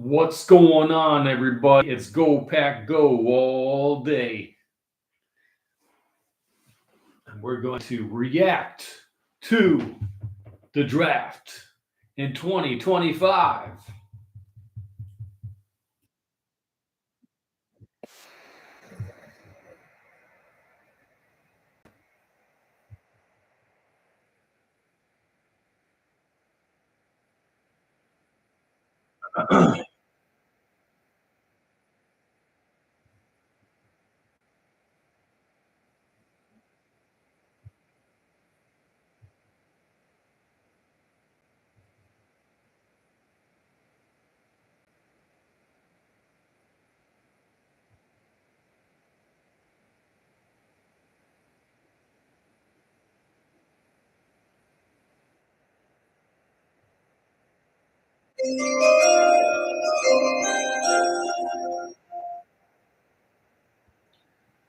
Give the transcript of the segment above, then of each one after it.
What's going on, everybody? It's Go Pack Go all day. And we're going to react to the draft in 2025.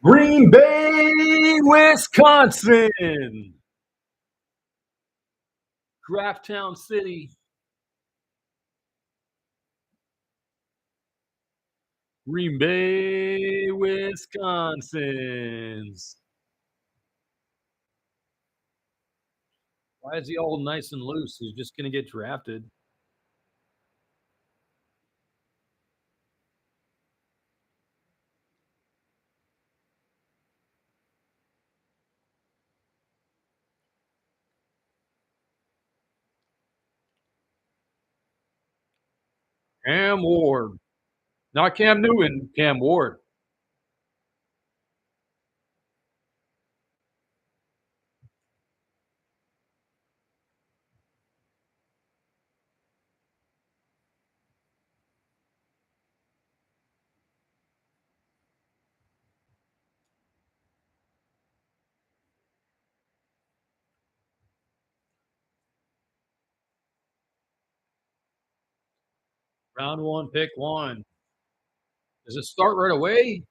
Green Bay, Wisconsin. Draft Town City. Green Bay, Wisconsin. Why is he all nice and loose? He's just going to get drafted. Cam Ward. Not Cam Newton, Cam Ward. Round one, pick one. Does it start right away?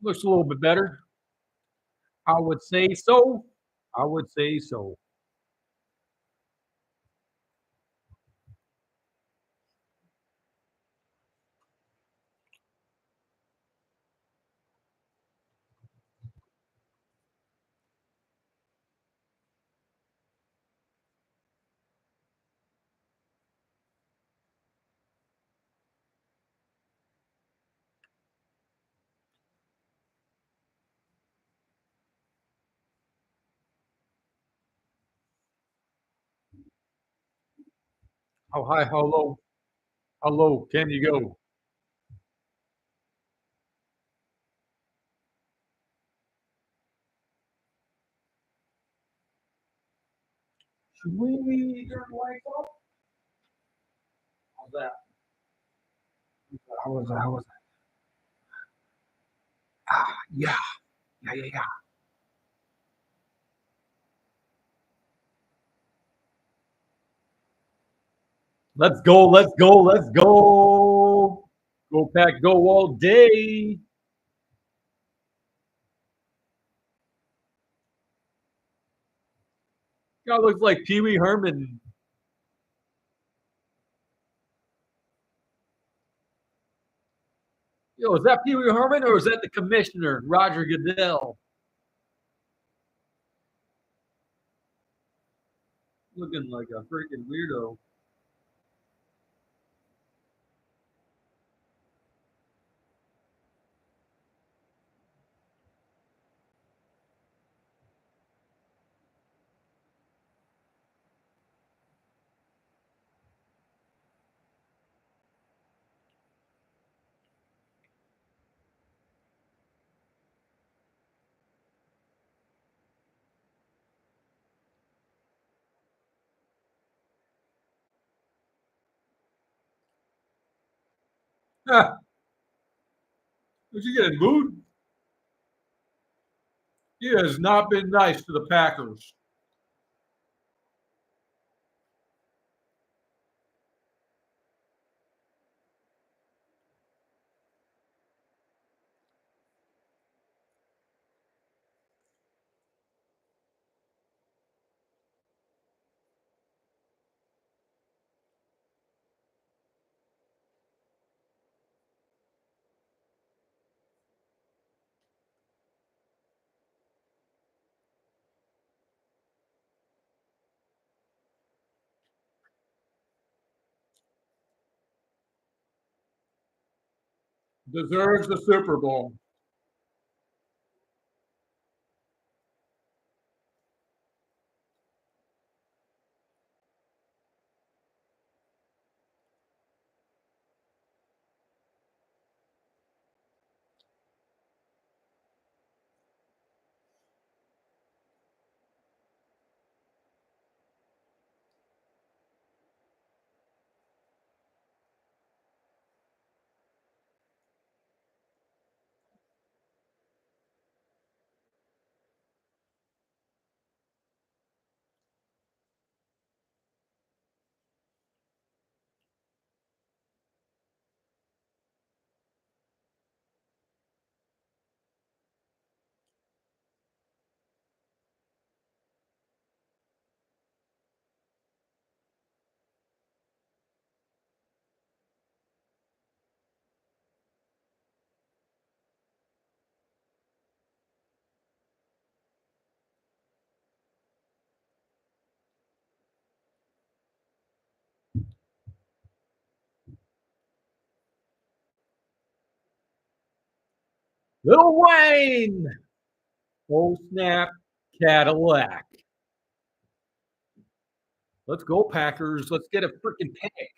Looks a little bit better. I would say so. I would say so. How high, how low? How low can you go? Should we turn the lights off? How's that? How was that? Yeah, yeah. Let's go, let's go, let's go. Go Pack Go all day. God looks like Pee Wee Herman. Yo, is that Pee Wee Herman or is that the commissioner, Roger Goodell? Looking like a freaking weirdo. Is he getting booed? He has not been nice to the Packers. Deserves the Super Bowl. Little Wayne. Oh, snap. Cadillac. Let's go, Packers. Let's get a freaking pick.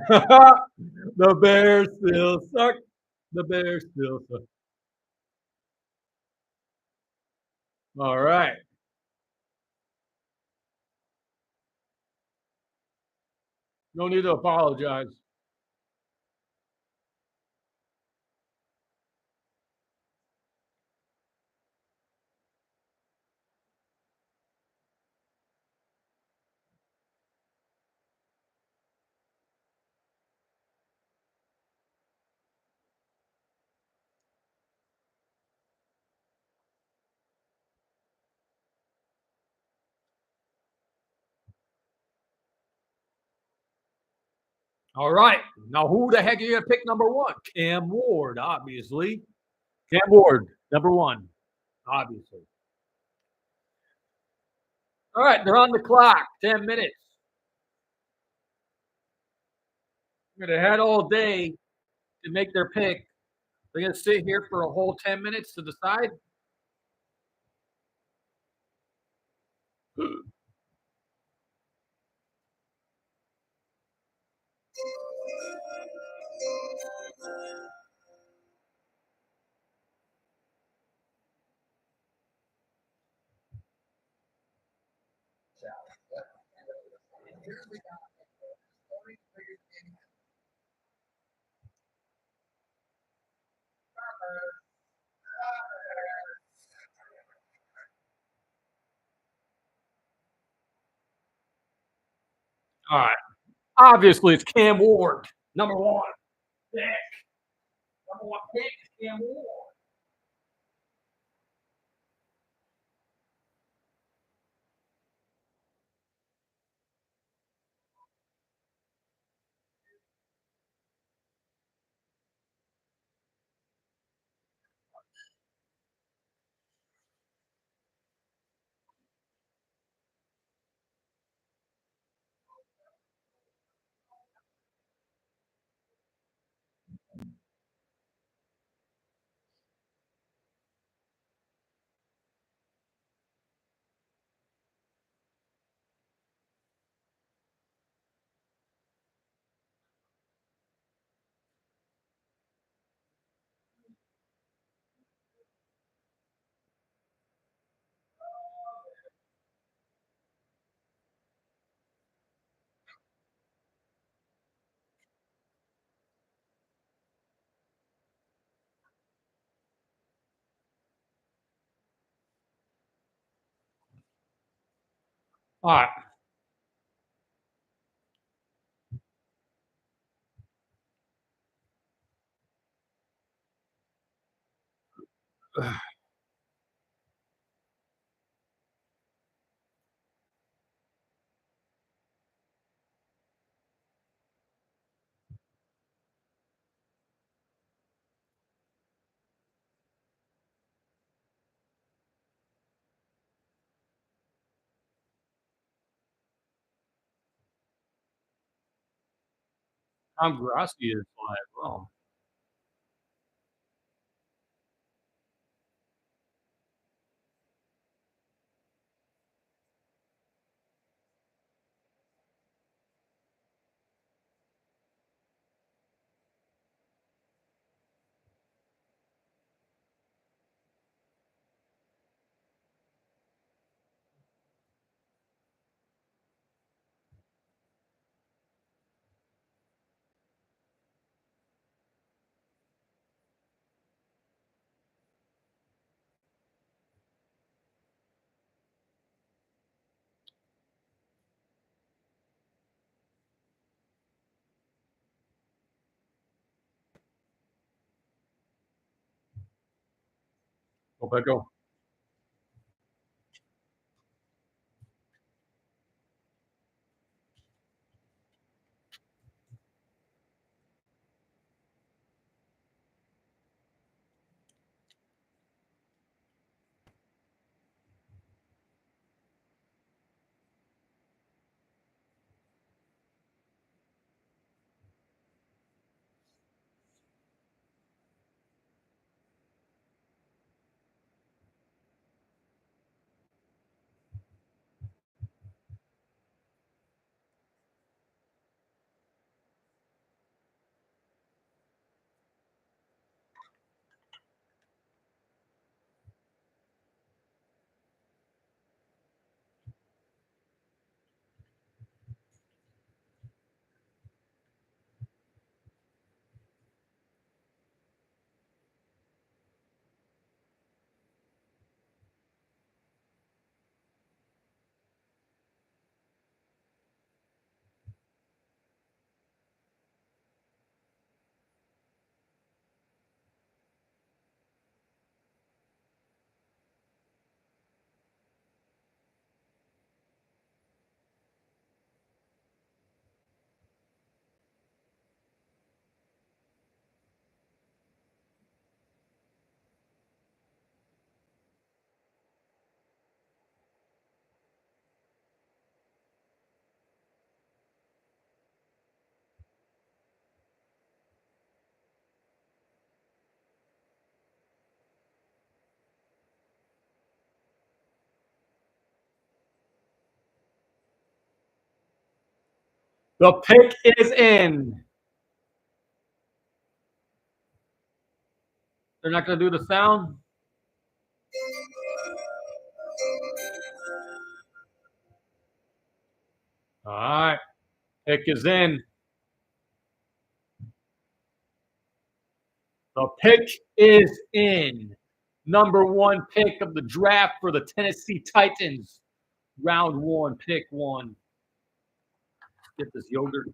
The Bears still suck. The Bears still suck. All right. No need to apologize. All right. Now, who the heck are you going to pick number one? Cam Ward, obviously. Cam Ward, number one, obviously. All right. They're on the clock. 10 minutes. They're going to head all day to make their pick. They're going to sit here for a whole 10 minutes to decide. All right. Obviously, it's Cam Ward, number one. Pick. Number one pick is Cam Ward. All right. Tom Grassi is live. Oh, go back, go. The pick is in. They're not going to do the sound. All right. Pick is in. The pick is in. Number one pick of the draft for the Tennessee Titans. Round one, pick one. Get this yogurt.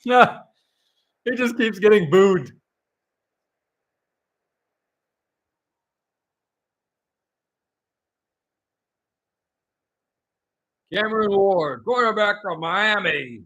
Yeah, he just keeps getting booed. Cameron Ward, quarterback from Miami.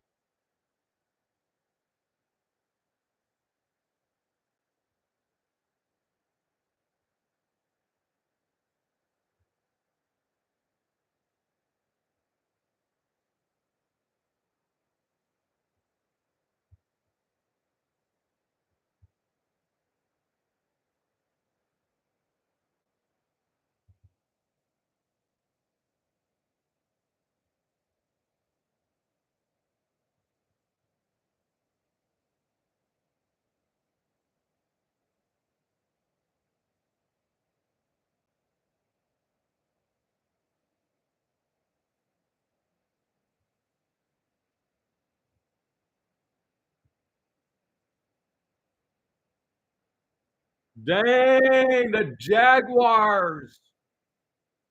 Dang, the Jaguars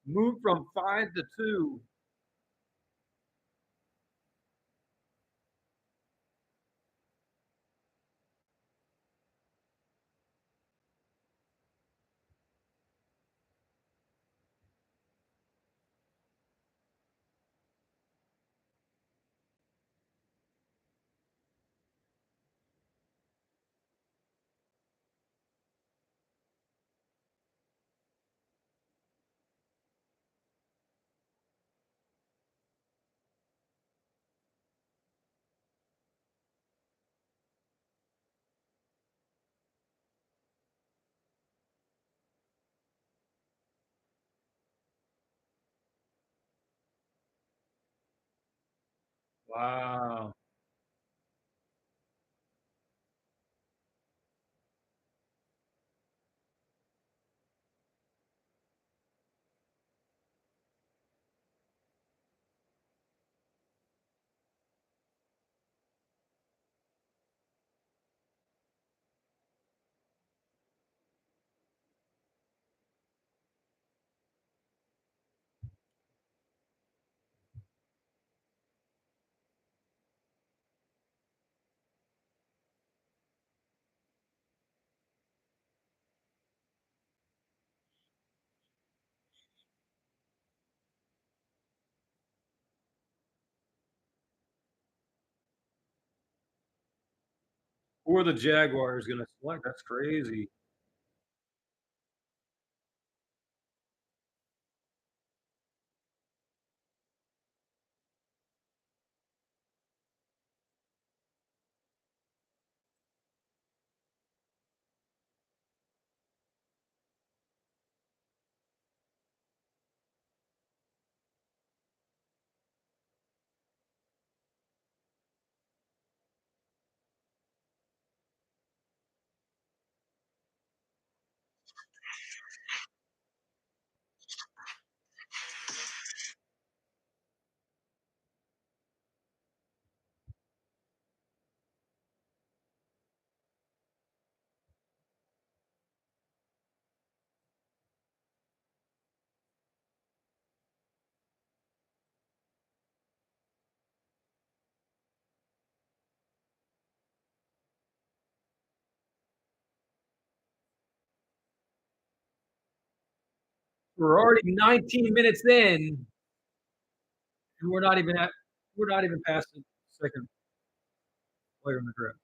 moved from 5 to 2. Wow. Who are the Jaguars going to select? That's crazy. We're already 19 minutes in, and we're not even past the second player in the draft.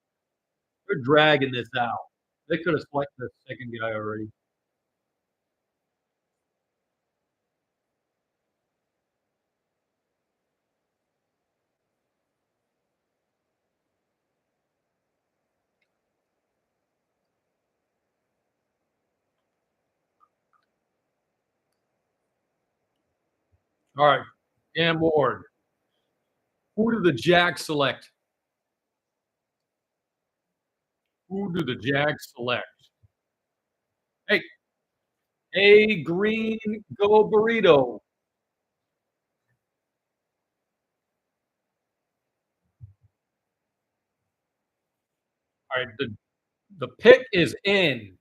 They're dragging this out. They could have selected the second guy already. All right, Cam Ward. Who do the Jags select? Who do the Jags select? Hey, A Green Go Burrito. All right, the pick is in.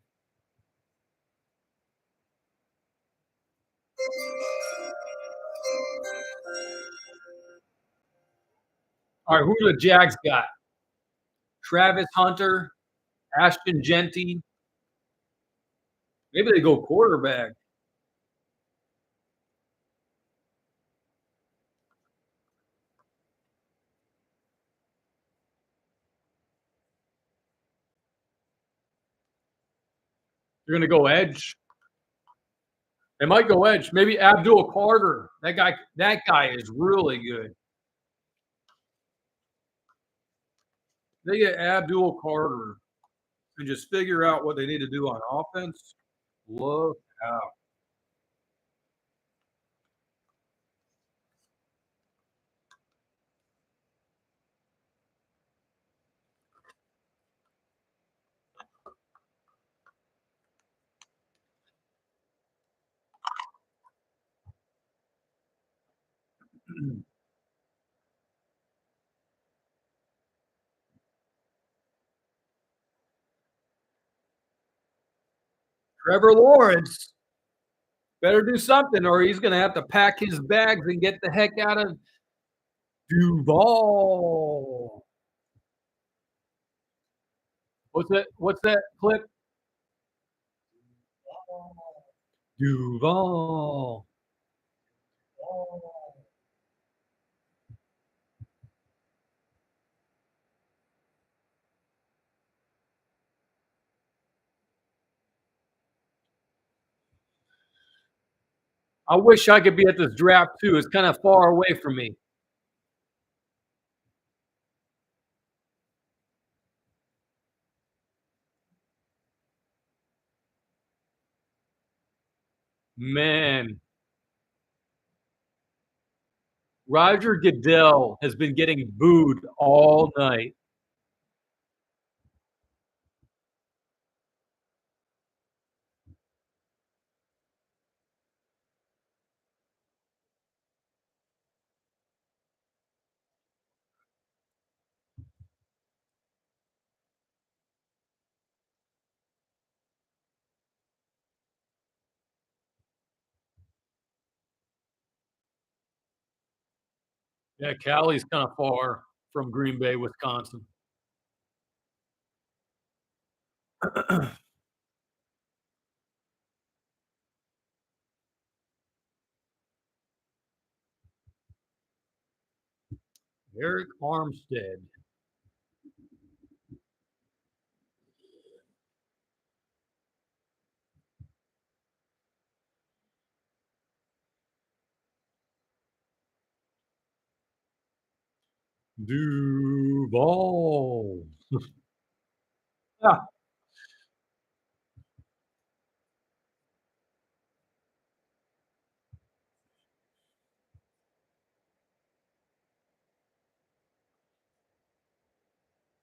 All right, who do the Jags got? Travis Hunter, Ashton Genty. Maybe they go quarterback. They're gonna go edge. They might go edge. Maybe Abdul Carter. That guy is really good. They get Abdul Carter and just figure out what they need to do on offense. Look out. Trevor Lawrence better do something, or he's gonna have to pack his bags and get the heck out of Duval. What's that clip? Duval. I wish I could be at this draft too. It's kind of far away from me. Man, Roger Goodell has been getting booed all night. Yeah, Cali's kind of far from Green Bay, Wisconsin. Eric Armstead. Duval. Yeah,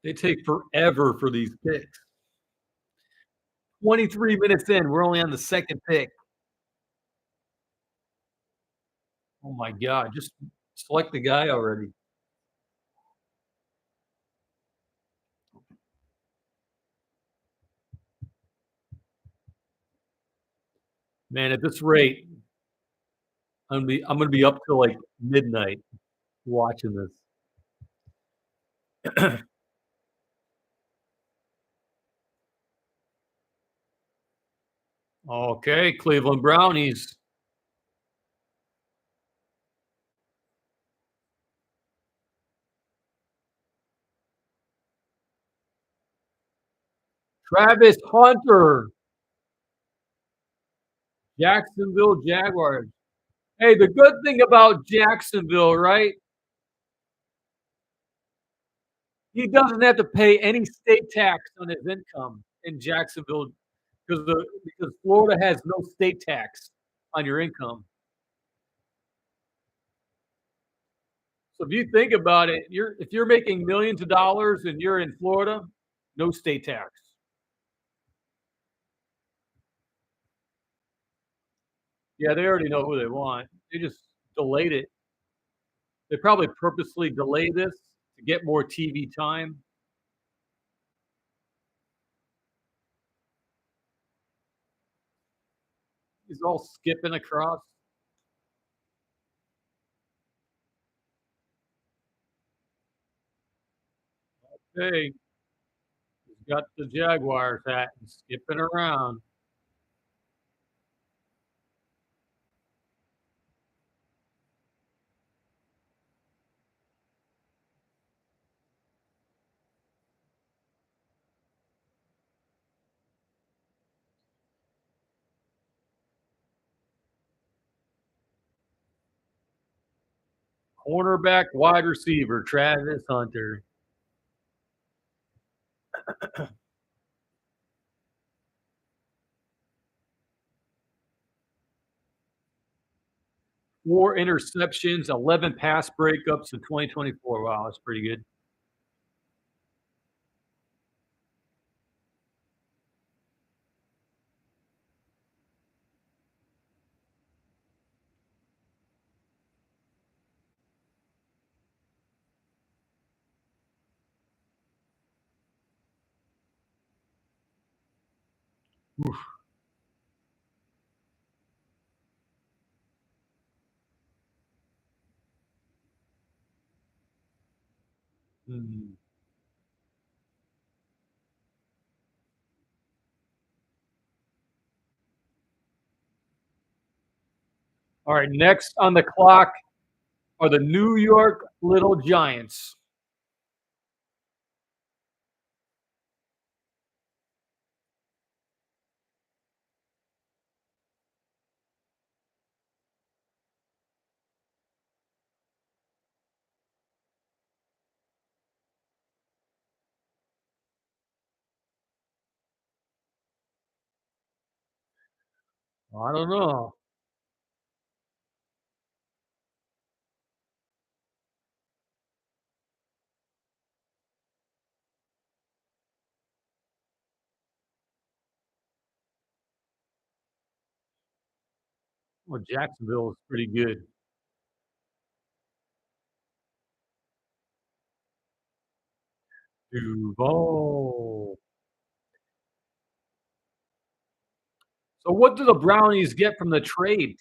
they take forever for these picks. 23 minutes in, we're only on the second pick. Oh my god, just select the guy already. Man, at this rate, I'm gonna be up till, like, midnight watching this. Okay, Cleveland Brownies. Travis Hunter, Jacksonville Jaguars. Hey, the good thing about Jacksonville, right? He doesn't have to pay any state tax on his income in Jacksonville because Florida has no state tax on your income. So if you think about it, if you're making millions of dollars and you're in Florida, no state tax. Yeah, they already know who they want. They just delayed it. They probably purposely delay this to get more TV time. He's all skipping across. Hey, got the Jaguars hat and skipping around. Cornerback, wide receiver, Travis Hunter. 4 interceptions, 11 pass breakups in 2024. Wow, that's pretty good. Oof. Mm. All right, next on the clock are the New York Little Giants. I don't know. Well, Jacksonville is pretty good. Duval. So what do the Brownies get from the trade?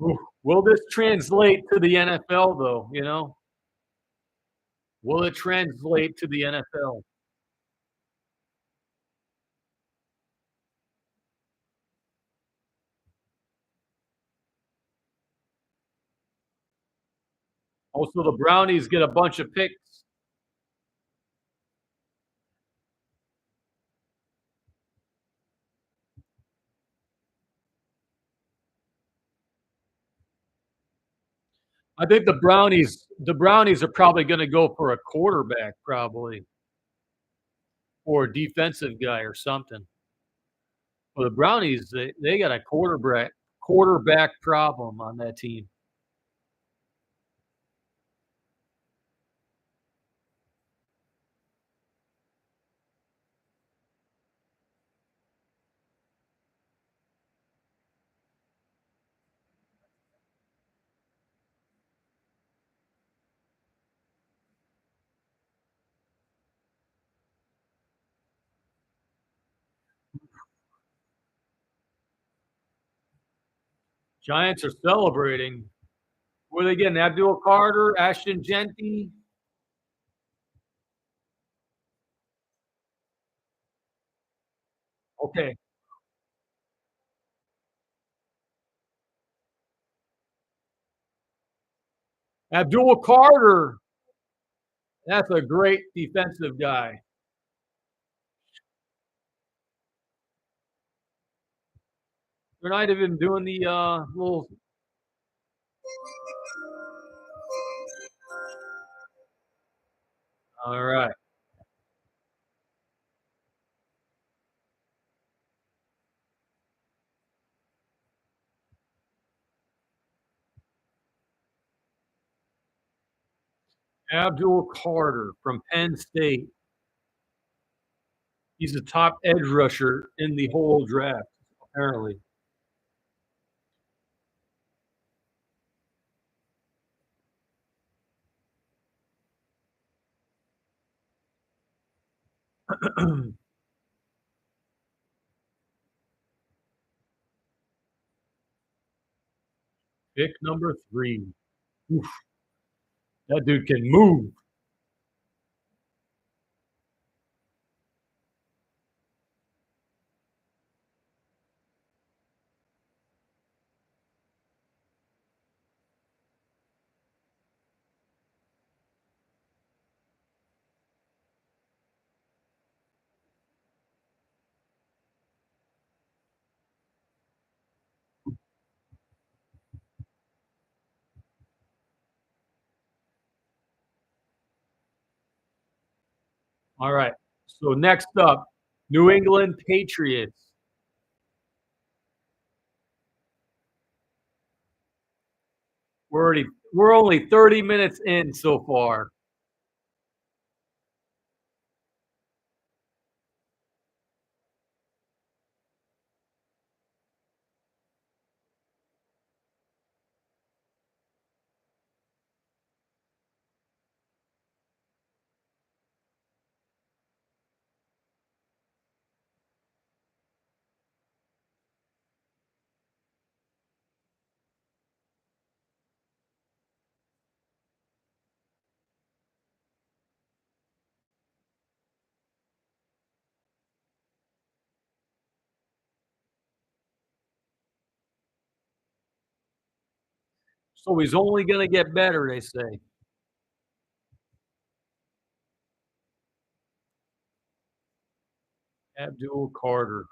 Oof. Will this translate to the NFL though, you know? Will it translate to the NFL? Also, the Brownies get a bunch of picks. I think the Brownies are probably gonna go for a quarterback probably, or a defensive guy or something. Well, the Brownies, they got a quarterback problem on that team. Giants are celebrating. What are they getting? Abdul Carter, Ashton Genty? Okay. Abdul Carter, that's a great defensive guy. They're not even doing the, little. All right. Abdul Carter from Penn State. He's a top edge rusher in the whole draft, apparently. Pick number 3. Oof, that dude can move. All right. So next up, New England Patriots. We're only 30 minutes in so far. So he's only going to get better, they say. Abdul Carter.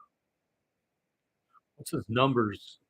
What's his numbers?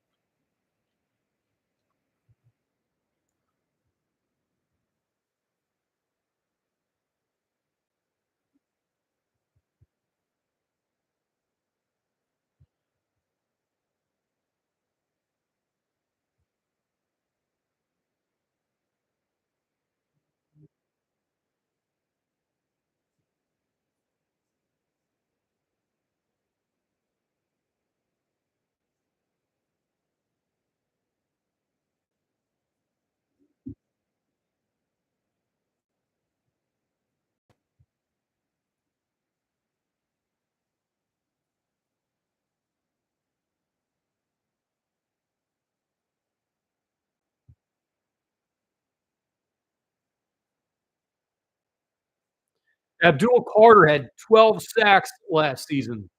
Abdul Carter had 12 sacks last season.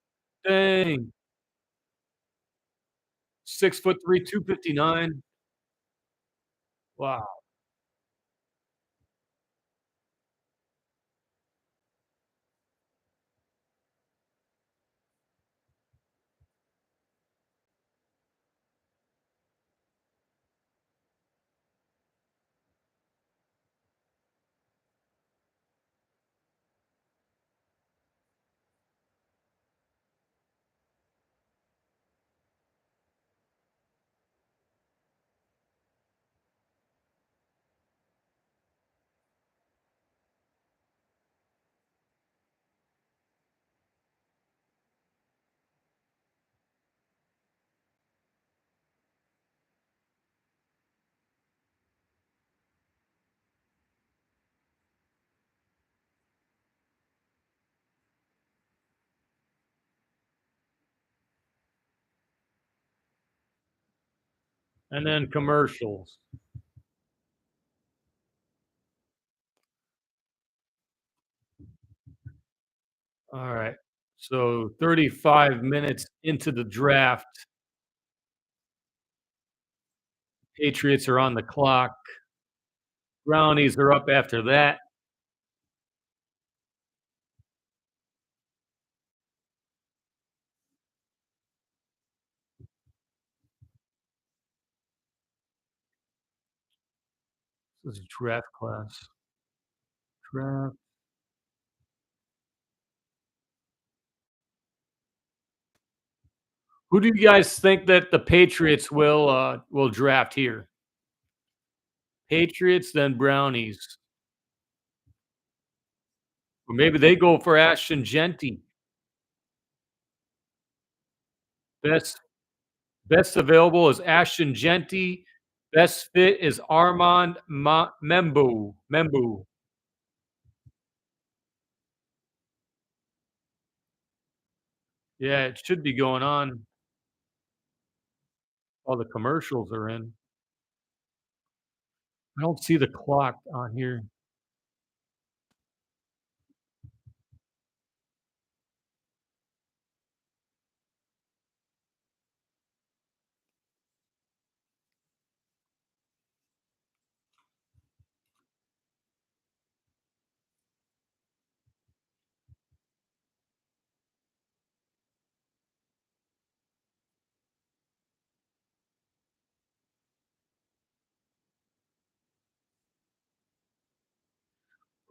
Dang. 6'3", 259. Wow. And then commercials. All right. So 35 minutes into the draft. Patriots are on the clock. Brownies are up after that. This is draft class. Draft. Who do you guys think that the Patriots will draft here? Patriots, then Brownies. Or maybe they go for Ashton Genty. Best best available is Ashton Genty. Best fit is Armand Membu. Yeah, it should be going on. All the commercials are in. I don't see the clock on here.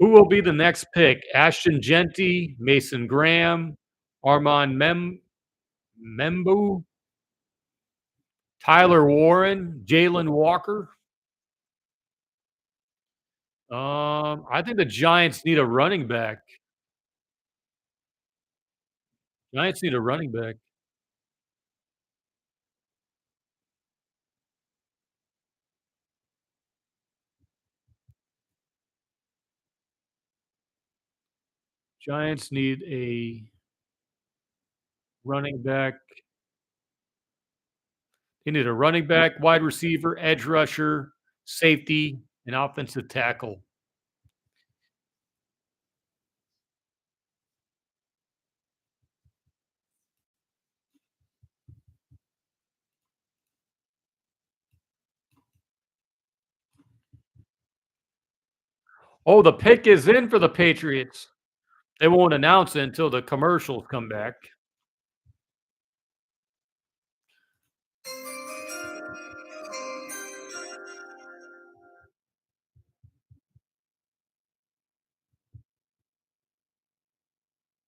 Who will be the next pick? Ashton Genty, Mason Graham, Armand Membu, Tyler Warren, Jalen Walker. I think the Giants need a running back. Giants need a running back. Giants need a running back. They need a running back, wide receiver, edge rusher, safety, and offensive tackle. Oh, the pick is in for the Patriots. They won't announce it until the commercials come back.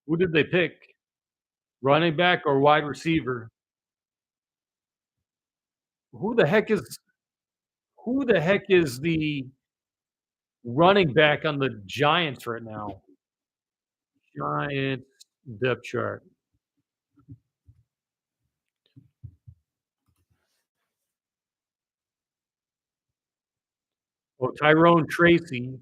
Who did they pick? Running back or wide receiver? Who the heck is who the heck is the running back on the Giants right now? Giants depth chart. Oh, Tyrone Tracy.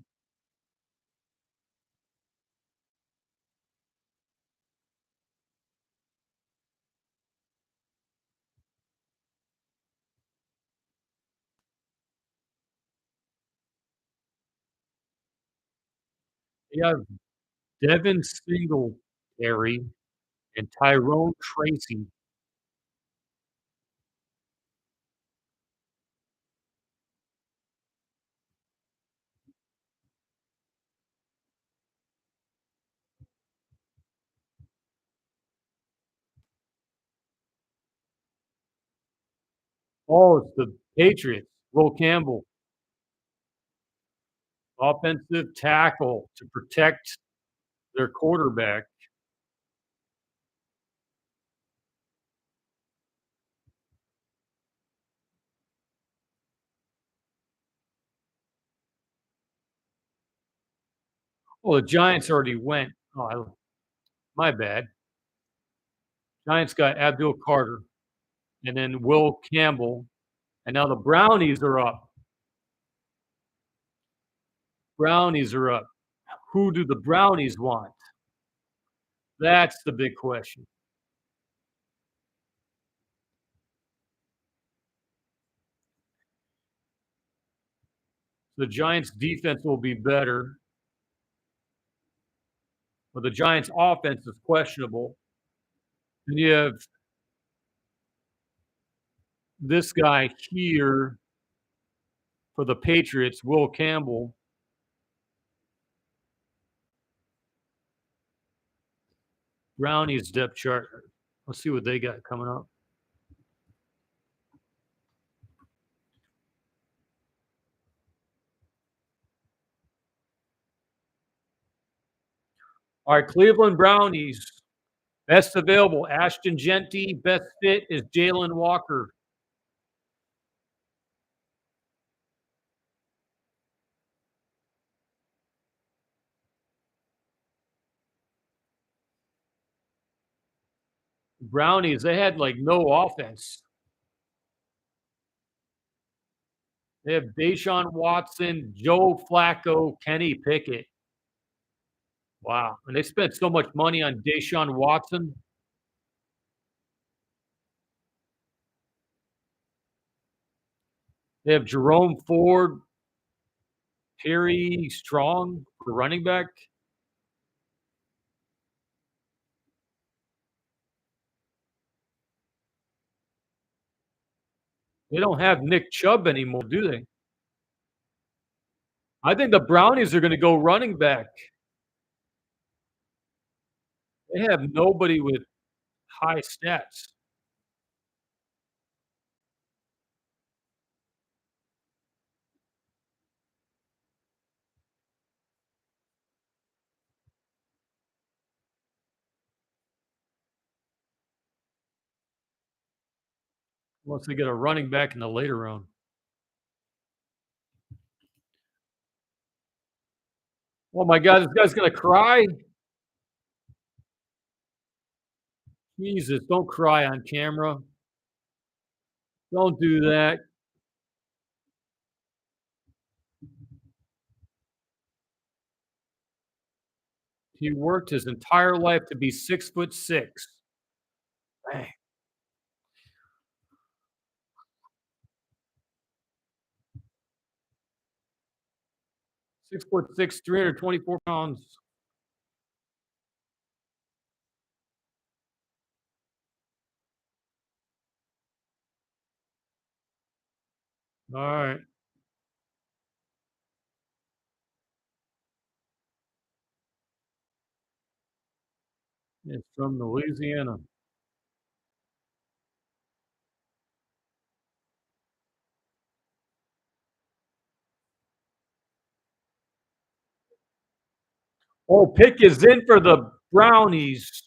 They have Devin Singletary and Tyrone Tracy. Oh, it's the Patriots. Will Campbell, offensive tackle to protect their quarterback. Oh, the Giants already went. Oh, my bad. Giants got Abdul Carter and then Will Campbell, and now the Brownies are up. Brownies are up. Who do the Brownies want? That's the big question. The Giants' defense will be better, but the Giants' offense is questionable. And you have this guy here for the Patriots, Will Campbell. Brownies depth chart. Let's see what they got coming up. All right, Cleveland Brownies. Best available, Ashton Genty. Best fit is Jalen Walker. Brownies, they had, like, no offense. They have Deshaun Watson, Joe Flacco, Kenny Pickett. Wow, and they spent so much money on Deshaun Watson. They have Jerome Ford, Terry Strong for running back. They don't have Nick Chubb anymore, do they? I think the Brownies are gonna go running back. They have nobody with high stats. Once they get a running back in the later round. Oh my god, this guy's gonna cry? Jesus, don't cry on camera. Don't do that. He worked his entire life to be 6'6". Dang. 6'6", 324 pounds. Alright. It's from Louisiana. Oh, Pick is in for the Brownies.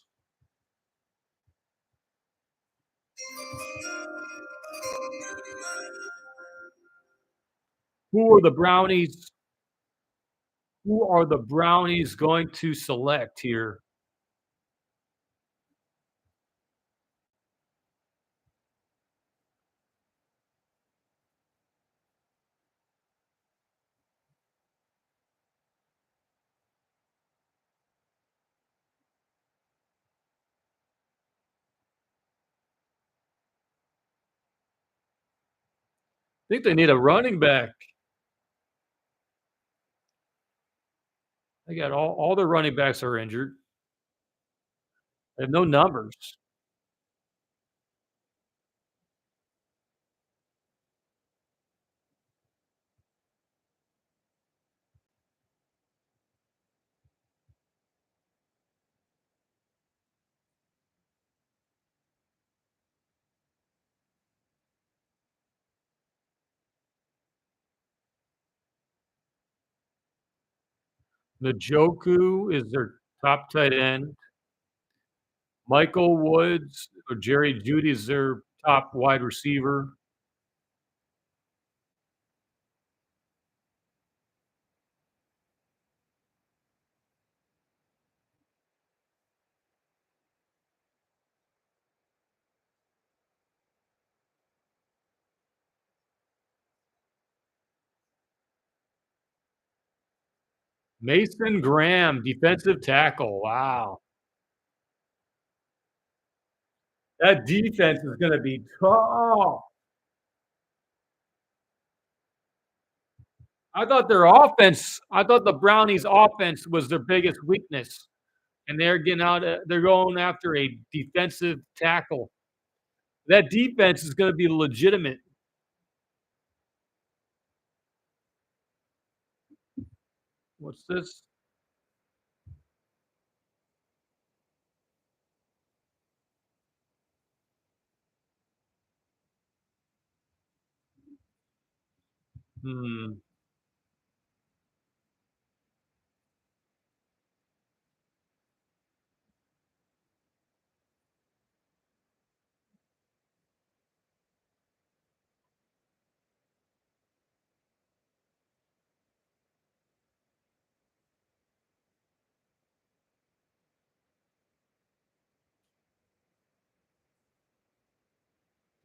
Who are the Brownies? Who are the Brownies going to select here? I think they need a running back. They got all their running backs are injured. They have no numbers. Njoku is their top tight end. Michael Woods or Jerry Jeudy is their top wide receiver. Mason Graham, defensive tackle. Wow. That defense is gonna be tough. I thought the Brownies' offense was their biggest weakness, and they're going after a defensive tackle. That defense is gonna be legitimate. What's this? Hmm.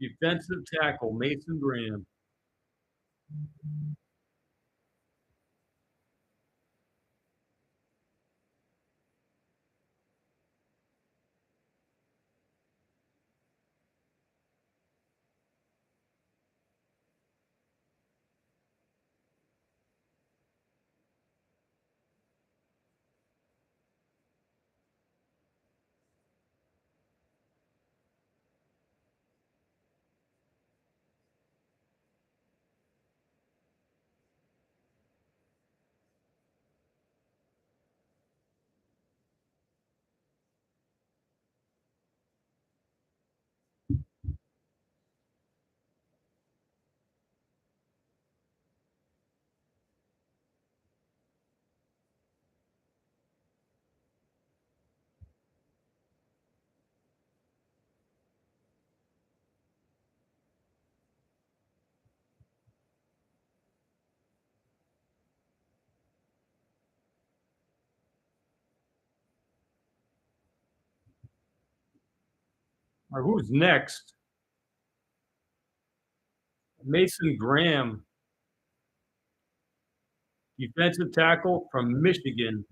Defensive tackle, Mason Graham. All right, who's next? Mason Graham, defensive tackle from Michigan.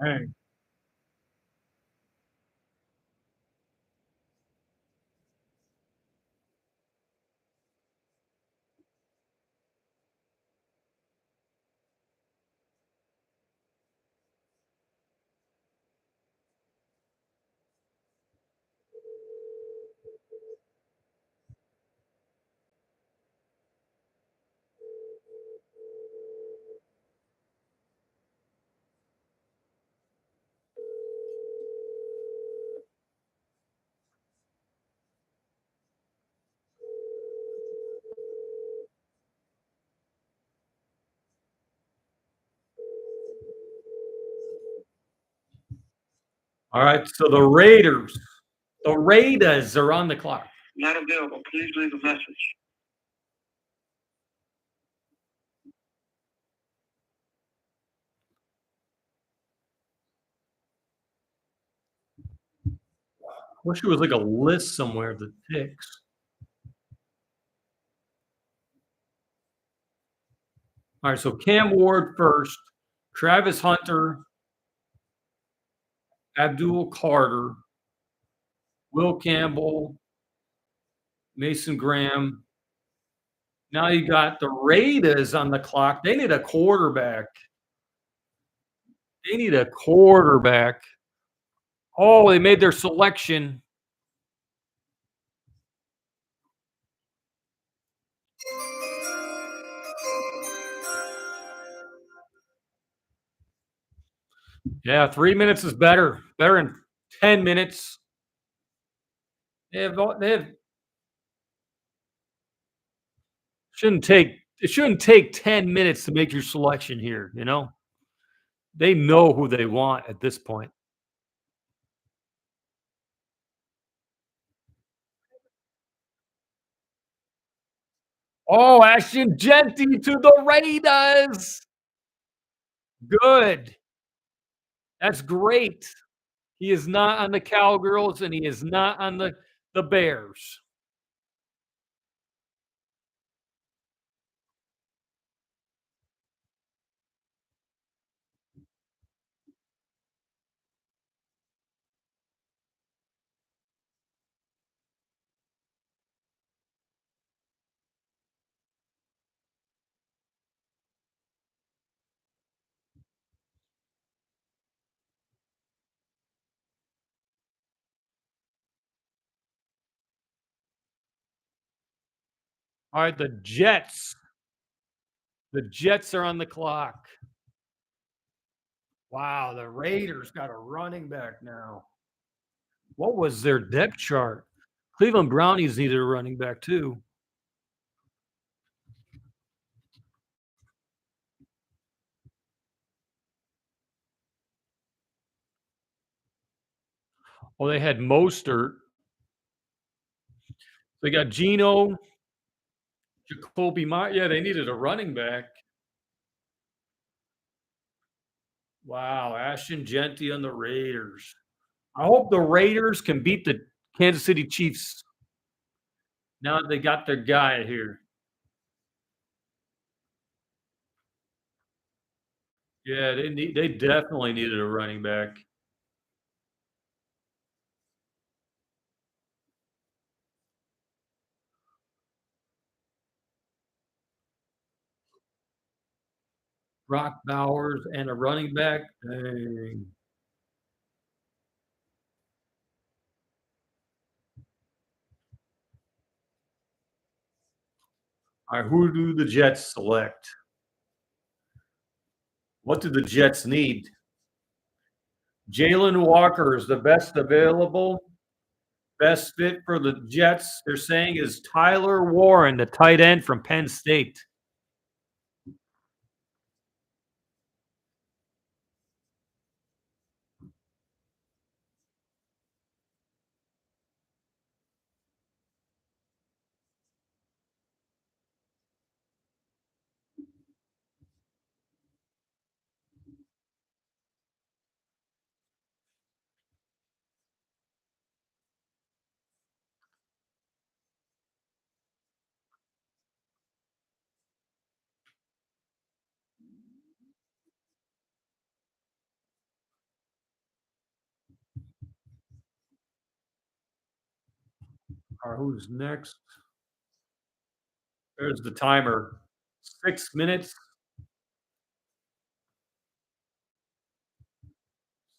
Dang. All right, so the Raiders are on the clock. Not available. Please leave a message. Wish there was like a list somewhere of the picks. All right, so Cam Ward first, Travis Hunter, Abdul Carter, Will Campbell, Mason Graham. Now you got the Raiders on the clock. They need a quarterback. They need a quarterback. Oh, they made their selection. Yeah, 3 minutes is better. Better than 10 minutes. They have shouldn't take 10 minutes to make your selection here, you know? They know who they want at this point. Oh, Ashton Genty to the Raiders. Good. That's great. He is not on the Cowgirls and he is not on the Bears. All right, the Jets. The Jets are on the clock. Wow, the Raiders got a running back now. What was their depth chart? Cleveland Brownies needed a running back too. Oh, they had Mostert. They got Geno, Jacoby Myers. Yeah, they needed a running back. Wow, Ashton Genty on the Raiders. I hope the Raiders can beat the Kansas City Chiefs. Now they got their guy here. Yeah, they definitely needed a running back. Brock Bowers and a running back. Dang. All right, who do the Jets select? What do the Jets need? Jalen Walker is the best available. Best fit for the Jets, they're saying, is Tyler Warren, the tight end from Penn State. All right, who's next? There's the timer. 6 minutes.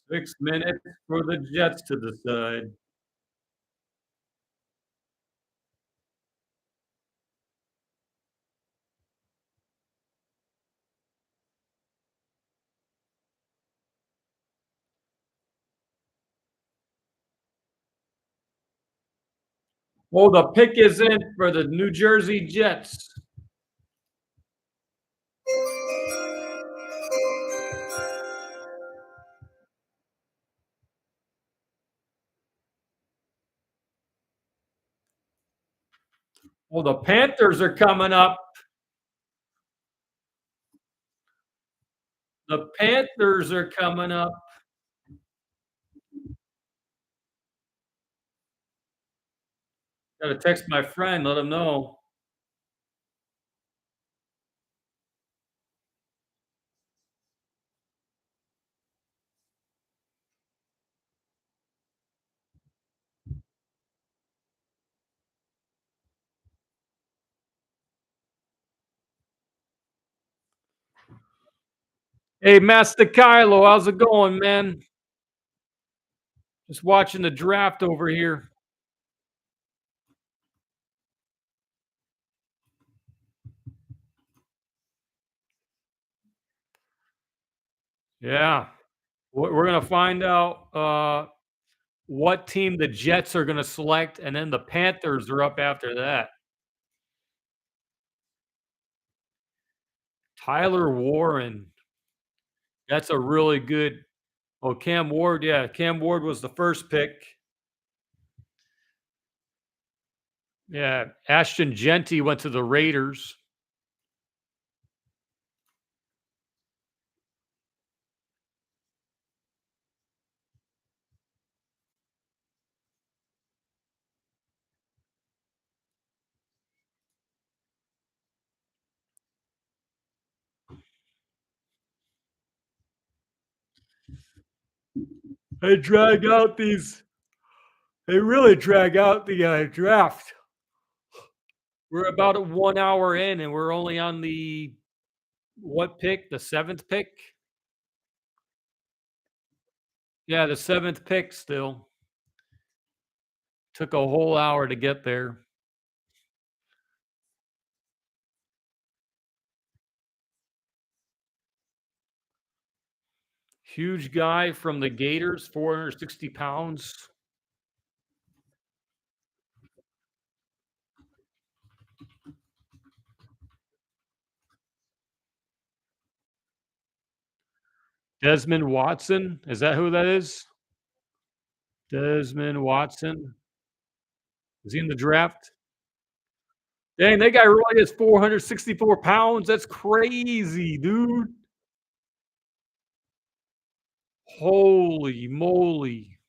6 minutes for the Jets to decide. Oh, the pick is in for the New Jersey Jets. Well, the Panthers are coming up. The Panthers are coming up. Gotta text my friend, let him know. Hey, Master Kylo, how's it going, man? Just watching the draft over here. Yeah. We're gonna find out what team the Jets are gonna select, and then the Panthers are up after that. Tyler Warren. That's a really good. Oh, Cam Ward, yeah. Cam Ward was the first pick. Yeah. Ashton Genty went to the Raiders. They drag out these. They really drag out the draft. We're about 1 hour in, and we're only on the what pick? The seventh pick? Yeah, the seventh pick still. Took a whole hour to get there. Huge guy from the Gators, 460 pounds. Desmond Watson. Is that who that is? Desmond Watson. Is he in the draft? Dang, that guy really is 464 pounds. That's crazy, dude. Holy moly.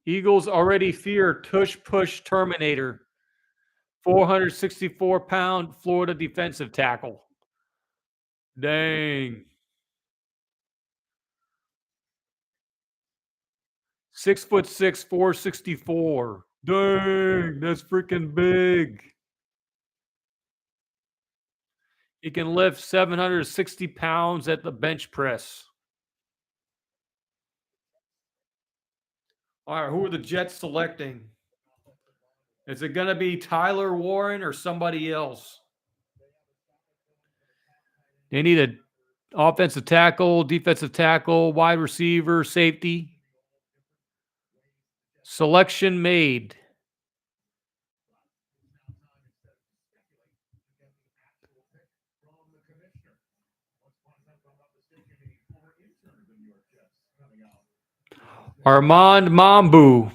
Eagles already fear tush push Terminator. 464-pound Florida defensive tackle. Dang. 6'6", 464. Dang, that's freaking big. He can lift 760 pounds at the bench press. All right, who are the Jets selecting? Is it going to be Tyler Warren or somebody else? They need an offensive tackle, defensive tackle, wide receiver, safety. Selection made. Armand Mambu,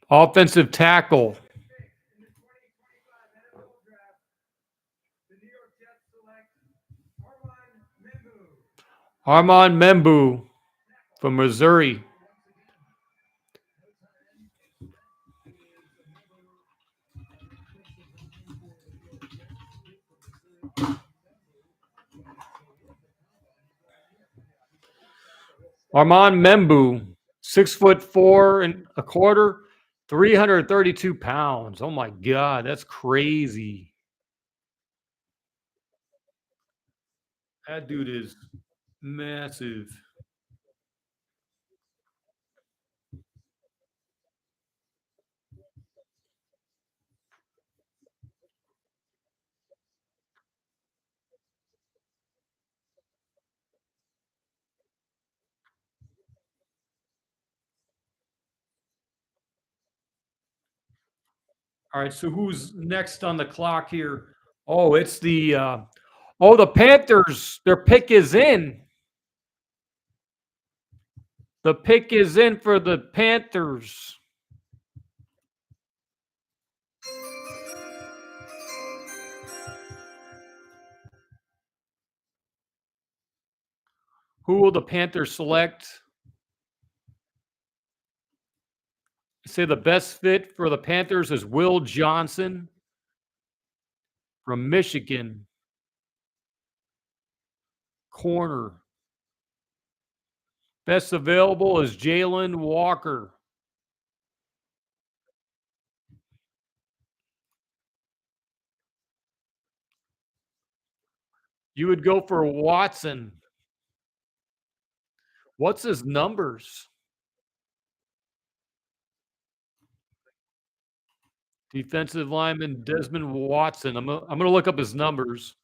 offensive tackle. Armand Membu from Missouri. Armand Membu, 6'4.25", 332 pounds. Oh my God, that's crazy. That dude is massive. All right, so who's next on the clock here? Oh, it's the the Panthers. Their pick is in. The pick is in for the Panthers. Who will the Panthers select? Say the best fit for the Panthers is Will Johnson from Michigan. Corner. Best available is Jalen Walker. You would go for Watson. What's his numbers? Defensive lineman Desmond Watson. I'm gonna look up his numbers.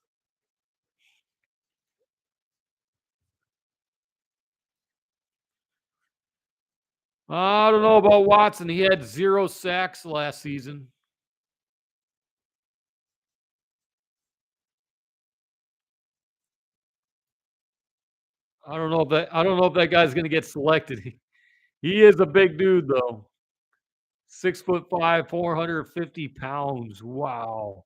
I don't know about Watson. He had 0 sacks last season. I don't know if that guy's gonna get selected. He is a big dude though. 6'5", 450 pounds. Wow.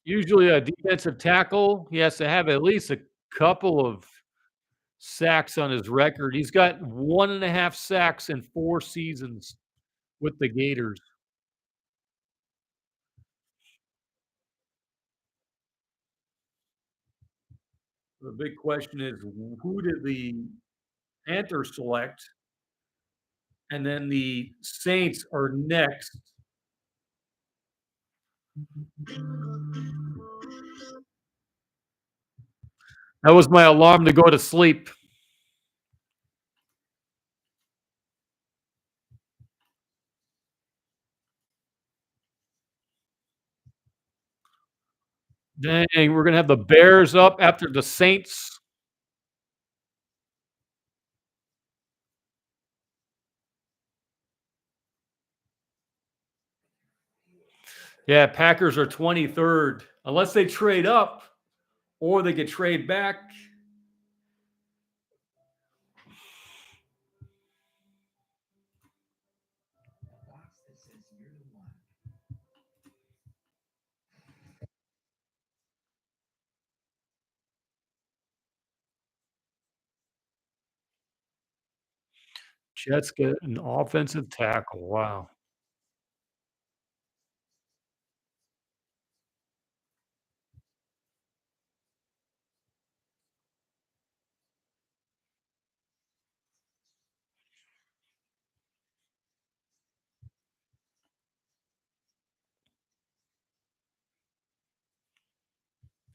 Usually a defensive tackle, he has to have at least a couple of sacks on his record. He's got 1.5 sacks in 4 seasons with the Gators. The big question is, who did the Panthers select? And then the Saints are next. That was my alarm to go to sleep. Dang, we're gonna have the Bears up after the Saints. Yeah, Packers are 23rd. Unless they trade up or they could trade back. Jets get an offensive tackle. Wow.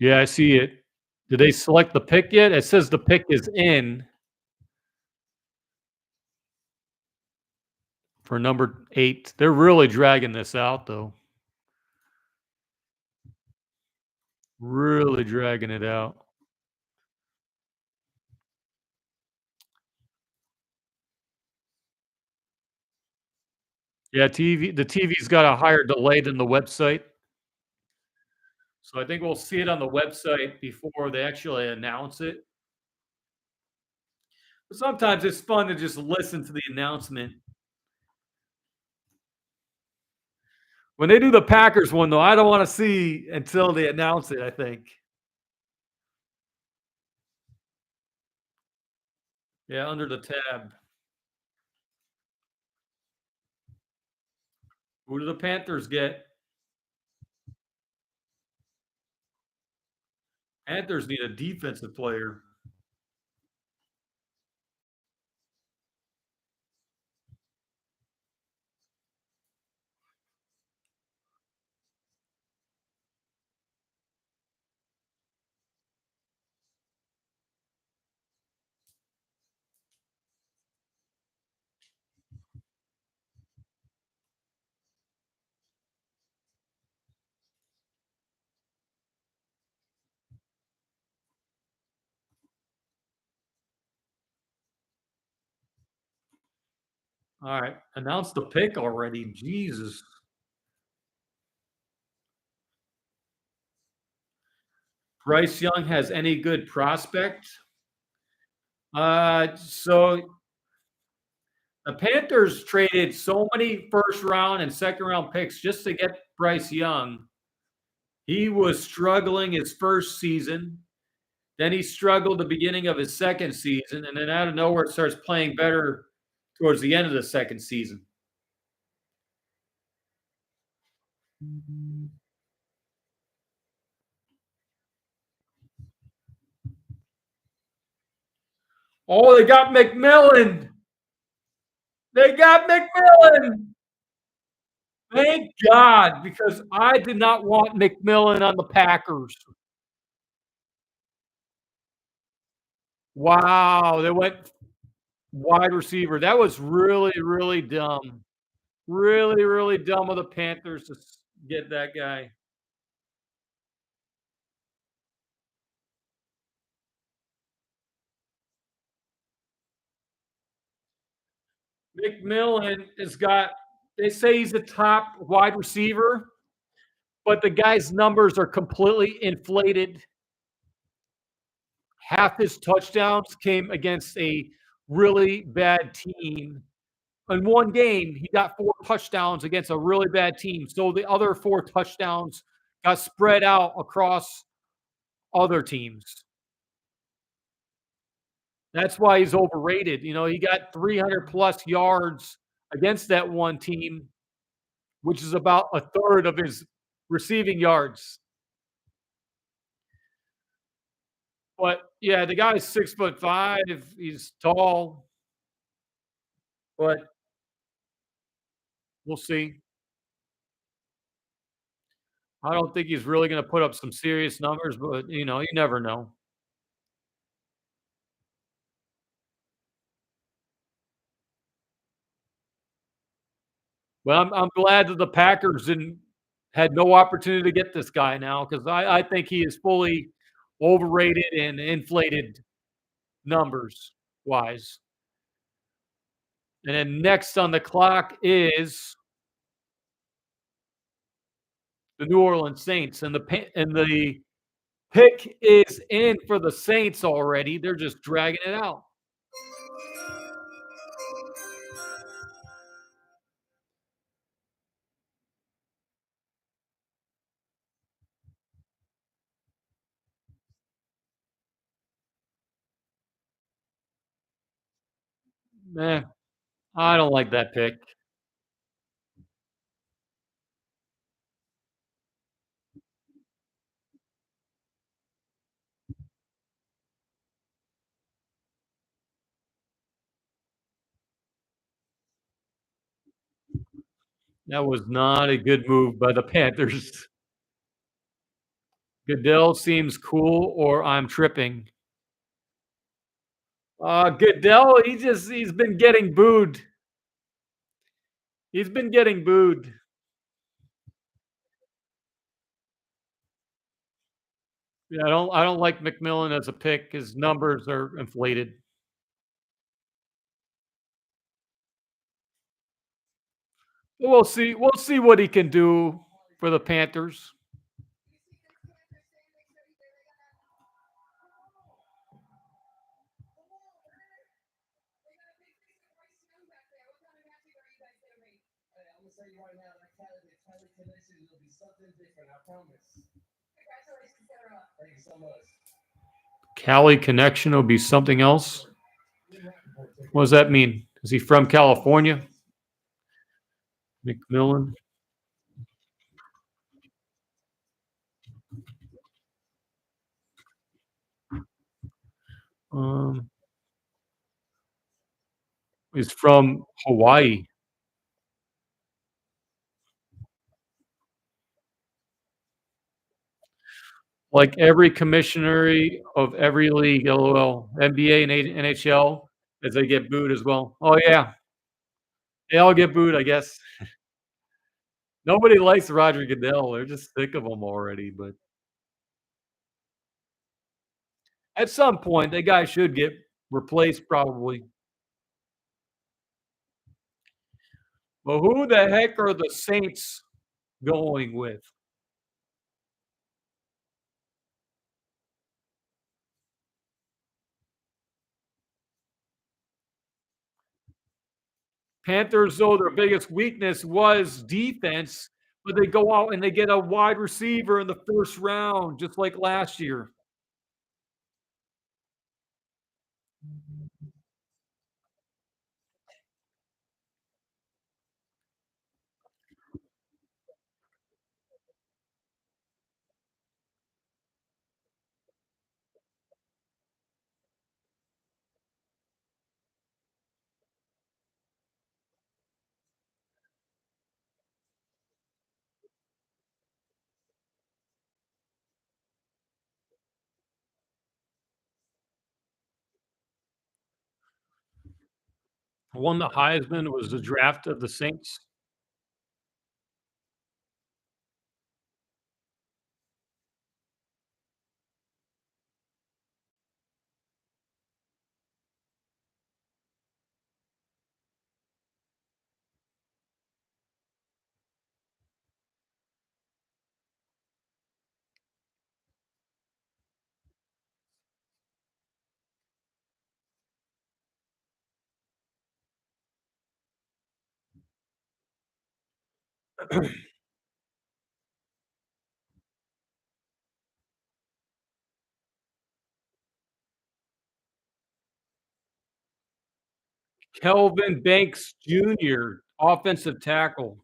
Yeah, I see it. Did they select the pick yet? It says the pick is in for number 8. They're really dragging this out, though. Really dragging it out. Yeah, the TV's got a higher delay than the website. So I think we'll see it on the website before they actually announce it. But sometimes it's fun to just listen to the announcement. When they do the Packers one, though, I don't wanna see until they announce it, I think. Yeah, under the tab. Who do the Panthers get? Panthers need a defensive player. Alright, announce the pick already, Jesus. Bryce Young has any good prospect? So the Panthers traded so many first round and second round picks just to get Bryce Young. He was struggling his first season. Then he struggled the beginning of his second season, and then out of nowhere starts playing better towards the end of the second season. Oh, they got McMillan. They got McMillan. Thank God, because I did not want McMillan on the Packers. Wow, they went wide receiver. That was really, really dumb. Really, really dumb of the Panthers to get that guy. McMillan has got, they say he's the top wide receiver, but the guy's numbers are completely inflated. Half his touchdowns came against a really bad team. In one game, he got 4 touchdowns against a really bad team. So the other 4 touchdowns got spread out across other teams. That's why he's overrated. You know, he got 300 plus yards against that one team, which is about a third of his receiving yards. But yeah, the guy's 6'5". He's tall, but we'll see. I don't think he's really going to put up some serious numbers, but you know, you never know. Well, I'm glad that the Packers didn't had no opportunity to get this guy now because I think he is fully overrated and inflated numbers wise. And then next on the clock is the New Orleans Saints, and the pick is in for the Saints already. They're just dragging it out. Man, I don't like that pick. That was not a good move by the Panthers. Goodell seems cool, or I'm tripping. Goodell, he's been getting booed. He's been getting booed. Yeah, I don't like McMillan as a pick. His numbers are inflated. We'll see what he can do for the Panthers. Cali connection will be something else. What does that mean? Is he from California? McMillan. Um, is from Hawaii. Like every commissioner of every league, LOL, NBA and NHL, as they get booed as well. Oh yeah, they all get booed, I guess. Nobody likes Roger Goodell. They're just sick of him already. But at some point, that guy should get replaced, probably. But who the heck are the Saints going with? Panthers, though, their biggest weakness was defense, but they go out and they get a wide receiver in the first round, just like last year. Won the Heisman was the draft of the Saints. Kelvin Banks Jr., offensive tackle.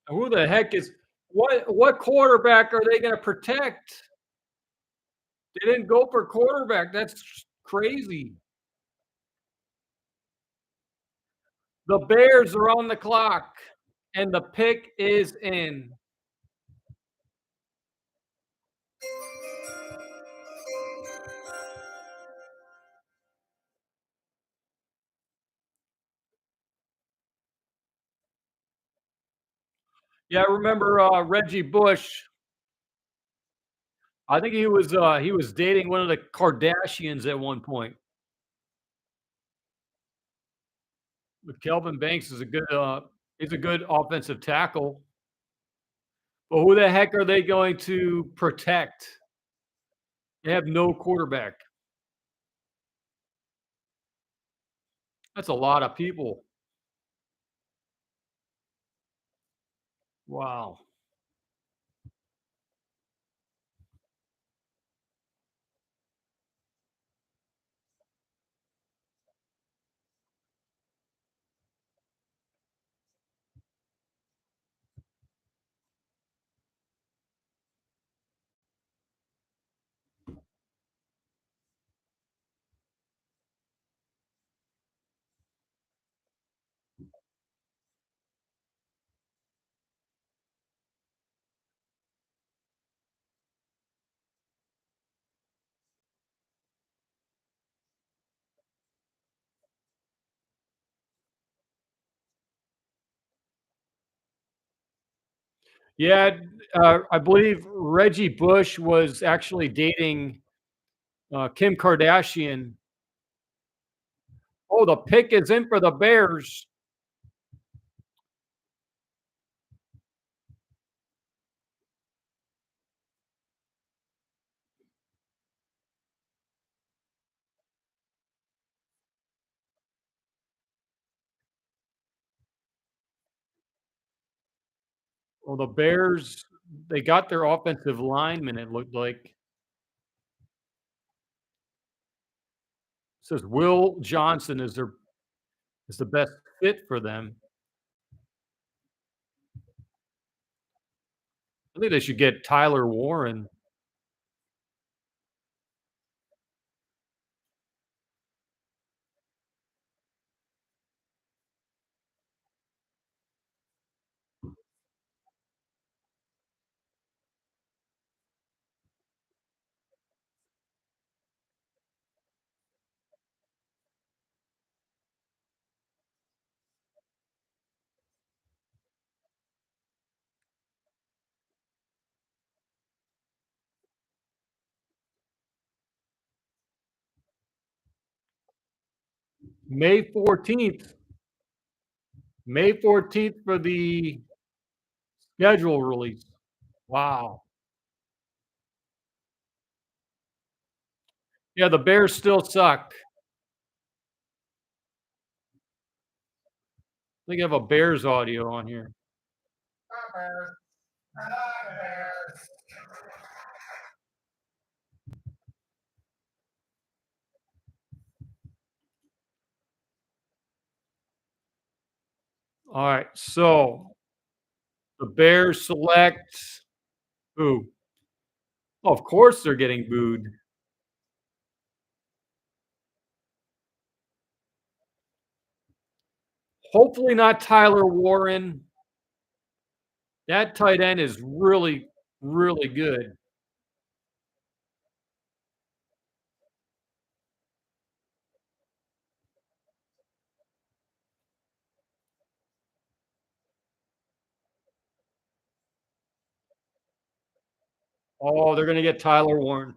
Who the heck is what quarterback are they going to protect? They didn't go for quarterback. That's crazy. The Bears are on the clock, and the pick is in. Yeah, I remember Reggie Bush. I think he was dating one of the Kardashians at one point. But Kelvin Banks is a good offensive tackle. But who the heck are they going to protect? They have no quarterback. That's a lot of people. Wow. Yeah, I believe Reggie Bush was actually dating, Kim Kardashian. Oh, the pick is in for the Bears. Well, the Bears, they got their offensive lineman, it looked like. Says Will Johnson is the best fit for them. I think they should get Tyler Warren. May 14th. May 14th for the schedule release. Wow. Yeah, the Bears still suck. I think I have a Bears audio on here. All right, so the Bears select who? Oh, of course they're getting booed. Hopefully not Tyler Warren. That tight end is really, really good. Oh, they're gonna get Tyler Warren.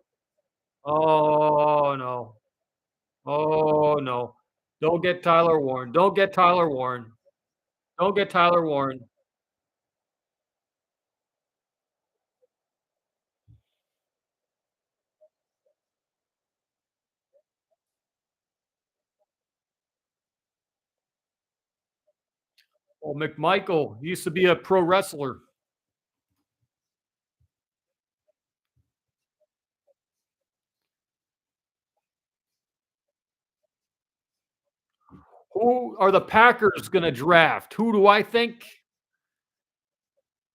Oh, no. Oh, no. Don't get Tyler Warren. Don't get Tyler Warren. Don't get Tyler Warren. Oh, McMichael used to be a pro wrestler. Who are the Packers gonna draft? Who do I think?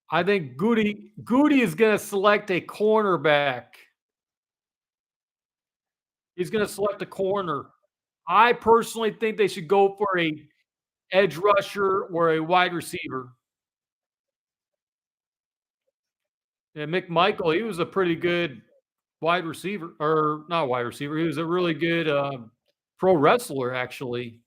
I think Goody is gonna select a cornerback. He's gonna select a corner. I personally think they should go for a edge rusher or a wide receiver. And McMichael, he was a pretty good wide receiver, or not wide receiver. He was a really good pro wrestler, actually.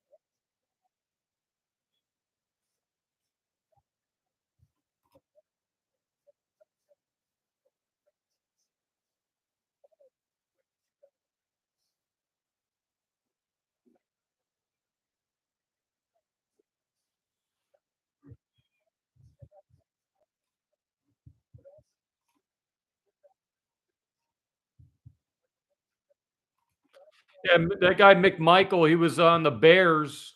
Yeah, that guy McMichael, he was on the Bears,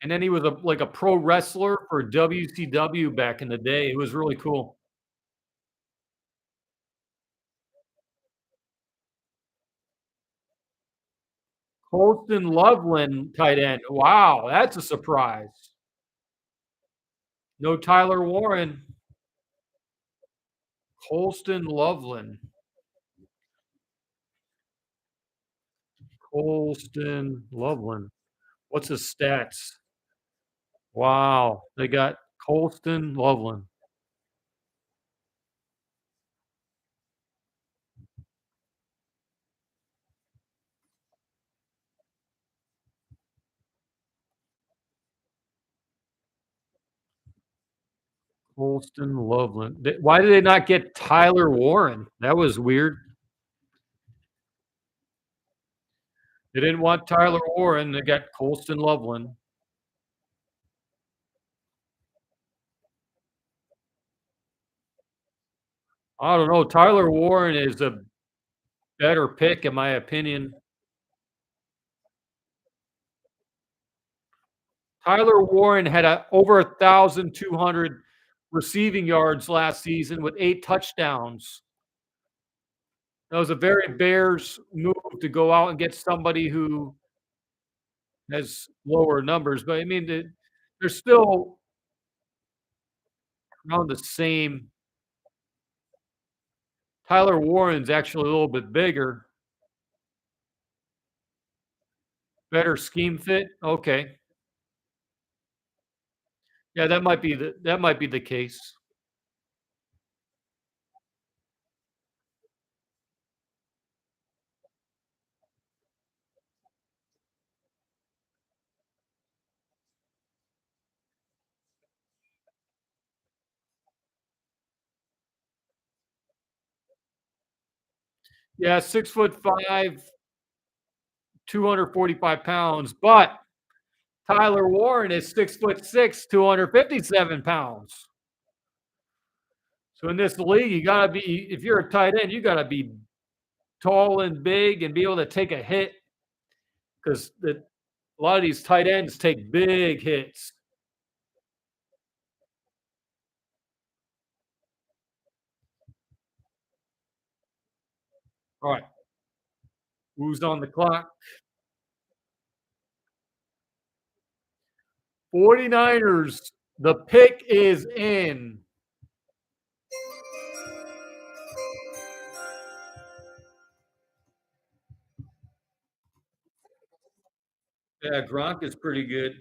And then he was like a pro wrestler for WCW back in the day. It was really cool. Colston Loveland, tight end. Wow, that's a surprise. No Tyler Warren. Colston Loveland. Colston Loveland. What's his stats? Wow, they got Colston Loveland. Colston Loveland. Why did they not get Tyler Warren? That was weird. They didn't want Tyler Warren. They got Colston Loveland. I don't know. Tyler Warren is a better pick, in my opinion. Tyler Warren had over 1,200 receiving yards last season with 8 touchdowns. That was a very Bears move to go out and get somebody who has lower numbers, but I mean, they're still around the same. Tyler Warren's actually a little bit bigger. Better scheme fit? Okay. Yeah, that might be the case. Yeah, 6'5", 245 pounds, but Tyler Warren is 6'6", 257 pounds. So in this league, you gotta be, if you're a tight end, you gotta be tall and big and be able to take a hit, because a lot of these tight ends take big hits. All right. Who's on the clock? 49ers. The pick is in. Yeah, Gronk is pretty good.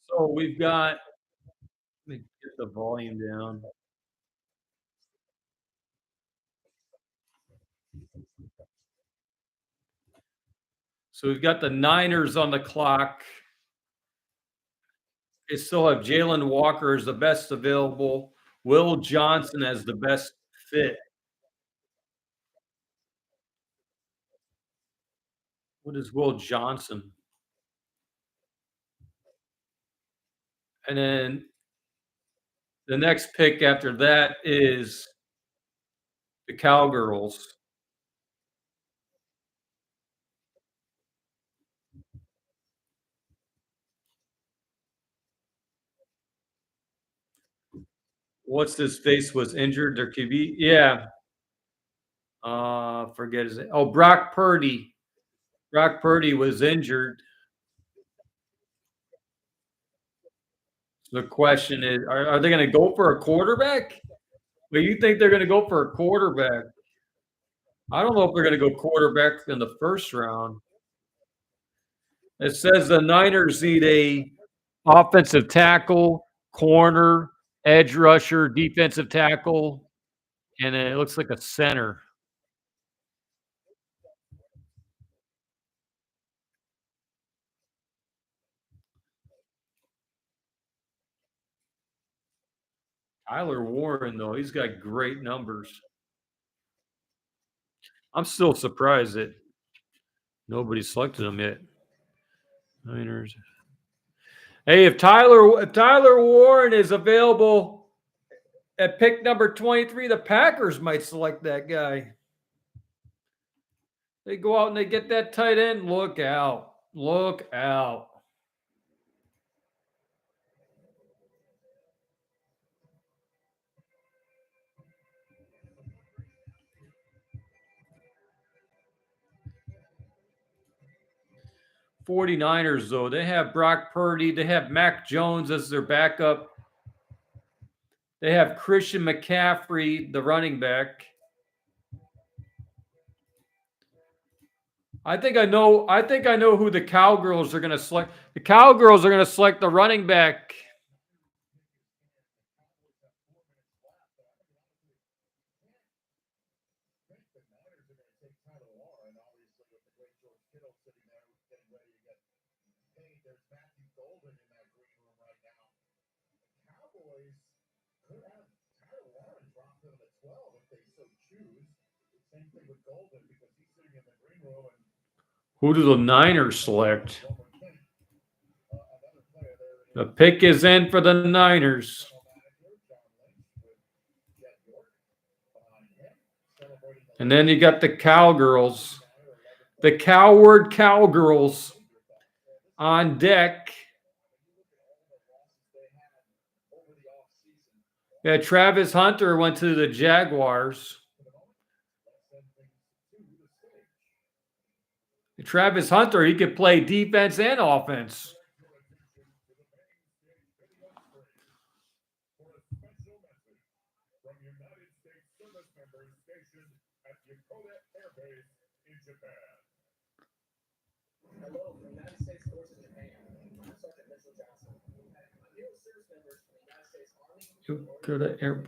So we've got, let me get the volume down. So we've got the Niners on the clock. They still have Jalen Walker as the best available. Will Johnson as the best fit. What is Will Johnson? And then the next pick after that is the Cowgirls. What's his face was injured? There could be, yeah. Forget his name. Oh, Brock Purdy. Brock Purdy was injured. The question is, are they going to go for a quarterback? Well, you think they're going to go for a quarterback? I don't know if they're going to go quarterback in the first round. It says the Niners need a offensive tackle, corner, edge rusher, defensive tackle, and it looks like a center. Tyler Warren, though, he's got great numbers. I'm still surprised that nobody selected him yet. Niners. Hey, if Tyler Warren is available at pick number 23, the Packers might select that guy. They go out and they get that tight end. Look out. Look out. '49ers, though, they have Brock Purdy. They have Mac Jones as their backup. They have Christian McCaffrey, the running back. I think I know who the Cowgirls are going to select. The Cowgirls are going to select the running back. Who do the Niners select? The pick is in for the Niners. And then you got the Cowgirls. The Coward Cowgirls on deck. Yeah, Travis Hunter went to the Jaguars. Travis Hunter, he could play defense and offense. Go to air.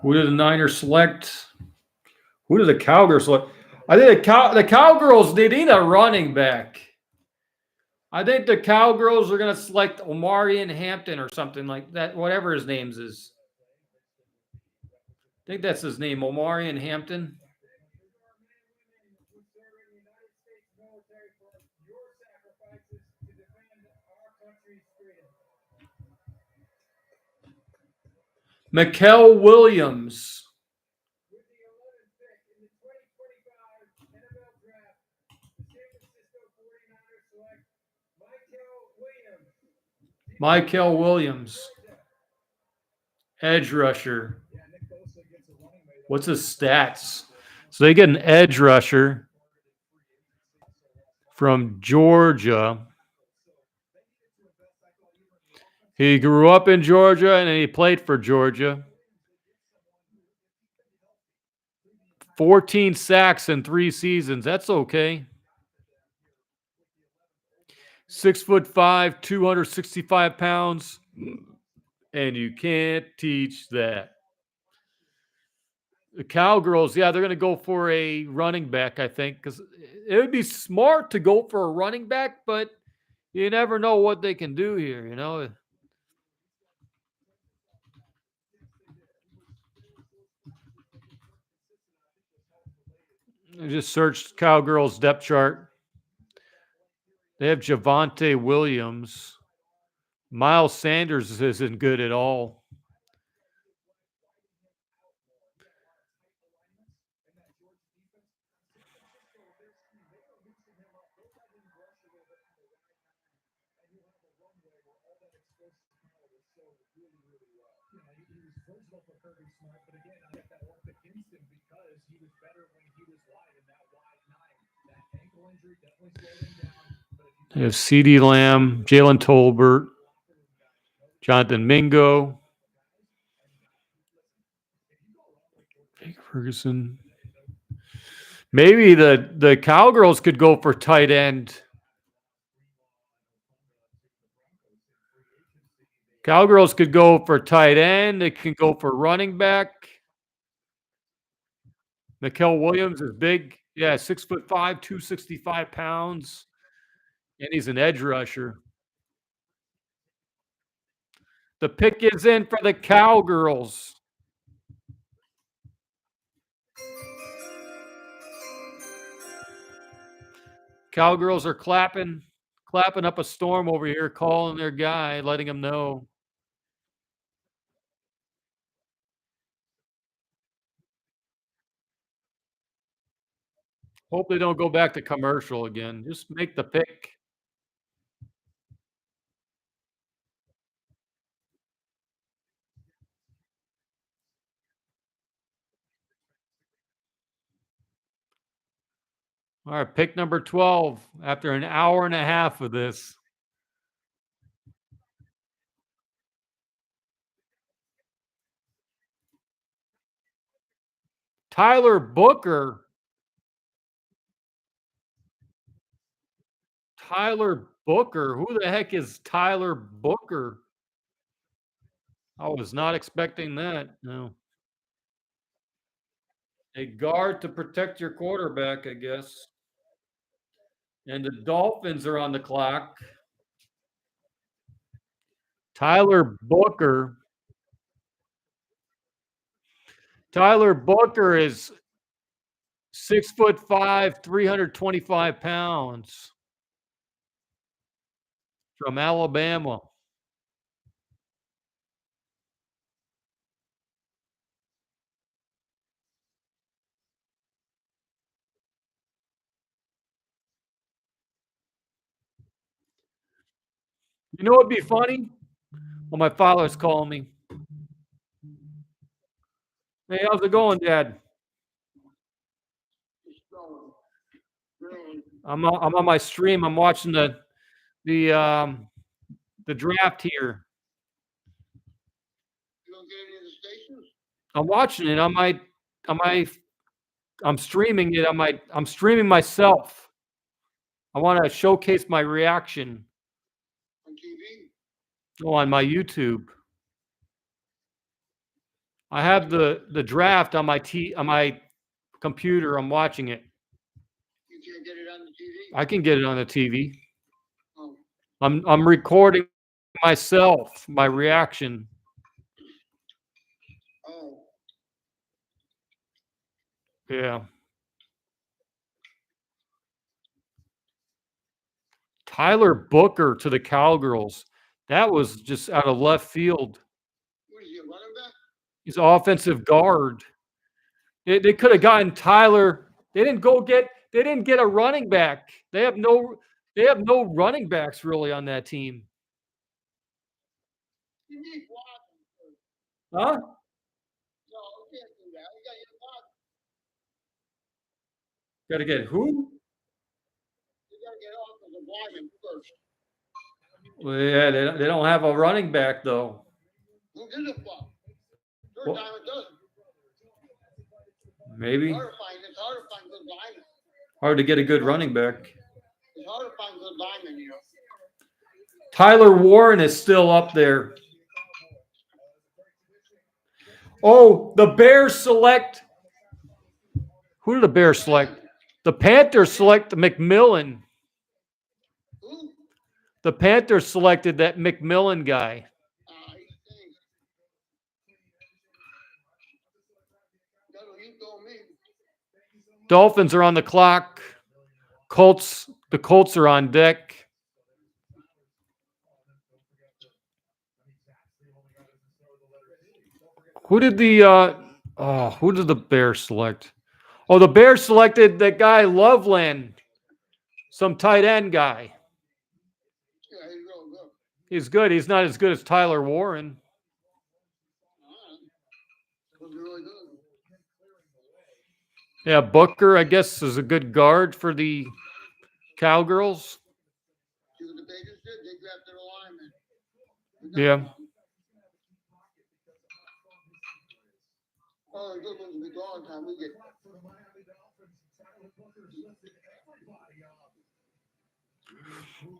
Who did the Niners select? Who did the Cowgirls select? I think the Cowgirls, they need a running back. I think the Cowgirls are going to select Omarion Hampton or something like that, whatever his name is. I think that's his name, Omarion Hampton. Mikael Williams. Mikael Williams. Edge rusher. What's his stats? So they get an edge rusher from Georgia. He grew up in Georgia and he played for Georgia. 14 sacks in 3 seasons. That's okay. 6'5", 265 pounds. And you can't teach that. The Cowgirls, yeah, they're going to go for a running back, I think, because it would be smart to go for a running back, but you never know what they can do here, you know. I just searched Cowgirls depth chart. They have Javonte Williams. Miles Sanders isn't good at all. They have CeeDee Lamb, Jalen Tolbert, Jonathan Mingo, Ferguson. Maybe the Cowgirls could go for tight end. Cowgirls could go for tight end. They can go for running back. Mikael Williams is big. Yeah, 6'5", 265 pounds. And he's an edge rusher. The pick is in for the Cowgirls. Cowgirls are clapping up a storm over here, calling their guy, letting him know. Hope they don't go back to commercial again. Just make the pick. All right, pick number 12 after an hour and a half of this. Tyler Booker. Tyler Booker. Who the heck is Tyler Booker? I was not expecting that. No. A guard to protect your quarterback, I guess. And the Dolphins are on the clock. Tyler Booker. Tyler Booker is 6'5", 325 pounds. From Alabama. You know what'd be funny? Well, my father's calling me. Hey, how's it going, Dad? I'm on my stream. I'm watching the draft here. You don't get any of the stations? I'm watching it. I'm streaming it. I'm streaming myself. I want to showcase my reaction. On TV? Oh, on my YouTube. I have the draft on my computer. I'm watching it. You can't get it on the TV? I can get it on the TV. Oh, I'm recording myself, my reaction. oh. Yeah. Tyler Booker to the Cowgirls. That was just out of left field. What is he, a running back? He's offensive guard. They could have gotten Tyler. They didn't get a running back. They have no running backs really on that team. You need blocking first. Huh? No, you can't do that. You got your blocking. Got to get who? You gotta get off of the blocking first. Well, yeah, they don't have a running back though. Who gives a fuck? Third Well- time it doesn't. Maybe It's hard to find good linemen. hard to get a good running back. It's hard to find good linemen, you know. Tyler Warren is still up there. Oh, the Bears select. Who did the Bears select? The Panthers select McMillan. Who? The Panthers selected that McMillan guy. He stinks. That's what you told me. Dolphins are on the clock. The Colts are on deck. Who did the Bears select? Oh, the Bears selected that guy Loveland, some tight end guy. Yeah, he's real good. He's good. He's not as good as Tyler Warren. Was really good. Yeah, Booker, I guess, is a good guard for the Cowgirls. See what the Patriots did? They drafted a lineman. Yeah. Oh, the good ones will be gone time we get.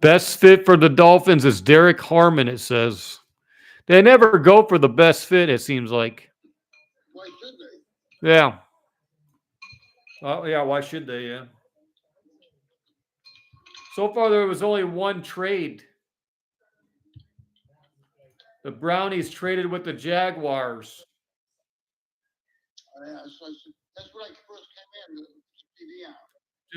Best fit for the Dolphins is Derek Harmon, it says. They never go for the best fit, it seems like. Why should they? Yeah. Oh, yeah, why should they? Yeah. So far, there was only one trade. The Brownies traded with the Jaguars. Yeah, that's when I first came in. The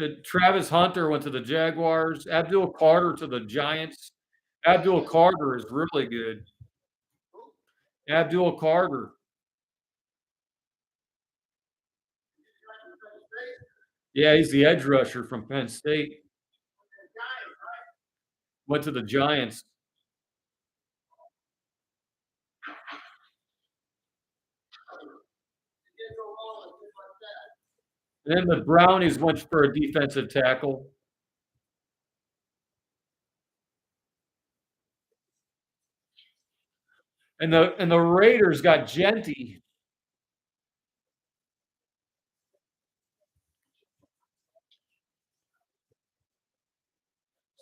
TV out. Travis Hunter went to the Jaguars. Abdul Carter to the Giants. Abdul Carter is really good. Abdul Carter. Yeah, he's the edge rusher from Penn State. Went to the Giants. And then the Brownies went for a defensive tackle. And the Raiders got Genty.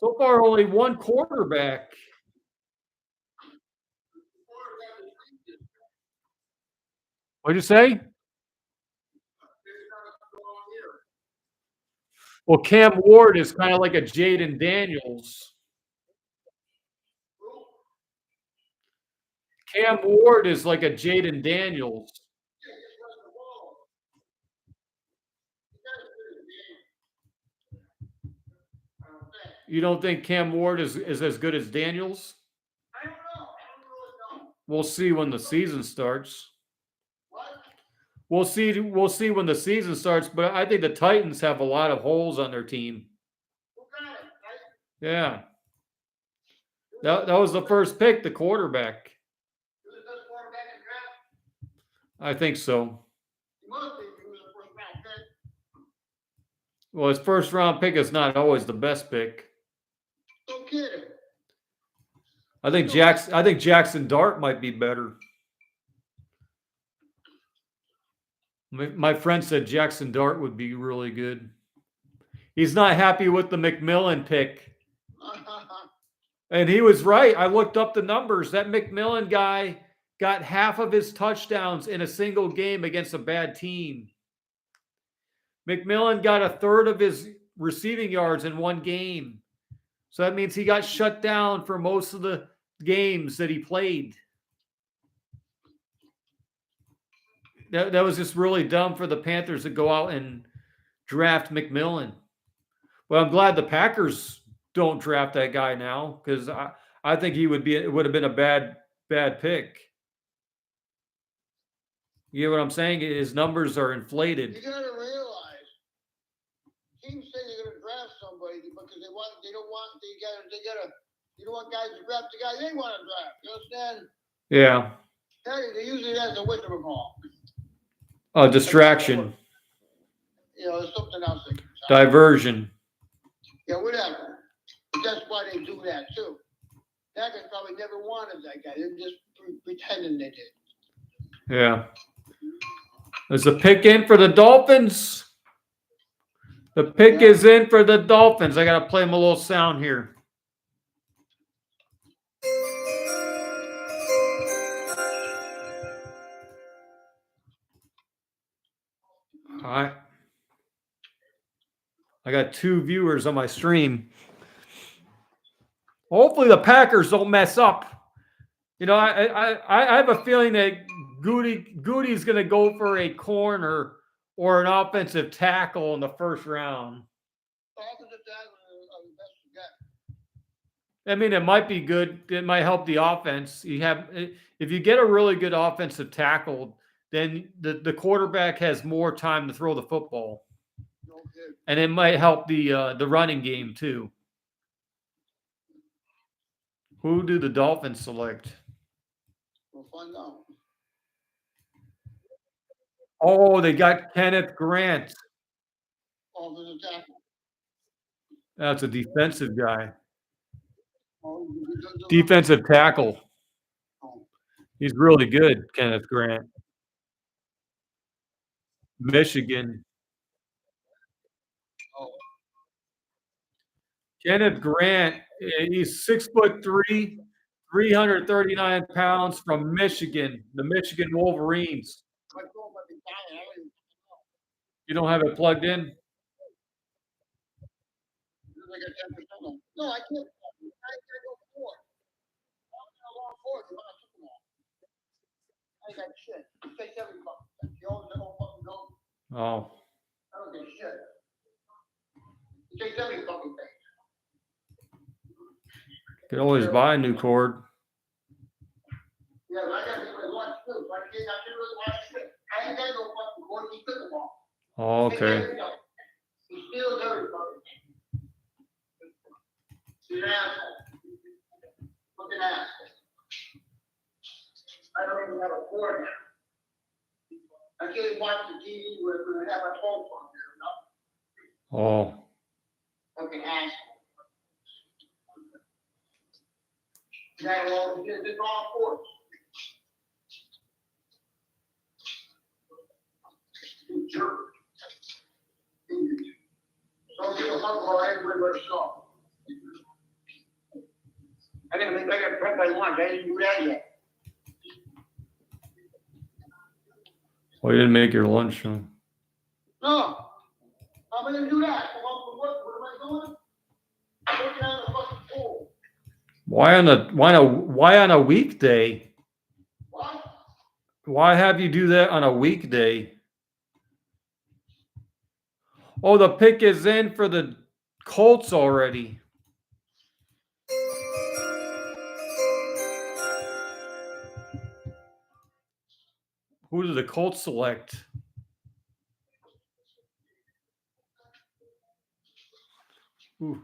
So far, only one quarterback. What'd you say? Well, Cam Ward is kind of like a Jaden Daniels. Cam Ward is like a Jaden Daniels. You don't think Cam Ward is as good as Daniels? I don't know. I don't really know. We'll see when the season starts. What? We'll see when the season starts, but I think the Titans have a lot of holes on their team. Who got it? Right? Yeah. That was the first pick, the quarterback. Who was the best quarterback in the draft? I think so. He must be. He was the first round pick. Well, his first round pick is not always the best pick. Don't kid him. I think Jackson Dart might be better. My friend said Jackson Dart would be really good. He's not happy with the McMillan pick. And he was right. I looked up the numbers. That McMillan guy got half of his touchdowns in a single game against a bad team. McMillan got a third of his receiving yards in one game. So that means he got shut down for most of the games that he played. That was just really dumb for the Panthers to go out and draft McMillan. Well, I'm glad the Packers don't draft that guy now, because I think it would have been a bad pick. You know what I'm saying? His numbers are inflated. You gotta realize, teams say they're gonna draft somebody because they don't want guys to draft the guy they want to draft. You understand? Yeah. They use it as a whatchamacall. A distraction. You know, there's something else. Diversion. Yeah, whatever. But that's why they do that too. Packers probably never wanted that guy. They're just pretending they did. Yeah. There's a pick in for the Dolphins. The pick is in for the Dolphins. I got to play them a little sound here. All right. I got 2 viewers on my stream. Hopefully the Packers don't mess up. You know, I have a feeling that Goody's going to go for a corner or an offensive tackle in the first round. Offensive tackle are the best you got. I mean, it might be good. It might help the offense. If you get a really good offensive tackle, then the quarterback has more time to throw the football, and it might help the running game too. Who do the Dolphins select? We'll find out. Oh, they got Kenneth Grant. Offensive tackle. That's a defensive guy. Oh, Defensive tackle. Oh. He's really good, Kenneth Grant. Michigan. Oh. Kenneth Grant, he's 6'3", 339 pounds from Michigan, the Michigan Wolverines. My phone might be dying. I don't even know. You don't have it plugged in? There's like a 10% on. No, I can't. I gotta go four. I'm gonna go four. You wanna took them all. I ain't got shit. It takes every fucking thing. You always know fucking go. Oh, I don't give a shit. It takes every fucking thing. you could always buy a new cord. Yeah, but I gotta get my lunch too. So I can't really watch shit. I ain't got no fucking cord. He took them all. Oh, Takes okay. everything. He steals every fucking thing. He's an asshole. Fucking asshole. I don't even have a cord now. I can't even watch the TV with I have my phone on there, you know? Oh, Fucking asshole. That all, it's all force. You jerk. Don't give a fuck about everybody but yourself. I gotta prep my lunch. I didn't do that yet. well, you didn't make your lunch. Huh? No. How am I gonna do that? Come home from work, what am I doing? I'm working on the fucking pool. Why on a weekday? What? Why have you do that on a weekday? Oh, the pick is in for the Colts already. Who do the Colts select? Ooh.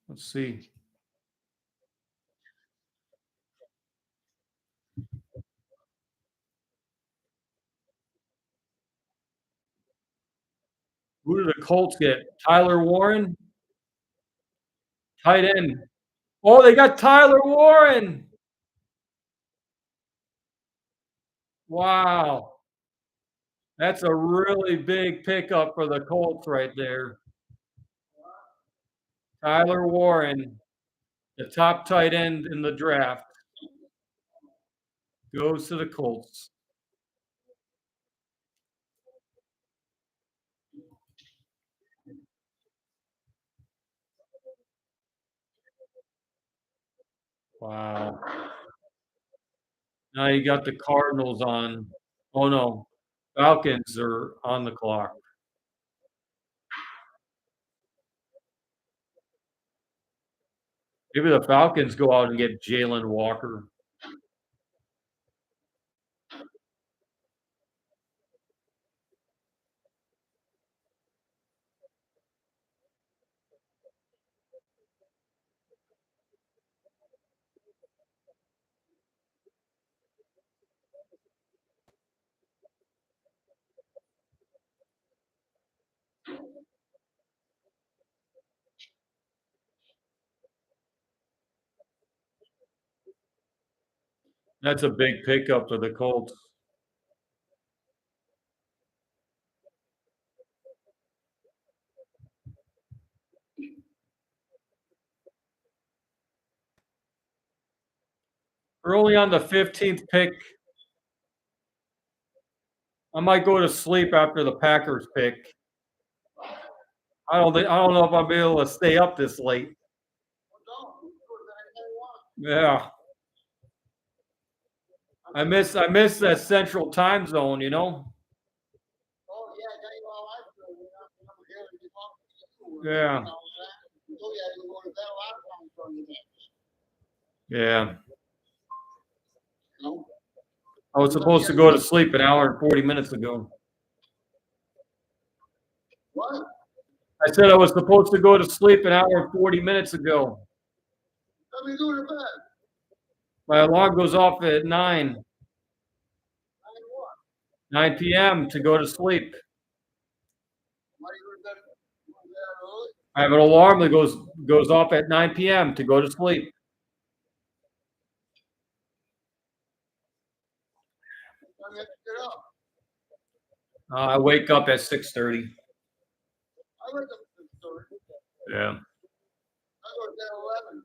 Let's see. Who do the Colts get? Tyler Warren? Tight end. Oh, they got Tyler Warren. Wow. That's a really big pickup for the Colts right there. Tyler Warren, the top tight end in the draft, goes to the Colts. Wow. Now you got the Cardinals on. Oh, no. Falcons are on the clock. Maybe the Falcons go out and get Jalen Walker. That's a big pickup for the Colts. Early on the 15th pick. I might go to sleep after the Packers pick. I don't know if I'll be able to stay up this late. Yeah. I miss that central time zone, you know? Oh, yeah, that you all I feel, Yeah. Yeah. No? I was supposed to go to sleep an hour and 40 minutes ago. What? I said I was supposed to go to sleep an hour and 40 minutes ago. Let me do it bed. My alarm goes off at 9 I what? p.m. to go to sleep. Why you go to bed? You go to bed early? I have an alarm that goes off at 9 p.m. to go to sleep. Time you have to get up. I wake up at 6:30. I wake up at 6:30. Yeah. I go to bed at 11.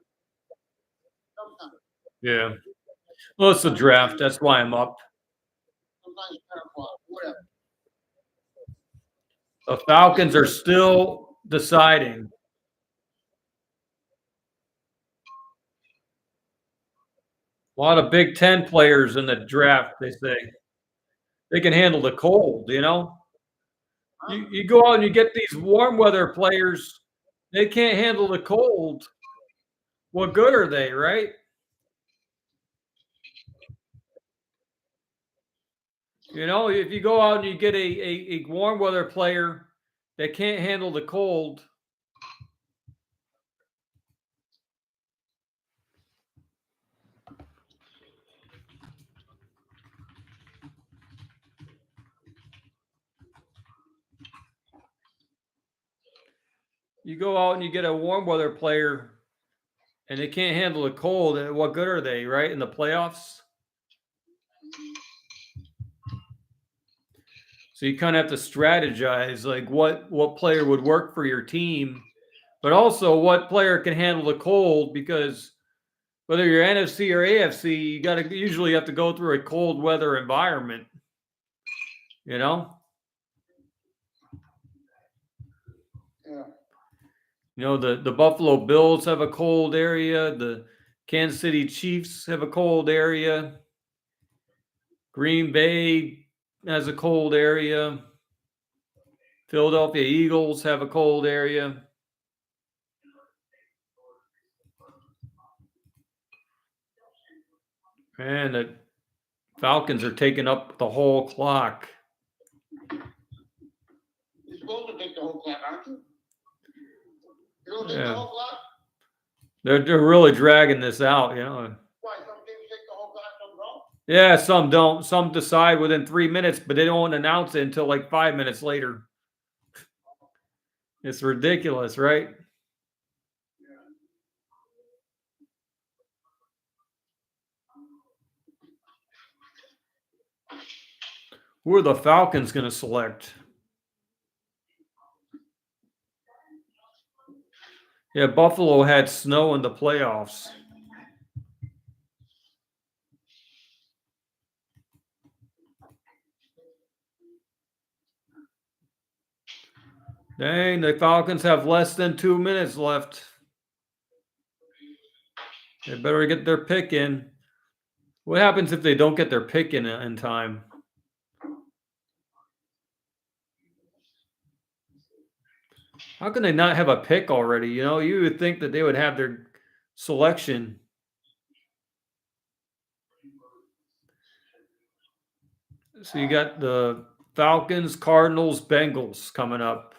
Yeah. Well, it's a draft. That's why I'm up. Sometimes 10 o'clock, whatever. The Falcons are still deciding. A lot of Big Ten players in the draft, they say. They can handle the cold, you know? You go out and you get these warm weather players, they can't handle the cold. What good are they, right? You know, if you go out and you get a warm weather player that can't handle the cold, you go out and you get a warm weather player and they can't handle the cold, what good are they, right? In the playoffs? So you kind of have to strategize like what player would work for your team, but also what player can handle the cold because whether you're NFC or AFC, you got to usually have to go through a cold weather environment, you know? Yeah. You know, the Buffalo Bills have a cold area, the Kansas City Chiefs have a cold area. Green Bay has a cold area. Philadelphia Eagles have a cold area. And the Falcons are taking up the whole clock. You're supposed to take the whole clock, aren't you? You don't take Yeah. the whole clock? They're really dragging this out, you know. Why, some teams take the whole clock, some don't? Yeah, some don't. Some decide within 3 minutes, but they don't announce it until like 5 minutes later. It's ridiculous, right? Who are the Falcons going to select? Yeah, Buffalo had snow in the playoffs. Dang, the Falcons have less than 2 minutes left. They better get their pick in. What happens if they don't get their pick in time? How can they not have a pick already? You know, you would think that they would have their selection. So you got the Falcons, Cardinals, Bengals coming up.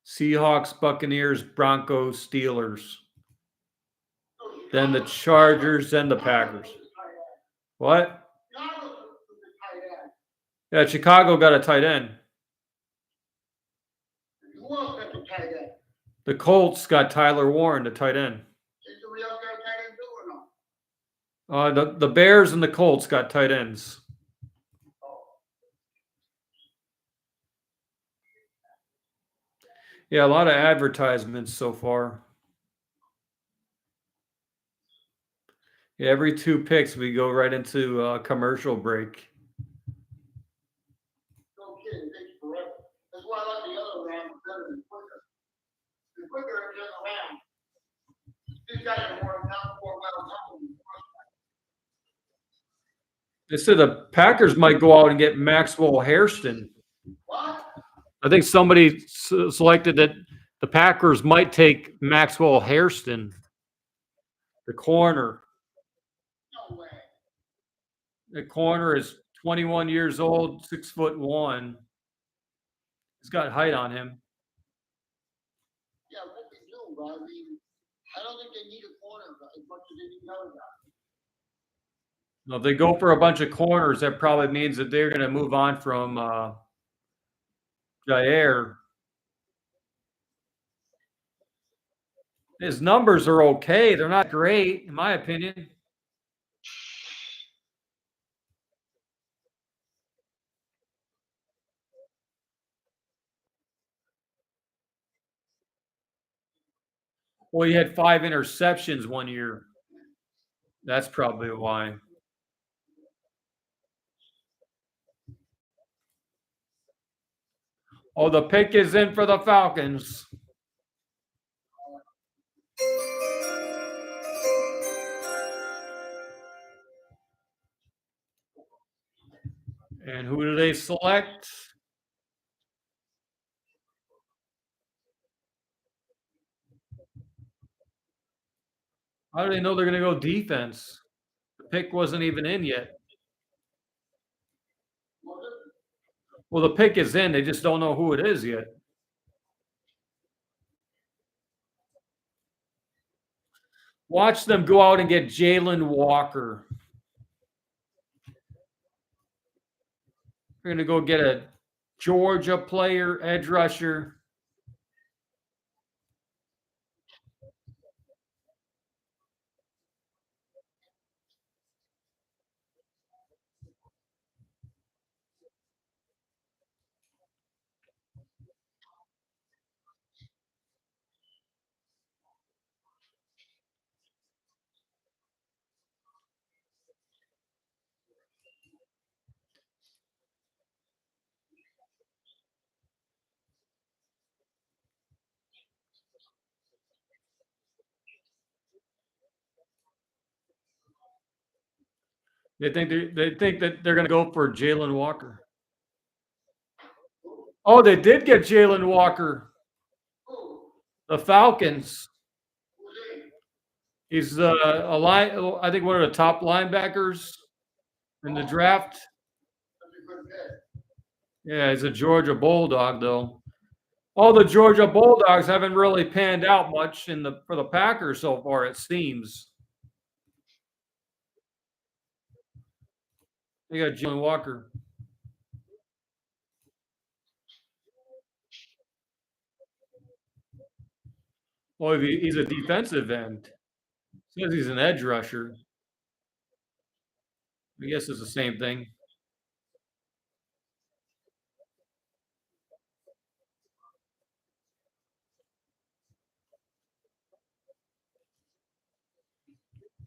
Seahawks, Buccaneers, Broncos, Steelers. Then the Chargers, then the Packers. What? Yeah, Chicago got a tight end. Who else got the tight end? The Colts got Tyler Warren, the tight end. Is the real guy tight end too or no? The Bears and the Colts got tight ends. Yeah, a lot of advertisements so far. Yeah, every 2 picks we go right into a commercial break. No kidding, it takes forever. That's why I like the other round better than quicker. The quicker it is around. These guys are more well known. They said the Packers might go out and get Maxwell Hairston. What? I think somebody selected that the Packers might take Maxwell Hairston, the corner. No way. The corner is 21 years old, 6'1". He's got height on him. Yeah, what they do, but I mean, I don't think they need a corner as much as they need another guy. No, if they go for a bunch of corners, that probably means that they're going to move on from Jair. His numbers are okay. They're not great, in my opinion. Well, he had 5 interceptions one year. That's probably why. Oh, the pick is in for the Falcons. And who do they select? How do they know they're going to go defense? The pick wasn't even in yet. Well, the pick is in. They just don't know who it is yet. Watch them go out and get Jalen Walker. We're going to go get a Georgia player, edge rusher. They think that they're going to go for Jalen Walker. Oh, they did get Jalen Walker. The Falcons. He's a line. I think one of the top linebackers in the draft. Yeah, he's a Georgia Bulldog, though. All the Georgia Bulldogs haven't really panned out much for the Packers so far, it seems. They got Jalen Walker. Well, he's a defensive end. Says he's an edge rusher. I guess it's the same thing.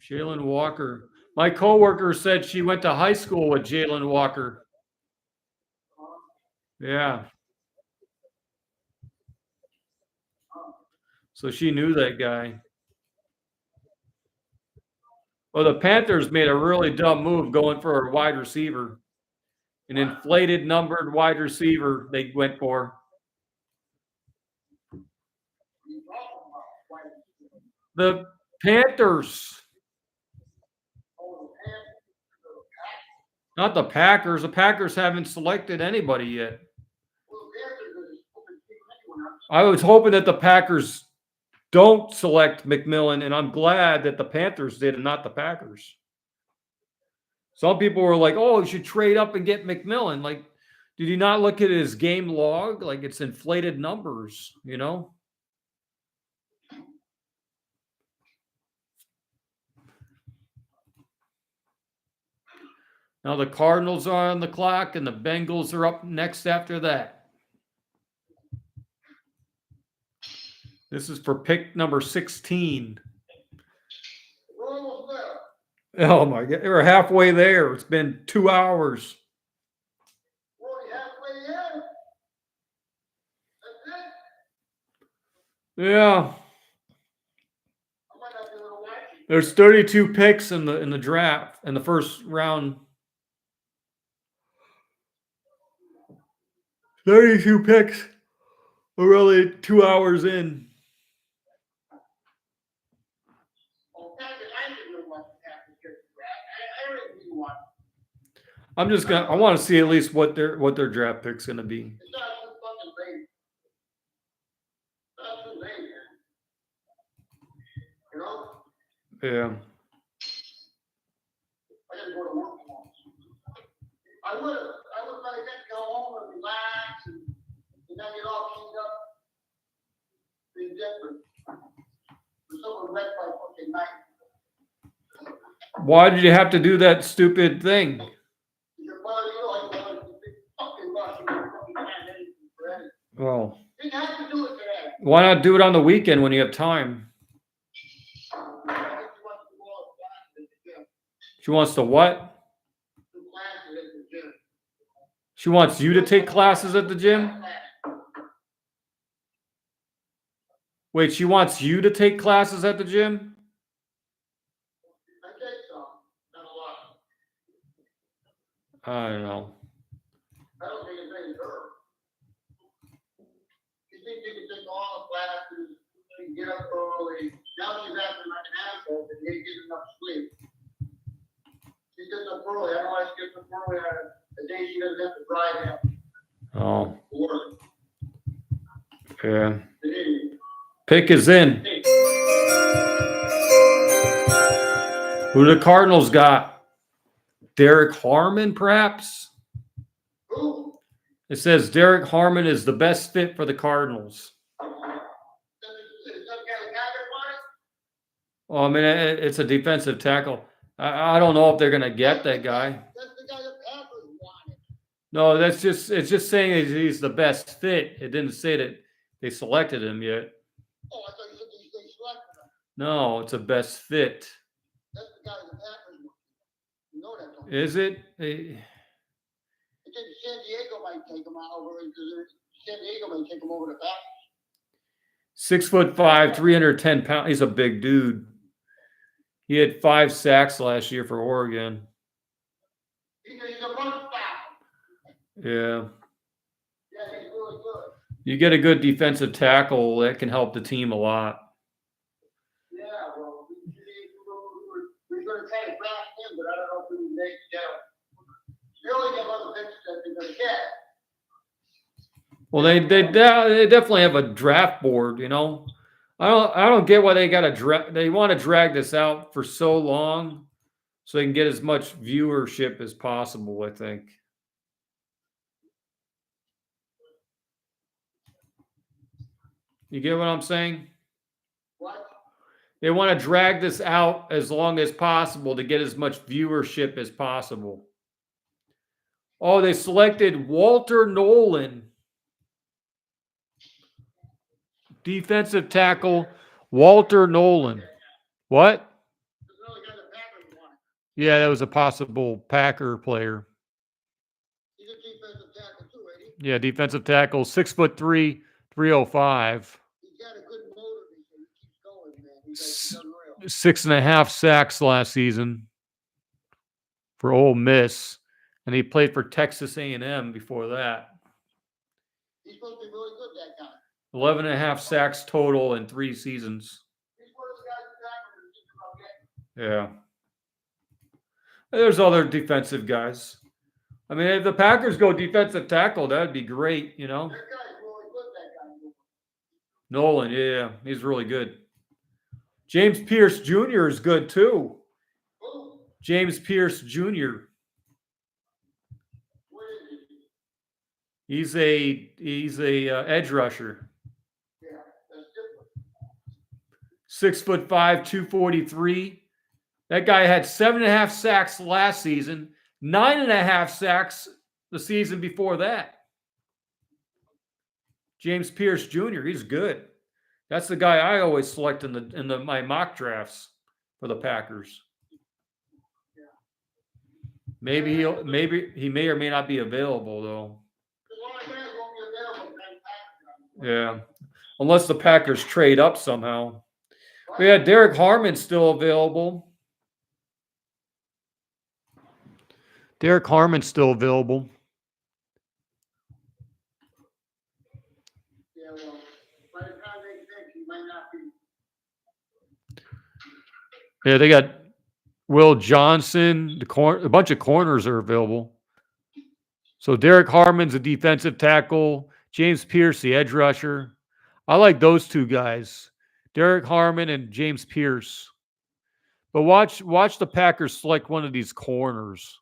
Jalen Walker. My coworker said she went to high school with Jalen Walker. Yeah. So she knew that guy. Well, the Panthers made a really dumb move going for a wide receiver. An inflated numbered wide receiver they went for. The Panthers. Not the Packers. The Packers haven't selected anybody yet. I was hoping that the Packers don't select McMillan, and I'm glad that the Panthers did and not the Packers. Some people were like, oh, you should trade up and get McMillan. Like, did you not look at his game log? Like, it's inflated numbers, you know? Now the Cardinals are on the clock, and the Bengals are up next after that. This is for pick number 16. Oh my God, we're halfway there. It's been 2 hours. Yeah. There's 32 picks in the draft in the first round. 32 picks. We're only 2 hours in. I want to see at least what their draft pick's going to be. Yeah. I would let it go home and relax and then get all cleaned up. Be different. Someone read by fucking night. Why did you have to do that stupid thing? Well, why not do it on the weekend when you have time? She wants to what? Do classes at the gym. She wants you to take classes at the gym? Wait, she wants you to take classes at the gym? I think so. Not a lot. I don't know. I don't think it's any her. She thinks she can take all the classes, she can get up early. Now she's acting like an asshole and ain't getting enough sleep. She gets up early, I don't know why she gets up early on a day she doesn't have to drive out Oh, to work. yeah. It's an idiot. Pick is in. Who the Cardinals got? Derek Harmon, perhaps? Who? It says Derek Harmon is the best fit for the Cardinals. Is some guy that got it on it? Well, I mean, it's a defensive tackle. I don't know if they're going to get that guy. That's the guy the Packers wanted. No, it's just saying he's the best fit. It didn't say that they selected him yet. Oh, I thought you said they selected him. No, it's a best fit. That's the guy the Packers wanted. You know that, don't you? Is it? I think San Diego might take him out over because San Diego might take him over the Packers. 6'5", 310 pounds. He's a big dude. He had 5 sacks last year for Oregon. He's a run back. Yeah. Yeah, he's really good. You get a good defensive tackle, that can help the team a lot. Yeah, well, we're going to try to draft him, but I don't know if we can make it down. You only have other picks that they're going to get. Well, they definitely have a draft board, you know. I don't get why they got to they want to drag this out for so long so they can get as much viewership as possible, I think. You get what I'm saying? What? They want to drag this out as long as possible to get as much viewership as possible. Oh, they selected Walter Nolan. Defensive tackle, Walter Nolan. What? There's another guy the Packers want. Yeah, that was a possible Packer player. He's a defensive tackle too, ain't he? Yeah, defensive tackle, 6'3", 305. He's got a good motor. He keeps going, man. He's unreal. 6.5 sacks last season for Ole Miss, and he played for Texas A&M before that. He's supposed to be really good, that guy. 11.5 sacks total in 3 seasons. He's one of the guys the Packers are thinking about getting. Yeah. There's other defensive guys. I mean, if the Packers go defensive tackle, that'd be great, you know. That guy's really good, that guy. Nolan, yeah, he's really good. James Pierce Jr. is good too. Who? James Pierce Jr. What is he? He's a edge rusher. Yeah, that's different. 6'5", 243. That guy had 7.5 sacks last season, 9.5 sacks the season before that. James Pierce Jr., he's good. That's the guy I always select in my mock drafts for the Packers. Maybe he may or may not be available though. A lot of guys won't be available when the Packers are. Yeah, unless the Packers trade up somehow. We had Derek Harmon still available. Derek Harmon's still available. Yeah, well, by the time they think he might not be. Yeah, they got Will Johnson. A bunch of corners are available. So Derek Harmon's a defensive tackle. James Pierce, the edge rusher. I like those two guys, Derek Harmon and James Pierce. But watch the Packers select one of these corners,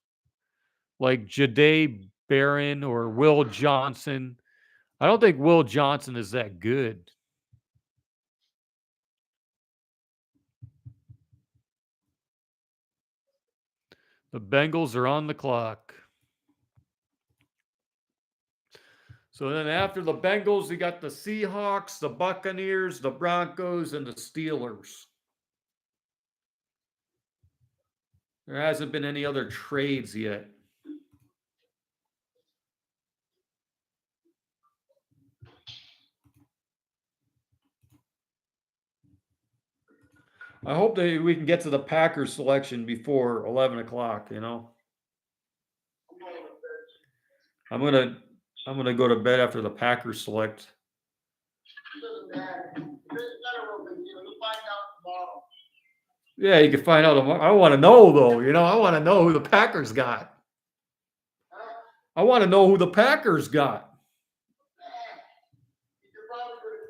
like Jahdae Barron or Will Johnson. I don't think Will Johnson is that good. The Bengals are on the clock. So then after the Bengals, you got the Seahawks, the Buccaneers, the Broncos, and the Steelers. There hasn't been any other trades yet. I hope that we can get to the Packers selection before 11 o'clock, you know. I'm going to bed. I'm gonna go to bed after the Packers select. It doesn't matter. It's not a real big deal. You'll find out tomorrow. Yeah, you can find out tomorrow. I want to know though, you know, I want to know who the Packers got. Huh? I want to know who the Packers got. You're probably going to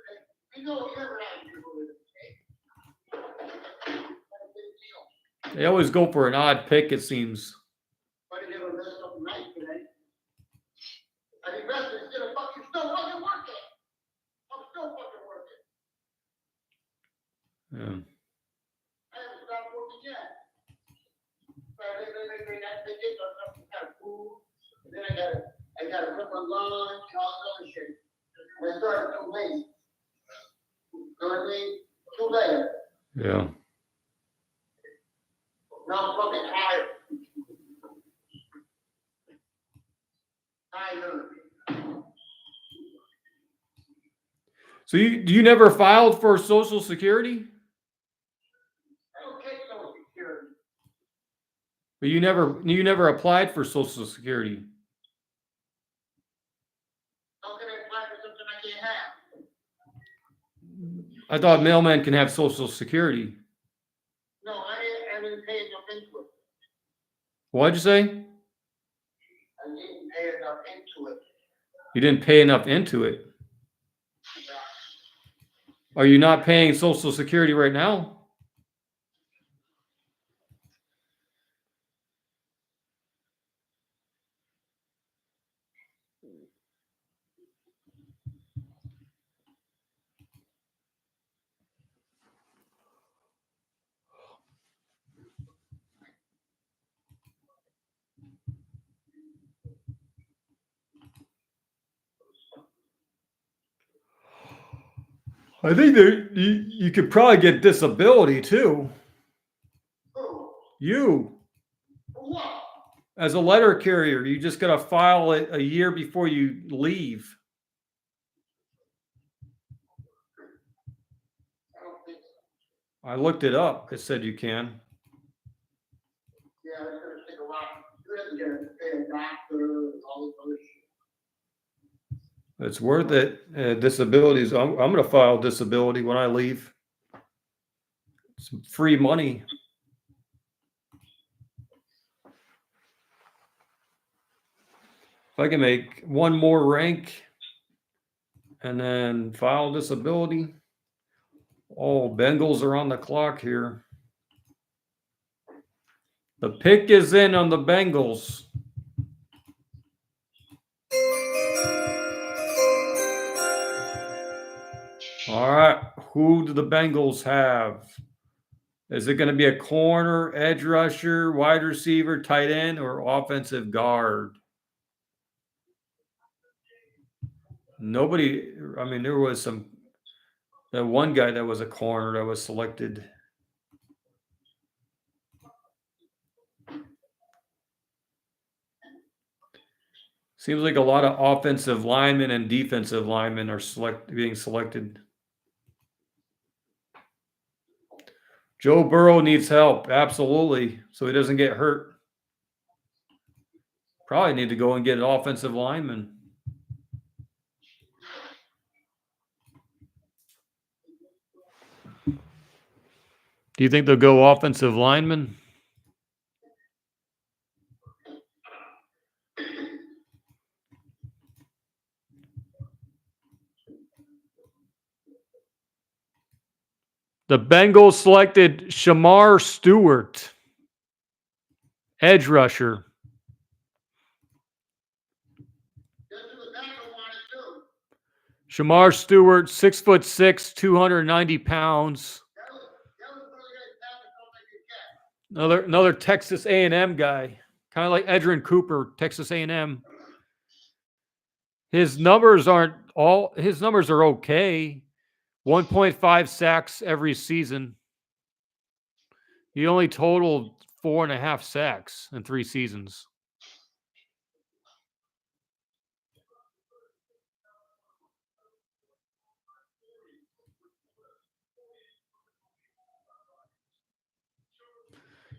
take. You know, you never have people that take. Not a big deal. They always go for an odd pick, it seems. But he never messed up the night today. And he messed it. Still fucking working. I'm still fucking working. Yeah. I haven't stopped working yet. But they get some kind of food. And then I gotta cook my lunch, all this other shit. And I started too late. You know what I mean? Too late. Yeah. Now I'm fucking tired. Tired. So you never filed for Social Security? I don't take Social Security. But you never applied for Social Security. How can I apply for something I can't have? I thought mailmen can have Social Security. No, I didn't pay enough into it. What'd you say? I didn't pay enough into it. You didn't pay enough into it. Are you not paying Social Security right now? I think that you could probably get disability too. Who? You, For what? as a letter carrier, you just got to file it a year before you leave. I don't think so. I looked it up. It said you can. Yeah, it's gonna take a while. You have to pay a doctor and all this other shit. It's worth it. Disabilities. I'm going to file disability when I leave. Some free money. If I can make one more rank and then file disability. Oh, Bengals are on the clock here. The pick is in on the Bengals. All right. Who do the Bengals have? Is it going to be a corner, edge rusher, wide receiver, tight end, or offensive guard? Nobody, I mean, there was that one guy that was a corner that was selected. Seems like a lot of offensive linemen and defensive linemen are being selected. Joe Burrow needs help, absolutely, so he doesn't get hurt. Probably need to go and get an offensive lineman. Do you think they'll go offensive lineman? The Bengals selected Shamar Stewart, edge rusher. Guess who the Bengals wanted to? Shamar Stewart, 6'6", 290 pounds. That was really good. That was like a cat. Another Texas A&M guy, kind of like Edrin Cooper, Texas A&M. His numbers are okay. 1.5 sacks every season. He only totaled 4.5 sacks in 3 seasons.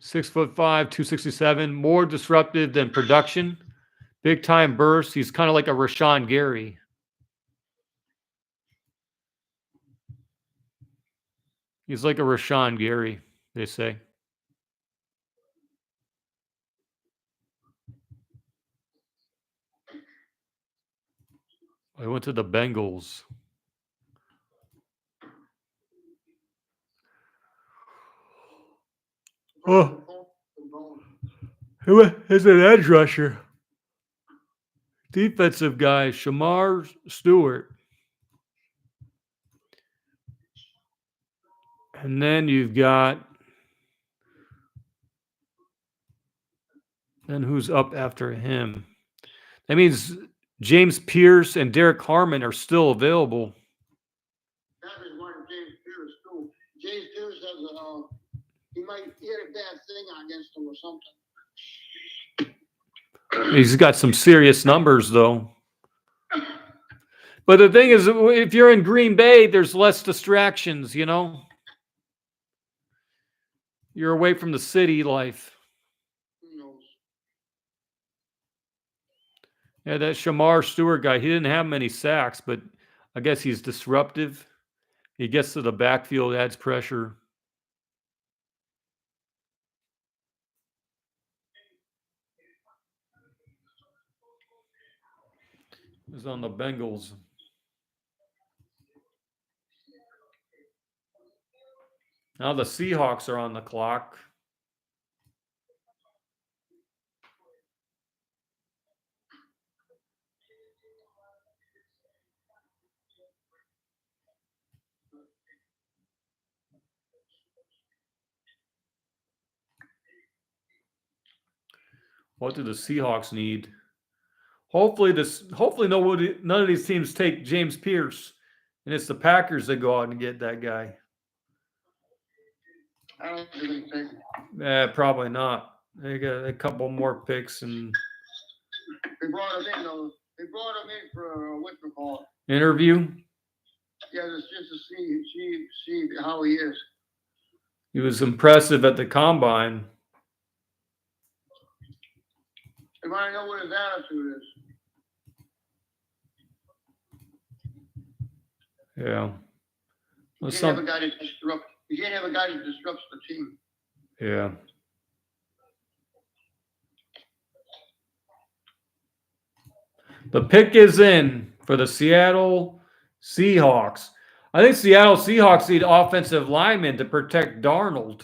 .6'5", 267, more disruptive than production. Big time burst. He's kind of like a Rashawn Gary. He's like a Rashawn Gary, they say. I went to the Bengals. Oh, who is an edge rusher? Defensive guy, Shamar Stewart. And then you've got, then who's up after him? That means James Pierce and Derek Harmon are still available. That is one of James Pierce too. James Pierce has he had a bad thing against him or something. He's got some serious numbers though. But the thing is, if you're in Green Bay, there's less distractions, you know? You're away from the city life. Who knows? Yeah, that Shamar Stewart guy, he didn't have many sacks, but I guess he's disruptive. He gets to the backfield, adds pressure. He's on the Bengals. Now the Seahawks are on the clock. What do the Seahawks need? Hopefully none of these teams take James Pierce, and it's the Packers that go out and get that guy. I don't think they Probably not. They got a couple more picks and They brought him in though. They brought him in for what you call it. interview. Yeah, just to see how he is. He was impressive at the combine. They want to know what his attitude is. Yeah. You Well, can't have a guy that disrupts. You can't have a guy that disrupts the team. Yeah. The pick is in for the Seattle Seahawks. I think Seattle Seahawks need offensive linemen to protect Darnold.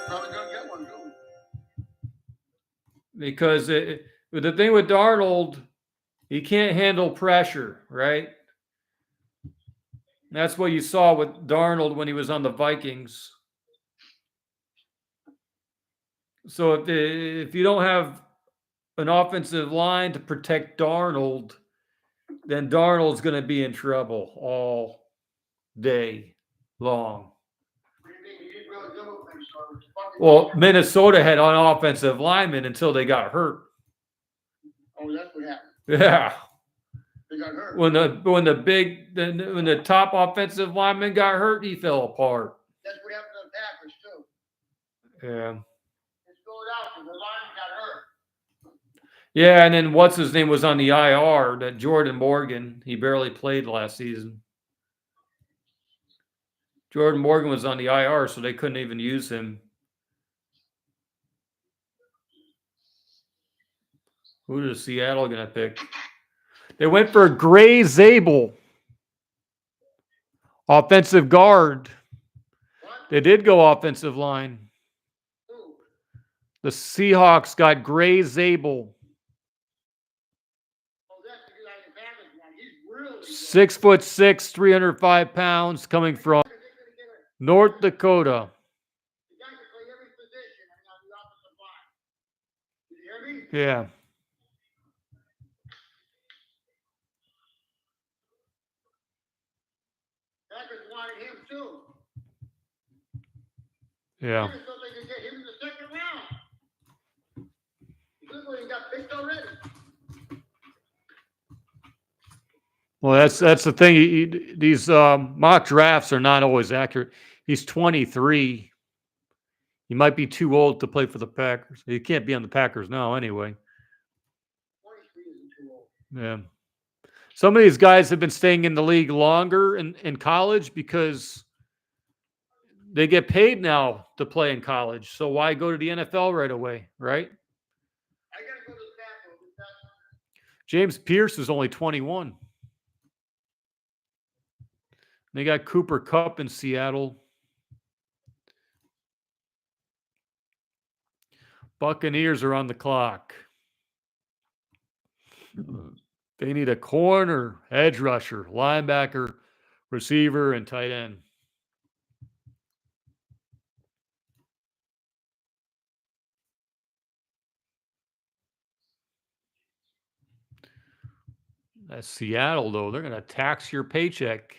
Probably gonna get one too. Because the thing with Darnold, he can't handle pressure, right? That's what you saw with Darnold when he was on the Vikings. So if you don't have an offensive line to protect Darnold, then Darnold's going to be in trouble all day long. What do you think? He didn't really do it, so it's fucking- Well, Minnesota had an offensive lineman until they got hurt. Oh, that's what happened. Yeah. They got hurt. When the top offensive lineman got hurt, he fell apart. That's what happened to the Packers too. Yeah. It's going out because the line got hurt. Yeah, and then what's his name was on the IR, that Jordan Morgan. He barely played last season. Jordan Morgan was on the IR, so they couldn't even use him. Who is Seattle going to pick? They went for Gray Zabel, offensive guard. What? They did go offensive line. Who? The Seahawks got Gray Zabel, Oh, that's the guy in the Packers one. He's really good. 6'6", 305 pounds, coming from They're gonna get a- North Dakota. The guy can play every position on the offensive line. Did you hear me? Yeah. Packers wanted him too. Yeah. Packers thought they could get him in the second round. Look, he got picked already. Well, that's the thing. These mock drafts are not always accurate. He's 23. He might be too old to play for the Packers. He can't be on the Packers now, anyway. 23 isn't too old. Yeah. Some of these guys have been staying in the league longer in college because they get paid now to play in college. So why go to the NFL right away, right? I gotta go to the Packers. James Pierce is only 21. They got Cooper Kupp in Seattle. Buccaneers are on the clock. They need a corner, edge rusher, linebacker, receiver, and tight end. That's Seattle, though. They're going to tax your paycheck.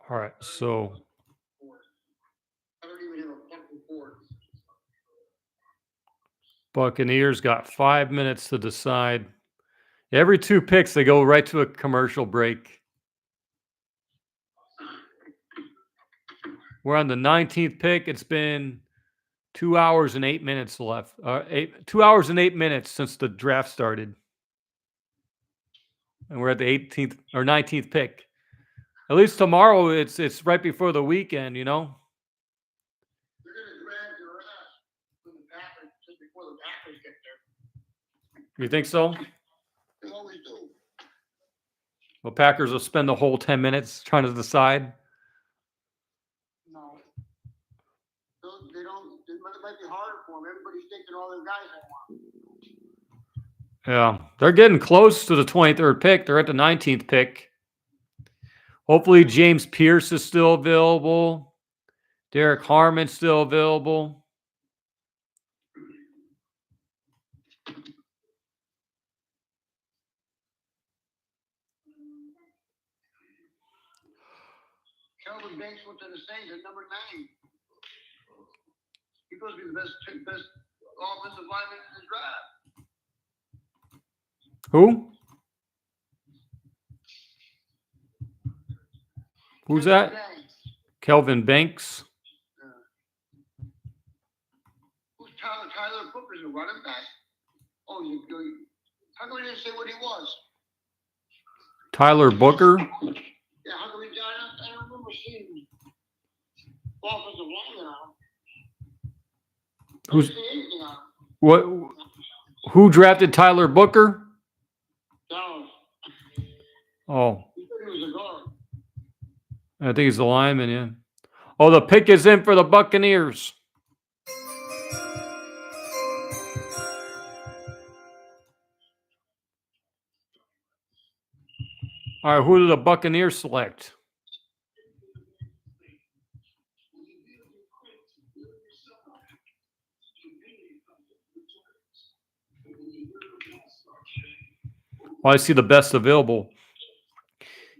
All right, so I don't even have a fucking board. Buccaneers got 5 minutes to decide. Every 2 picks, they go right to a commercial break. We're on the 19th pick. It's been 2 hours and 8 minutes left. 2 hours and 8 minutes since the draft started. And we're at the 18th or 19th pick. At least tomorrow, it's right before the weekend, you know? They're gonna drag your ass when the Packers, just before the Packers get there. You think so? They always do. Well, Packers will spend the whole 10 minutes trying to decide. No. They don't, it might be harder for them. Everybody's taking all their guys they want. Yeah, they're getting close to the 23rd pick. They're at the 19th pick. Hopefully, James Pierce is still available. Derek Harmon's still available. Kelvin Banks went to the Saints at number 9. He supposed to be the best offensive lineman in the draft. Who? Who's that? Banks. Kelvin Banks. Who's Tyler Booker's a running back? Oh, how come we didn't say what he was? Tyler Booker. Yeah, how come we I don't remember seeing offensive lineman on him. I Who's didn't see anything on him. what? Who drafted Tyler Booker? Dallas. Oh, He said he was a guard. I think he's the lineman. Yeah. Oh, the pick is in for the Buccaneers. All right, who do the Buccaneers select? Well, I see the best available.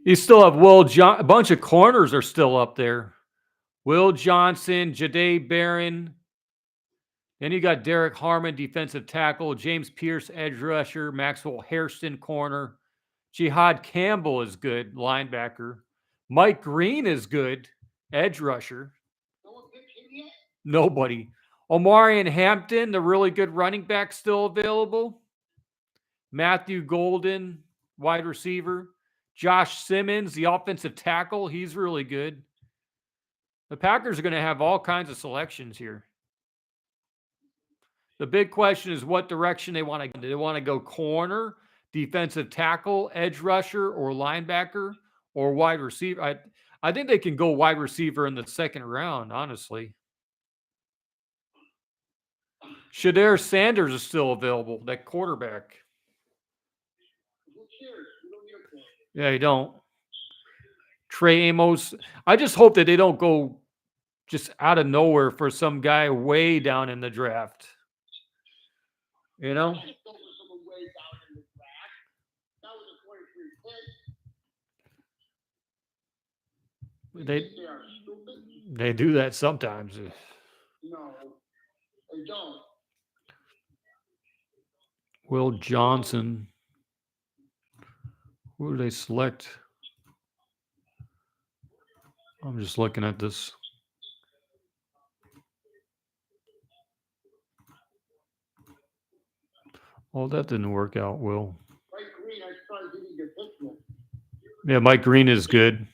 You still have a bunch of corners are still up there. Will Johnson, Jahdae Barron. Then you got Derek Harmon, defensive tackle. James Pierce, edge rusher. Maxwell Hairston, corner. Jihad Campbell is good, linebacker. Mike Green is good, edge rusher. No one picked him yet? Nobody. Omarion Hampton, the really good running back, still available. Matthew Golden, wide receiver. Josh Simmons, the offensive tackle, he's really good. The Packers are going to have all kinds of selections here. The big question is what direction they want to go. Do they want to go corner, defensive tackle, edge rusher, or linebacker, or wide receiver? I think they can go wide receiver in the second round, honestly. Shedeur Sanders is still available, that quarterback. Who cares? You don't need a coach. Yeah, you don't. Trey Amos. I just hope that they don't go just out of nowhere for some guy way down in the draft. You know? I just thought it was someone way down in the draft. That was a 23 pick. They They are stupid. they do that sometimes. No, they don't. Will Johnson. Who do they select? I'm just looking at this. Oh, that didn't work out, Will. Mike Green, I started getting good picture. Yeah, Mike Green is good.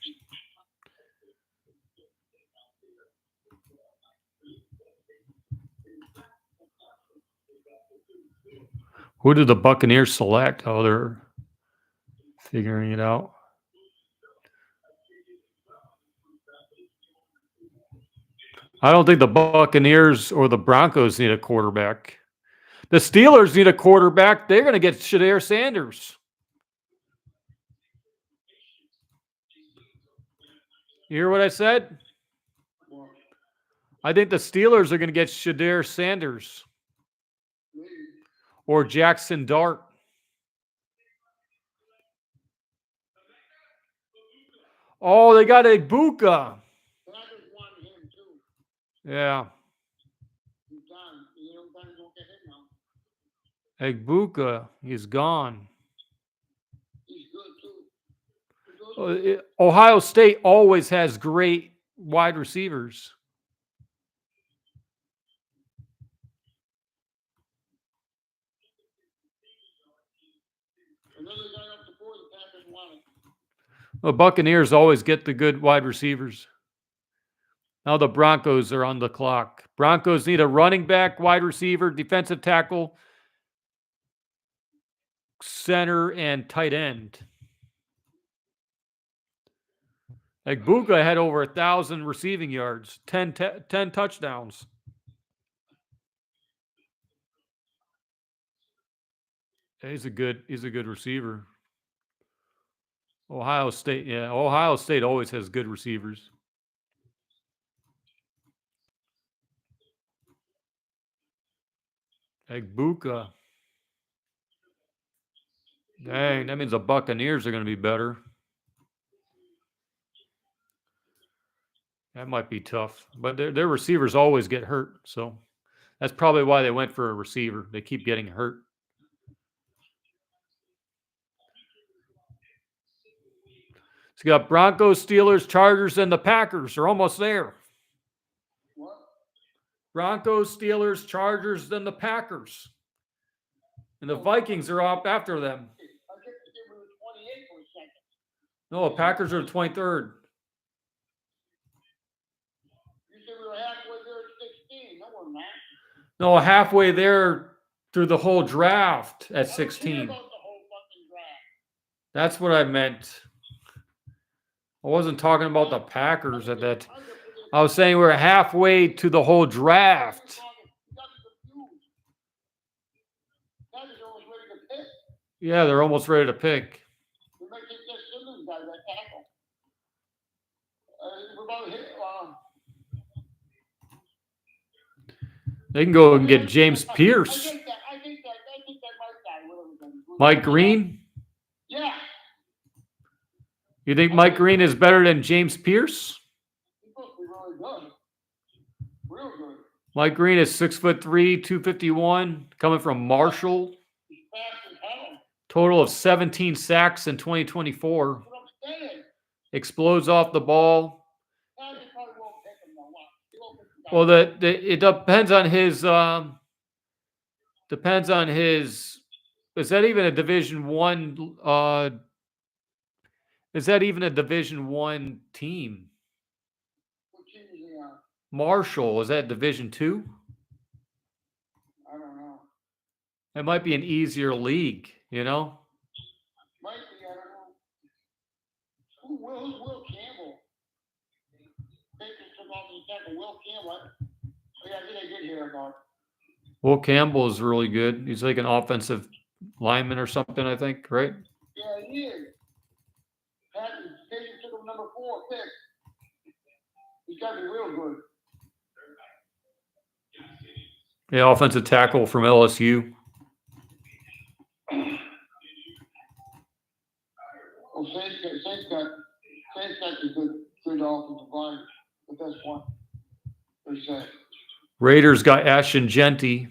Who did the Buccaneers select? Oh, they're figuring it out. I don't think the Buccaneers or the Broncos need a quarterback. The Steelers need a quarterback. They're going to get Shedeur Sanders. You hear what I said? Well, I think the Steelers are going to get Shedeur Sanders maybe. or Jackson Dart. Oh, they got Egbuka. Packers wanted him too. Yeah, He's done. You know, Packers won't get him now. Egbuka. He's gone. He's good too. He's good. Ohio State always has great wide receivers. Another guy up the board, the Packers wanted. The Buccaneers always get the good wide receivers. Now the Broncos are on the clock. Broncos need a running back, wide receiver, defensive tackle, center, and tight end. Egbuka had over 1,000 receiving yards, 10 touchdowns. He's a good receiver. Ohio State, yeah. Ohio State always has good receivers. Egbuka. Dang, that means the Buccaneers are going to be better. That might be tough, but their receivers always get hurt, so that's probably why they went for a receiver. They keep getting hurt. So you got Broncos, Steelers, Chargers, and the Packers are almost there. What? Broncos, Steelers, Chargers, then the Packers. And the Vikings are up after them. I get to give him the 28 for a second. No, the Packers are the 23rd. You said we were halfway there at 16. No, we're not. No, halfway there through the whole draft at I don't care 16. about the whole fucking draft. That's what I meant. I wasn't talking about the Packers at that. I was saying we're halfway to the whole draft. Yeah, they're almost ready to pick. We might get this Simmons guy, that tackle. We're about to hit. They can go and get James Pierce. I think that Mike guy, whatever his name is. Mike Green? Yeah. You think Mike Green is better than James Pierce? He's supposed to be really good. Real good. Mike Green is 6'3", 251, coming from Marshall. He's fast as hell. Total of 17 sacks in 2024. That's what I'm saying. Explodes off the ball. Packers probably won't pick him though. What? He won't pick the guy. Well, it depends on his. Depends on his. Is that even a Division I? Is that even a Division I team? What team is he on? Marshall, is that Division II? I don't It might be an easier league, you know? Might be, I don't know. Who's Will Campbell? Baker took off the tackle. Will Campbell. Oh, yeah, I think I did hear about. Will Campbell is really good. He's like an offensive lineman or something, I think, right? Yeah, he is. Patton, Baker took him number 4 pick. He's got to be real good. Yeah, offensive tackle from LSU. Well, Saints got a good offensive line, the best one. They say. Raiders got Ashton Genty.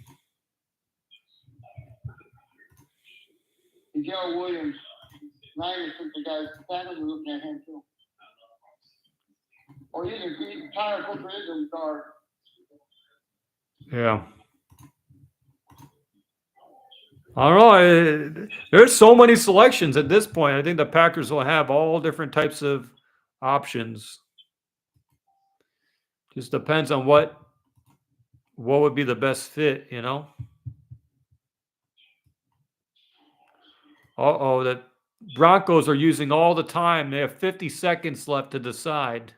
Miguel Williams. Niners took the guy. Packers are looking at him too. Oh, he's Tyler Booker is a guard. Yeah. I don't know. There's so many selections at this point. I think the Packers will have all different types of options. Just depends on what would be the best fit, you know? Uh-oh, the Broncos are using all the time. They have 50 seconds left to decide.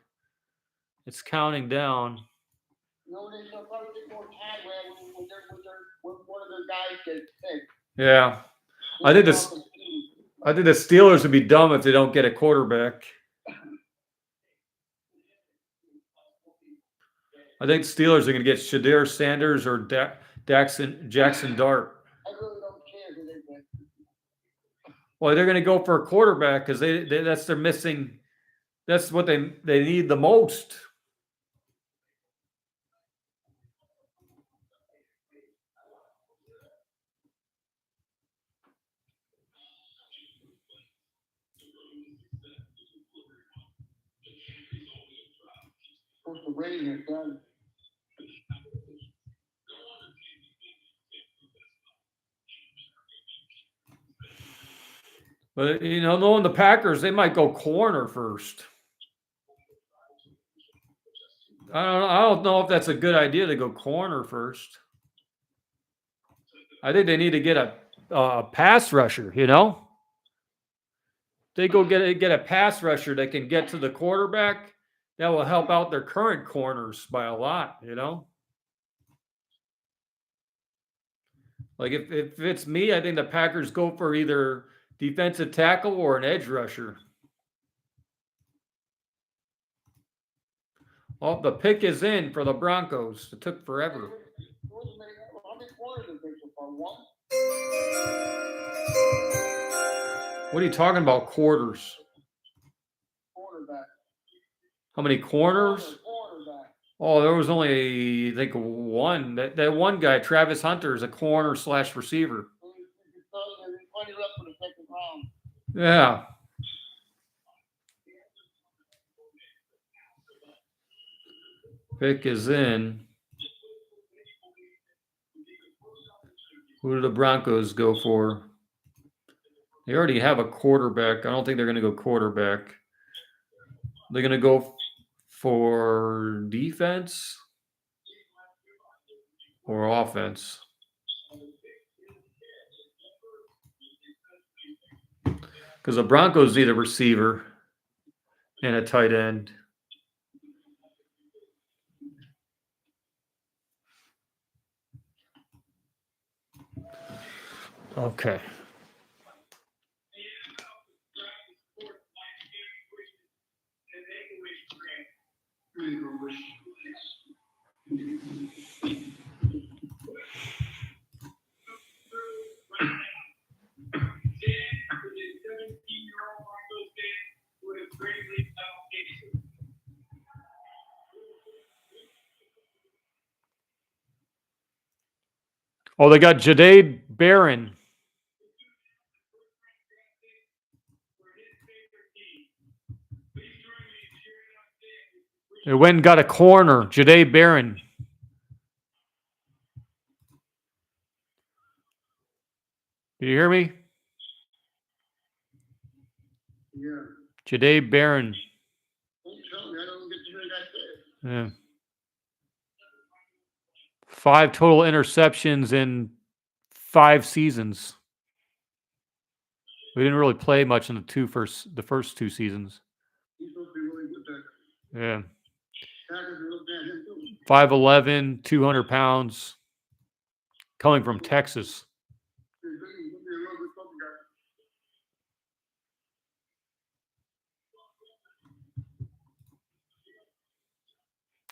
It's counting down. No, they'll probably get more time when one of their guys gets picked. Yeah. I think the Steelers would be dumb if they don't get a quarterback. I think Steelers are going to get Shadir Sanders or Jackson Dart. I really don't care who they get. Well, they're going to go for a quarterback because that's their missing. That's what they need the most. Of course, the rating is done. But knowing the Packers, they might go corner first. I don't know if that's a good idea to go corner first. I think they need to get a pass rusher. They go get a pass rusher that can get to the quarterback. That will help out their current corners by a lot. Like if it's me, I think the Packers go for either defensive tackle or an edge rusher. Oh, the pick is in for the Broncos. It took forever. How many corners did they so far? One? What are you talking about, quarters? Cornerback. How many corners? Cornerback. Oh, there was only, I think, one. That one guy, Travis Hunter, is a corner/receiver. Plenty left for the second round. Yeah. Pick is in. Who do the Broncos go for? They already have a quarterback. I don't think they're going to go quarterback. They're going to go for defense or offense. Because the Broncos need a receiver and a tight end. Okay. Oh, they got Jahdae Barron. They went and got a corner, Jahdae Barron. Did you hear me? Yeah. Jahdae Barron. Don't tell me. I don't get to hear that there. Yeah. 5 total interceptions in 5 seasons. We didn't really play much in the first 2 seasons. He's supposed to be really good there. Yeah. Packers are looking at him too. 5'11", 200 pounds, coming from Texas. He's gonna be a real good football guy.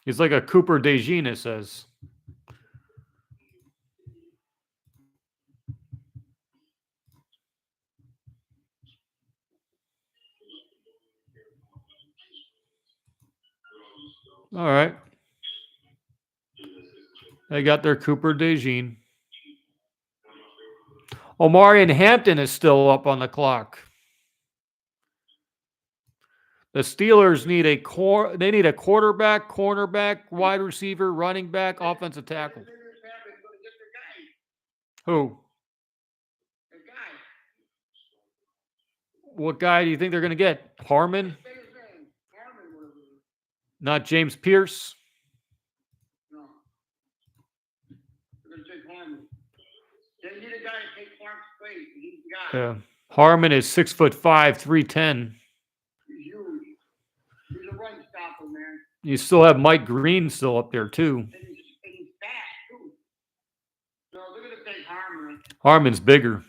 He's like a Cooper DeJean, it says. All right. They got their Cooper DeJean. Omarion Hampton is still up on the clock. The Steelers need they need a quarterback, cornerback, wide receiver, running back, offensive tackle. Who? The guy. What guy do you think they're going to get? Harmon? Say his name. Harmon, whatever it is. Not James Pierce? No. They're gonna take Harmon. They need a guy to take Clark's place. He's the guy. Yeah. Harmon is 6'5", 310. He's huge. He's a run stopper, man. You still have Mike Green still up there too. And he's fast, too. No, they're gonna take Harmon. Harmon's bigger.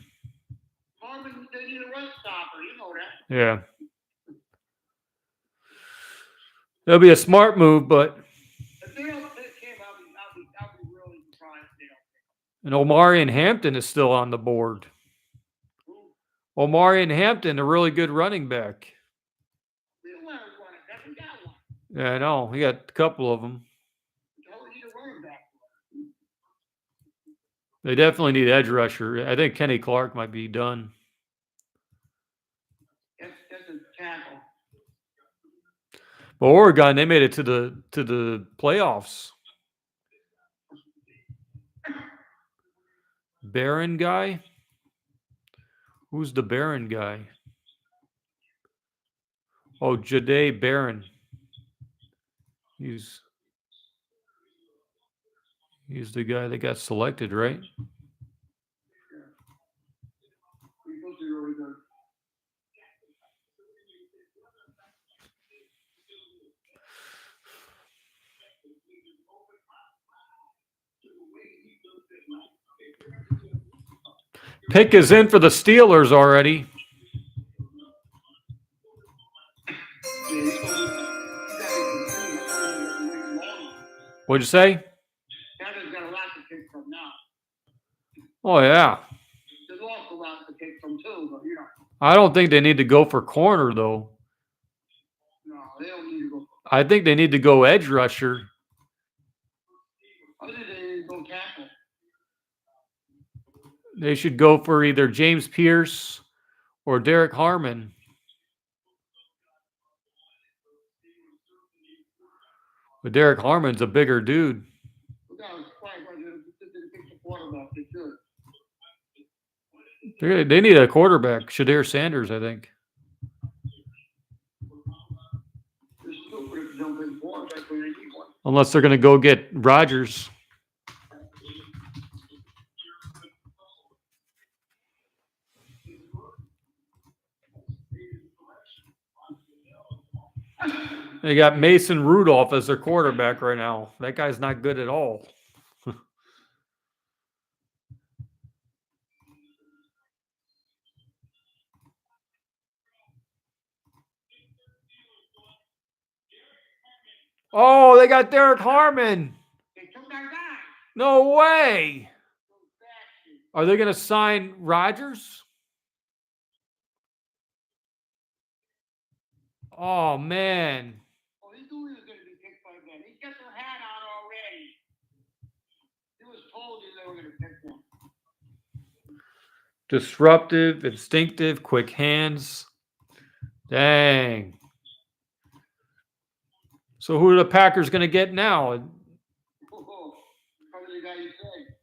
Harmon, they need a run stopper. You know that. Yeah. It'll be a smart move, but If they don't pick him, I'll be really surprised if they don't pick him. and Omarion Hampton is still on the board. Who? Omarion Hampton, a really good running back. We don't want to run it. Doesn't got one. Yeah, I know. He got a couple of them. So we need a running back. They definitely need edge rusher. I think Kenny Clark might be done. That's a tackle. But Oregon, they made it to the playoffs. Barron guy? Who's the Barron guy? Oh, Jahdae Barron. He's the guy that got selected, right? He's supposed to be really good. Pick is in for the Steelers already. What'd you say? Kevin's got a lot to pick from now. Oh, yeah. There's also a lot to pick from too, but you know, I don't think they need to go for corner, though. no, they don't need to go. I think they need to go edge rusher. Other than they need to go tackle. They should go for either James Pierce or Derek Harmon. But Derek Harmon's a bigger dude. Look out, it's fine, but they didn't pick the quarterback. They should. They need a quarterback. Shadir Sanders, I think. They're stupid if they don't pick quarterback when they need one. Unless they're going to go get Rodgers. They got Mason Rudolph as their quarterback right now. That guy's not good at all. Oh, they got Derek Harmon. They took that guy. No way. Those bastards. Are they going to sign Rodgers? Oh, man. Oh, he knew he was going to be picked by them. He got their hat on already. He was told they were going to pick him. Disruptive, instinctive, quick hands. Dang. So who are the Packers going to get now? Oh, probably the guy you said.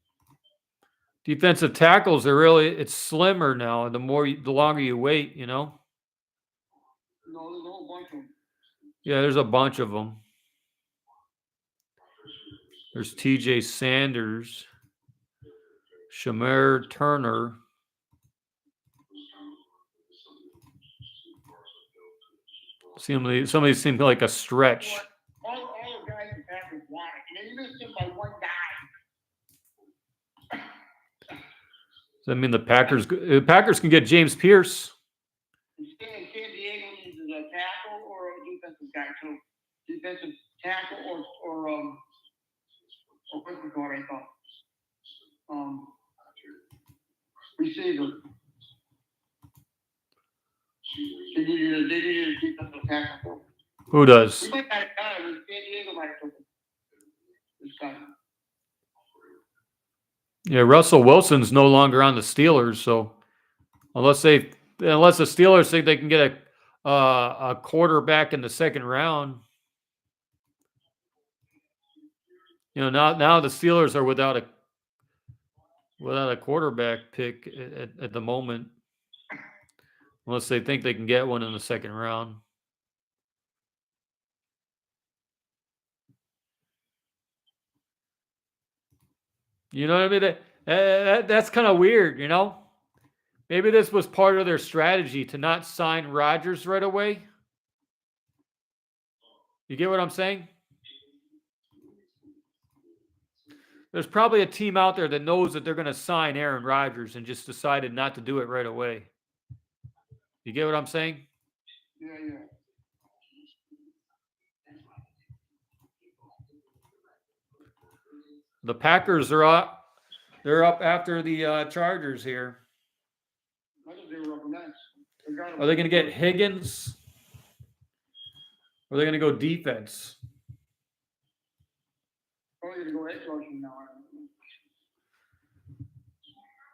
Defensive tackles are it's slimmer now. The longer you wait, you know. No, there's a whole bunch of them. Yeah, there's a bunch of them. There's TJ Sanders, Shamir Turner. Somebody seemed like a stretch. All the guys in Packers want it, and they missed him by one guy. Does that mean the Packers can get James Pierce? San Diego needs a tackle or a defensive guy too. Defensive tackle or what's the guard I thought? Receiver. They needed a defensive tackle. Who does? We might have got him. San Diego might have took him. This guy. Yeah, Russell Wilson's no longer on the Steelers, so unless the Steelers think they can get a quarterback in the second round, now the Steelers are without a quarterback pick at the moment, unless they think they can get one in the second round. You know what I mean? That's kind of weird, Maybe this was part of their strategy to not sign Rodgers right away. You get what I'm saying? There's probably a team out there that knows that they're going to sign Aaron Rodgers and just decided not to do it right away. You get what I'm saying? Yeah. The Packers are up. They're up after the Chargers here. I thought they were up next. Are they going to get Higgins? Or are they going to go defense? Probably going to go edge rushing now.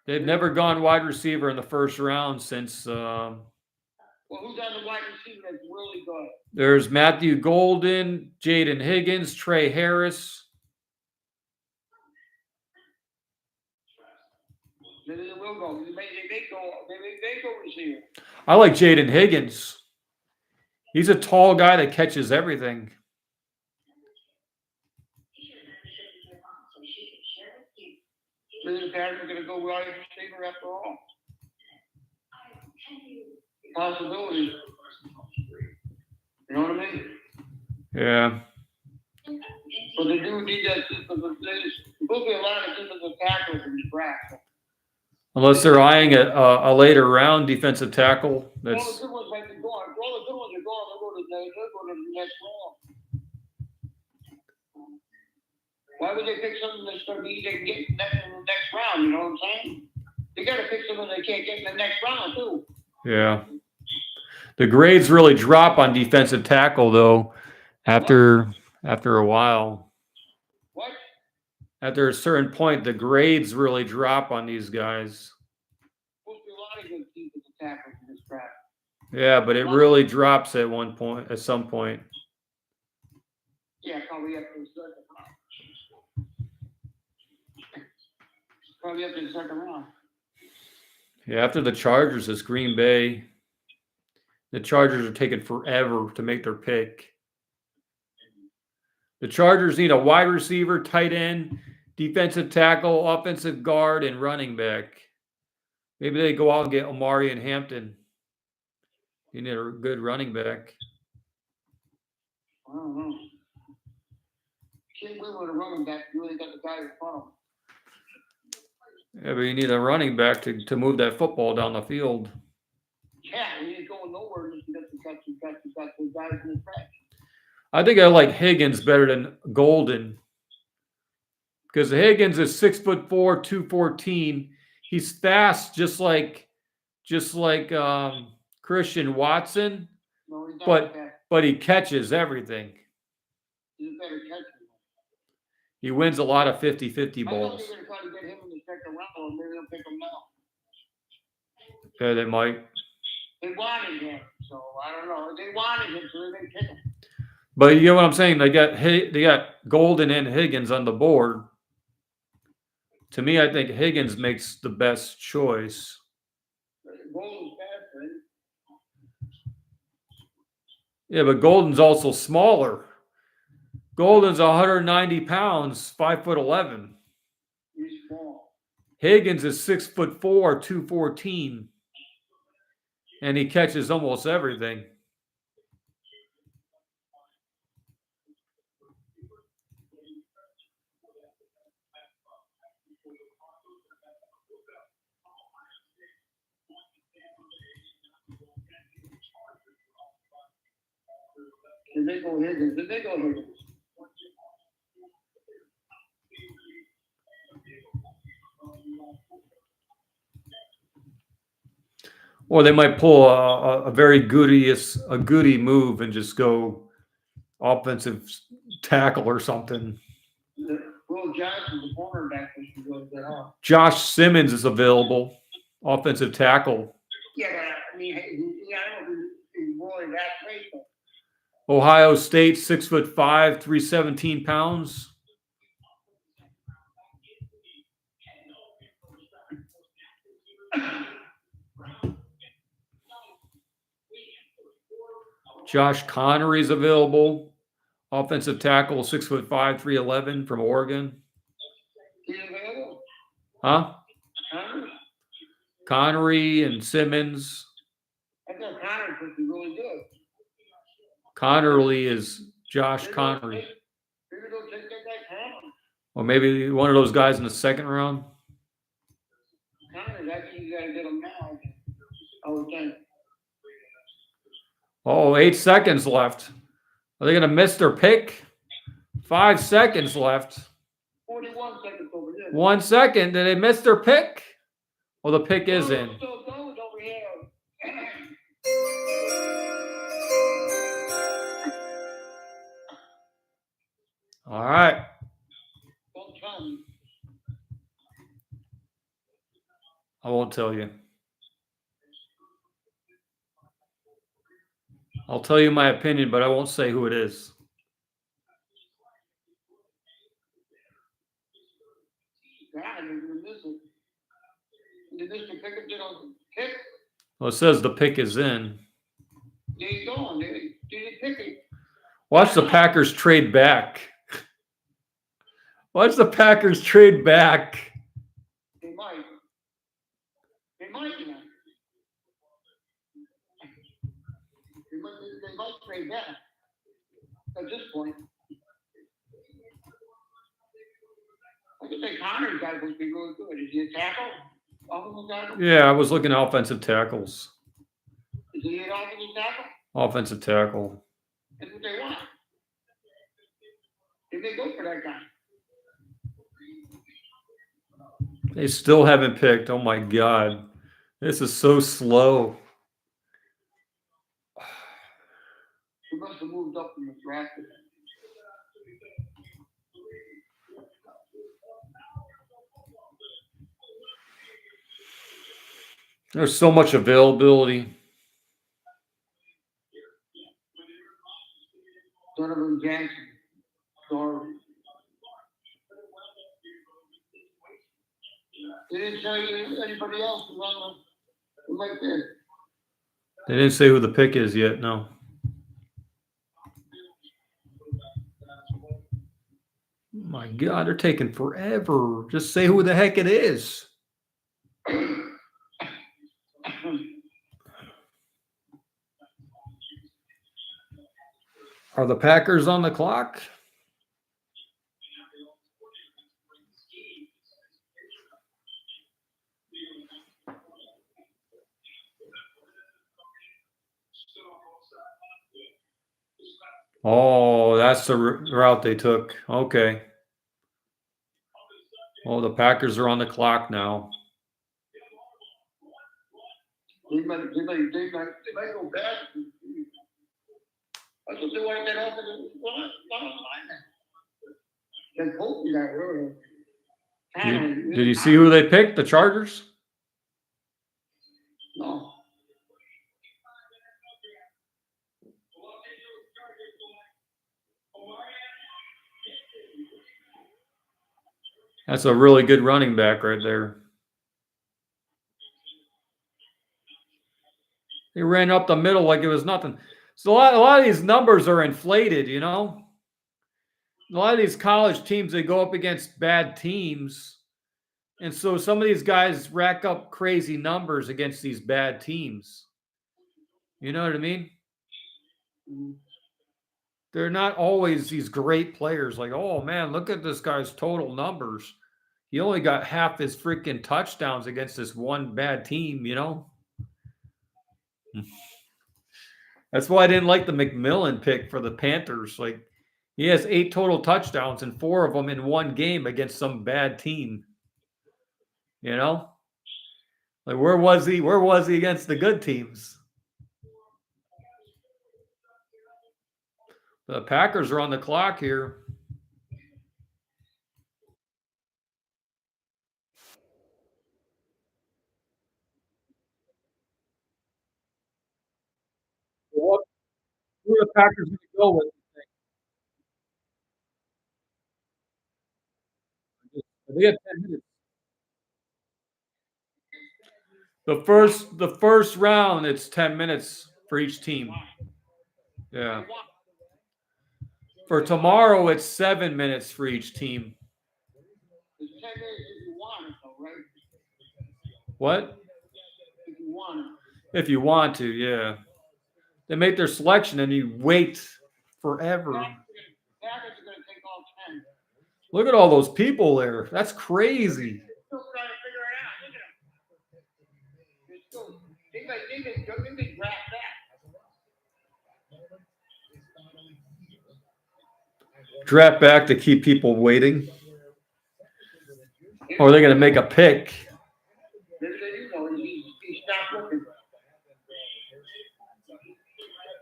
They've never gone wide receiver in the first round since. Well, who's on the wide receiver that's really good? There's Matthew Golden, Jaden Higgins, Trey Harris. They will go. They may go receiver. I like Jaden Higgins. He's a tall guy that catches everything. The Packers are going to go wide receiver after all. Possibility. You know what I mean? Yeah. So they do need that system. There's supposed to be a lot of defensive tackles in the draft. Unless they're eyeing a later round defensive tackle. All the That's good ones might be gone. All the good ones are gone. They'll go to the next round. Why would they pick something that's going to be they can get in the next round? You know what I'm saying? They got to pick something they can't get in the next round too. yeah. The grades really drop on defensive tackle though after a while. What? After a certain point, the grades really drop on these guys. Supposed to be a lot of good defensive tackles in this draft. Yeah, but it really drops at some point. Yeah, probably up to the second round. Probably up to the second round. Yeah, after the Chargers is Green Bay. The Chargers are taking forever to make their pick. The Chargers need a wide receiver, tight end, defensive tackle, offensive guard, and running back. Maybe they go out and get Omari and Hampton. You need a good running back. I don't know. Can't win with a running back. You really got the guy in front of him. Yeah, but you need a running back to move that football down the field. Yeah, he ain't going nowhere just because you got the guys in the track. I think I like Higgins better than Golden. Because Higgins is 6'4", 214. He's fast, just like Christian Watson, No, he's not fast. but he catches everything. He's a better catcher. He wins a lot of 50-50 I thought balls. they were going to try to get him in the second round, or maybe they'll pick him now. Yeah, they might. They wanted him, so I don't know. They wanted him, so they didn't pick him. But you get what I'm saying? They got Golden and Higgins on the board. To me, I think Higgins makes the best choice. Golden's fast, right? Yeah, but Golden's also smaller. Golden's 190 pounds, 5'11". He's small. Higgins is 6'4", 214, and he catches almost everything. Did they go Higgins? Did they go Higgins? Or they might pull a very goody move and just go offensive tackle or something. Will Johnson, the cornerback, was really good, huh? Josh Simmons is available, offensive tackle. Yeah, but I mean, I don't know if he's really that great, but Ohio State, 6'5", 317 pounds. Josh Connery is available, offensive tackle, 6'5", 311 from Oregon. he's available. Huh? Connor? Connery and Simmons. I thought Connor was really good. Connerly is Josh Connery. Maybe they'll take that guy Connor. Or maybe one of those guys in the second round. Connor, I think you gotta get him now. I would think. Oh, 8 seconds left. Are they going to miss their pick? 5 seconds left. 41 seconds over there. 1 second. Did they miss their pick? Well, the pick is in. So those over here. All right. Don't tell me. I won't tell you. I'll tell you my opinion, but I won't say who it is. God, you missed it. You missed the pick, you know, pick. Well, it says the pick is in. There you go. There you pick it. Watch the Packers trade back. Watch the Packers trade back. They might. They might, you know. They might trade back at this point. I could say Connor's guy would be really good. Is he a tackle? Offensive tackle? Yeah, I was looking at offensive tackles. Is he an offensive tackle? Offensive tackle. That's what they want. If they go for that guy. They still haven't picked. Oh my God. This is so slow. He must have moved up from the draft. There's so much availability. Donovan Jackson. Sorry. They didn't tell you anybody else was on the like this. They didn't say who the pick is yet, no. My God, they're taking forever. Just say who the heck it is. Are the Packers on the clock? Oh, that's the route they took. Okay. Oh, the Packers are on the clock now. They might go back. That's what they want to get off of the line. They hope you that really. Did you see who they picked? The Chargers? No. That's a really good running back right there. He ran up the middle like it was nothing. So a lot of these numbers are inflated, you know. A lot of these college teams, they go up against bad teams, And so some of these guys rack up crazy numbers against these bad teams. You know what I mean? They're not always these great players. Like, oh man, look at this guy's total numbers. He only got half his freaking touchdowns against this one bad team, you know? That's why I didn't like the McMillan pick for the Panthers. Like, he has 8 total touchdowns and 4 of them in one game against some bad team. You know? Like, where was he? Where was he against the good teams? The Packers are on the clock here. What? Who are the Packers going to go with? They have 10 minutes. The first round, it's 10 minutes for each team. Yeah. For tomorrow, it's 7 minutes for each team. It's 10 minutes if you want it, though, right? What? If you want it. If you want to, yeah. They make their selection and you wait forever. Packers are going to take all 10. Look at all those people there. That's crazy. Still trying to figure it out. Look at them. They're still, they've been draft back. Draft back to keep people waiting. Or are they going to make a pick? Maybe they do know. He stopped looking.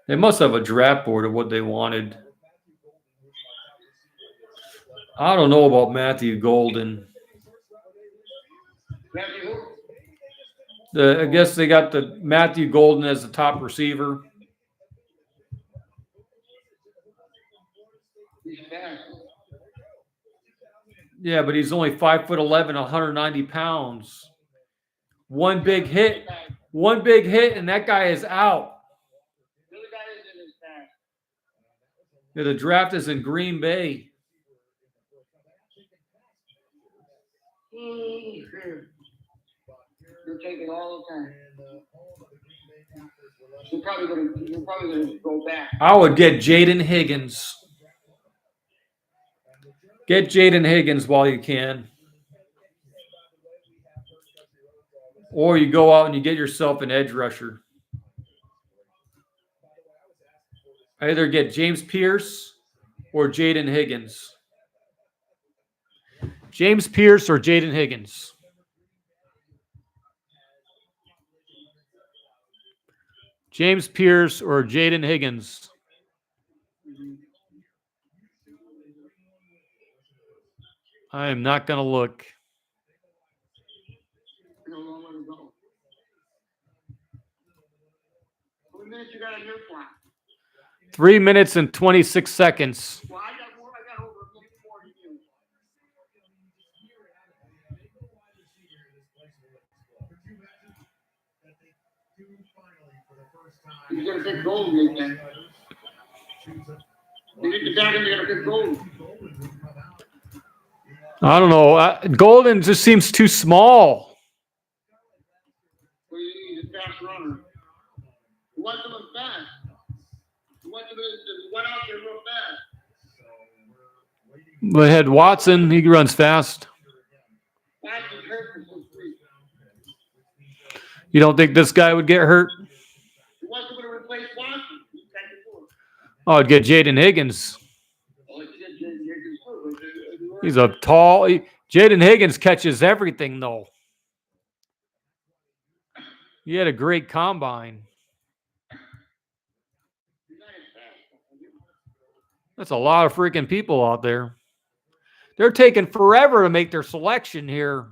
They must have a draft board of what they wanted. I don't know about Matthew Golden. Matthew who? I guess they got the Matthew Golden as the top receiver. He's fast. Yeah, but he's only 5'11", 190 pounds. One big hit, and that guy is out. The other guy isn't as fast. Yeah, the draft is in Green Bay. You're taking all the time. You're probably gonna go back. I would get Jaden Higgins. Get Jaden Higgins while you can. Or you go out and you get yourself an edge rusher. Either get James Pierce or Jaden Higgins. James Pierce or Jaden Higgins. James Pierce or Jaden Higgins. I am not going to look. How long will it go? How many minutes you got on your clock? 3 minutes and 26 seconds. Well, I got over a minute 40 minutes. He's gonna pick Golden again. You get the back and you're gonna pick Golden. I don't know. Golden just seems too small. Well, he's a fast runner. He wants him fast. He wants him to run out there real fast. They had Watson. He runs fast. That's his hurt for 6 weeks. You don't think this guy would get hurt? He wants him to replace Watson. He's got to do it. Oh, I'd get Jaden Higgins. Oh, you're He's a tall. Jaden Higgins catches everything, though. He had a great combine. That's a lot of freaking people out there. They're taking forever to make their selection here.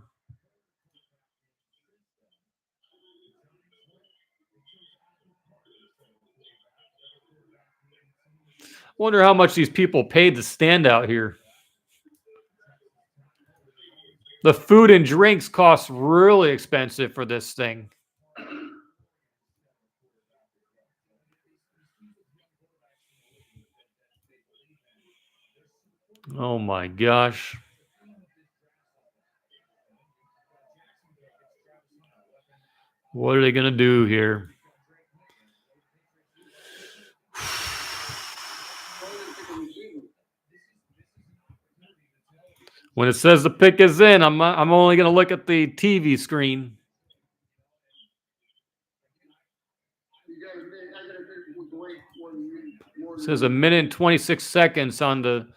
Wonder how much these people paid to stand out here. The food and drinks cost really expensive for this thing. Oh my gosh. What are they going to do here? When it says the pick is in, I'm only going to look at the TV screen. It says 1 minute and 26 seconds on the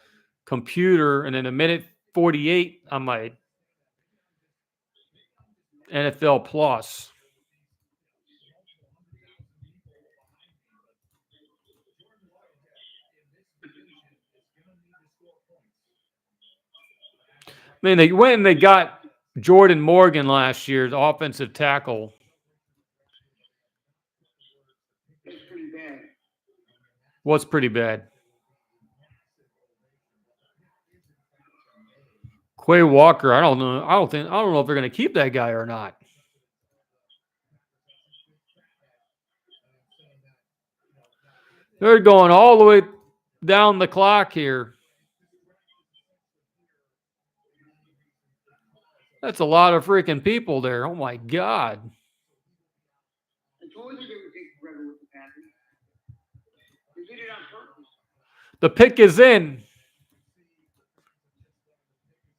computer, and then 1 minute 48 on my NFL Plus. I mean, they went and they got Jordan Morgan last year, the offensive tackle. It's pretty bad. What's pretty bad? Quay Walker, I don't know. I don't know if they're going to keep that guy or not. They're going all the way down the clock here. That's a lot of freaking people there. Oh my God. I told you they would take forever with the Packers. They did it on purpose. The pick is in.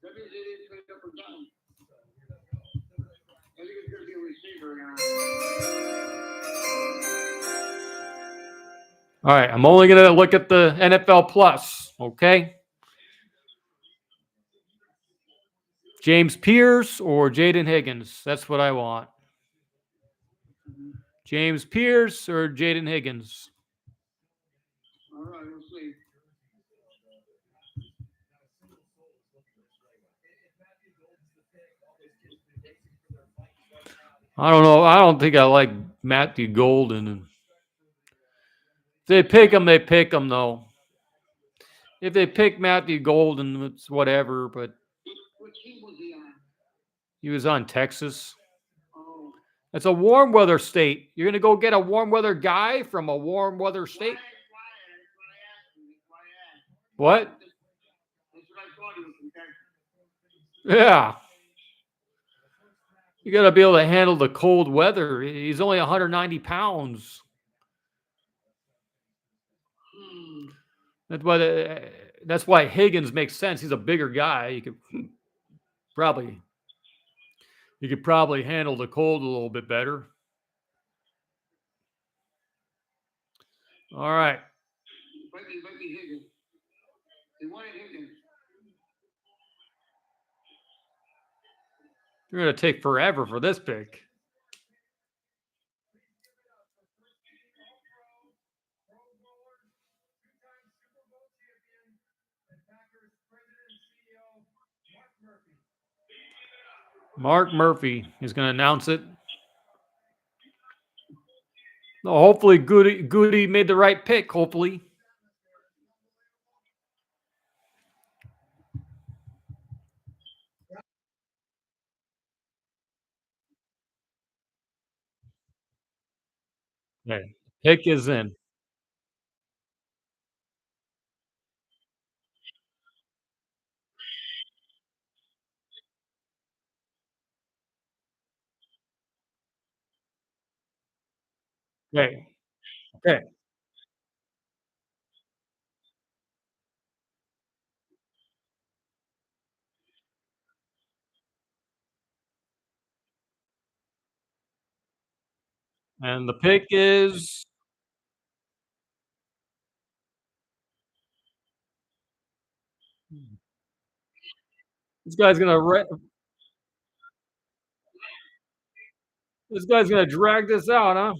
That means they didn't trade up or down. I think it's going to be a receiver now. All right, I'm only going to look at the NFL Plus, okay? James Pierce or Jaden Higgins? That's what I want. James Pierce or Jaden Higgins? All right, we'll see. I don't know. I don't think I like Matthew Golden. If they pick him, they pick him, though. If they pick Matthew Golden, it's whatever, but What team was he on? he was on Texas. Oh. It's a warm weather state. You're going to go get a warm weather guy from a warm weather state? What? That's what I thought he was from Texas. Yeah. You got to be able to handle the cold weather. He's only 190 pounds. That's why Higgins makes sense. He's a bigger guy. You could probably handle the cold a little bit better. All right. Might be Higgins. They wanted Higgins. You're going to take forever for this pick. Mark Murphy is going to announce it. No, hopefully Goody made the right pick, hopefully. Okay. Pick is in. Okay. Okay. And the pick is this guy's gonna drag this out, huh?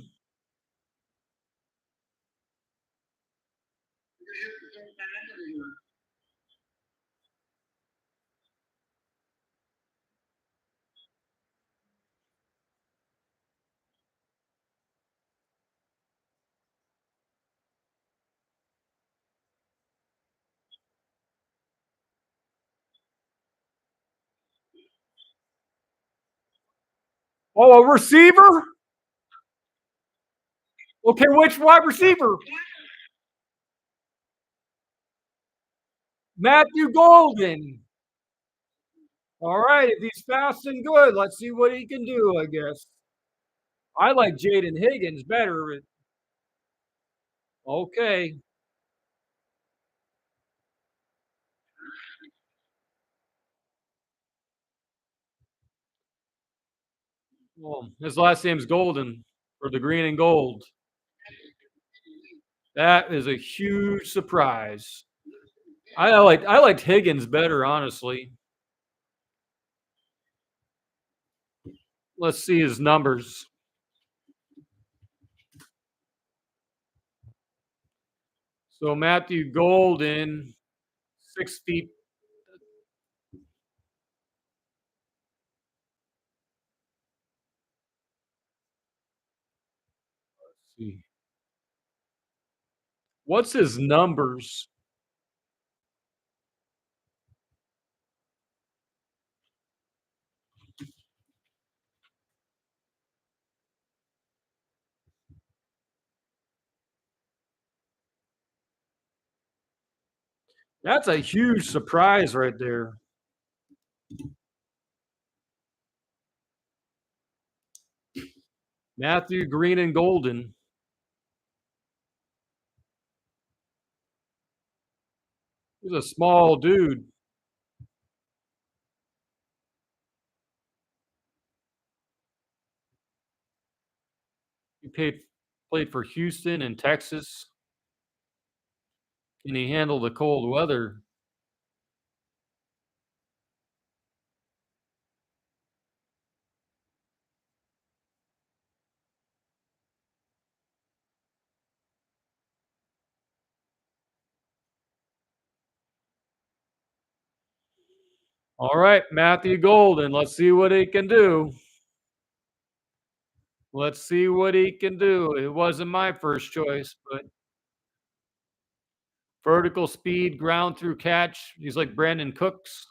Oh, a receiver? Okay, which wide receiver? Matthew Golden. All right, if he's fast and good, let's see what he can do, I guess. I like Jaden Higgins better. Okay. Well, his last name's Golden for the green and gold. That is a huge surprise. I liked Higgins better, honestly. Let's see his numbers. So Matthew Golden, 6 feet. Let's see. What's his numbers? That's a huge surprise right there. Matthew Green and Golden. He's a small dude. Played for Houston and Texas. Can he handle the cold weather? All right, Matthew Golden. Let's see what he can do. Let's see what he can do. It wasn't my first choice, but vertical speed, ground through catch. He's like Brandon Cooks.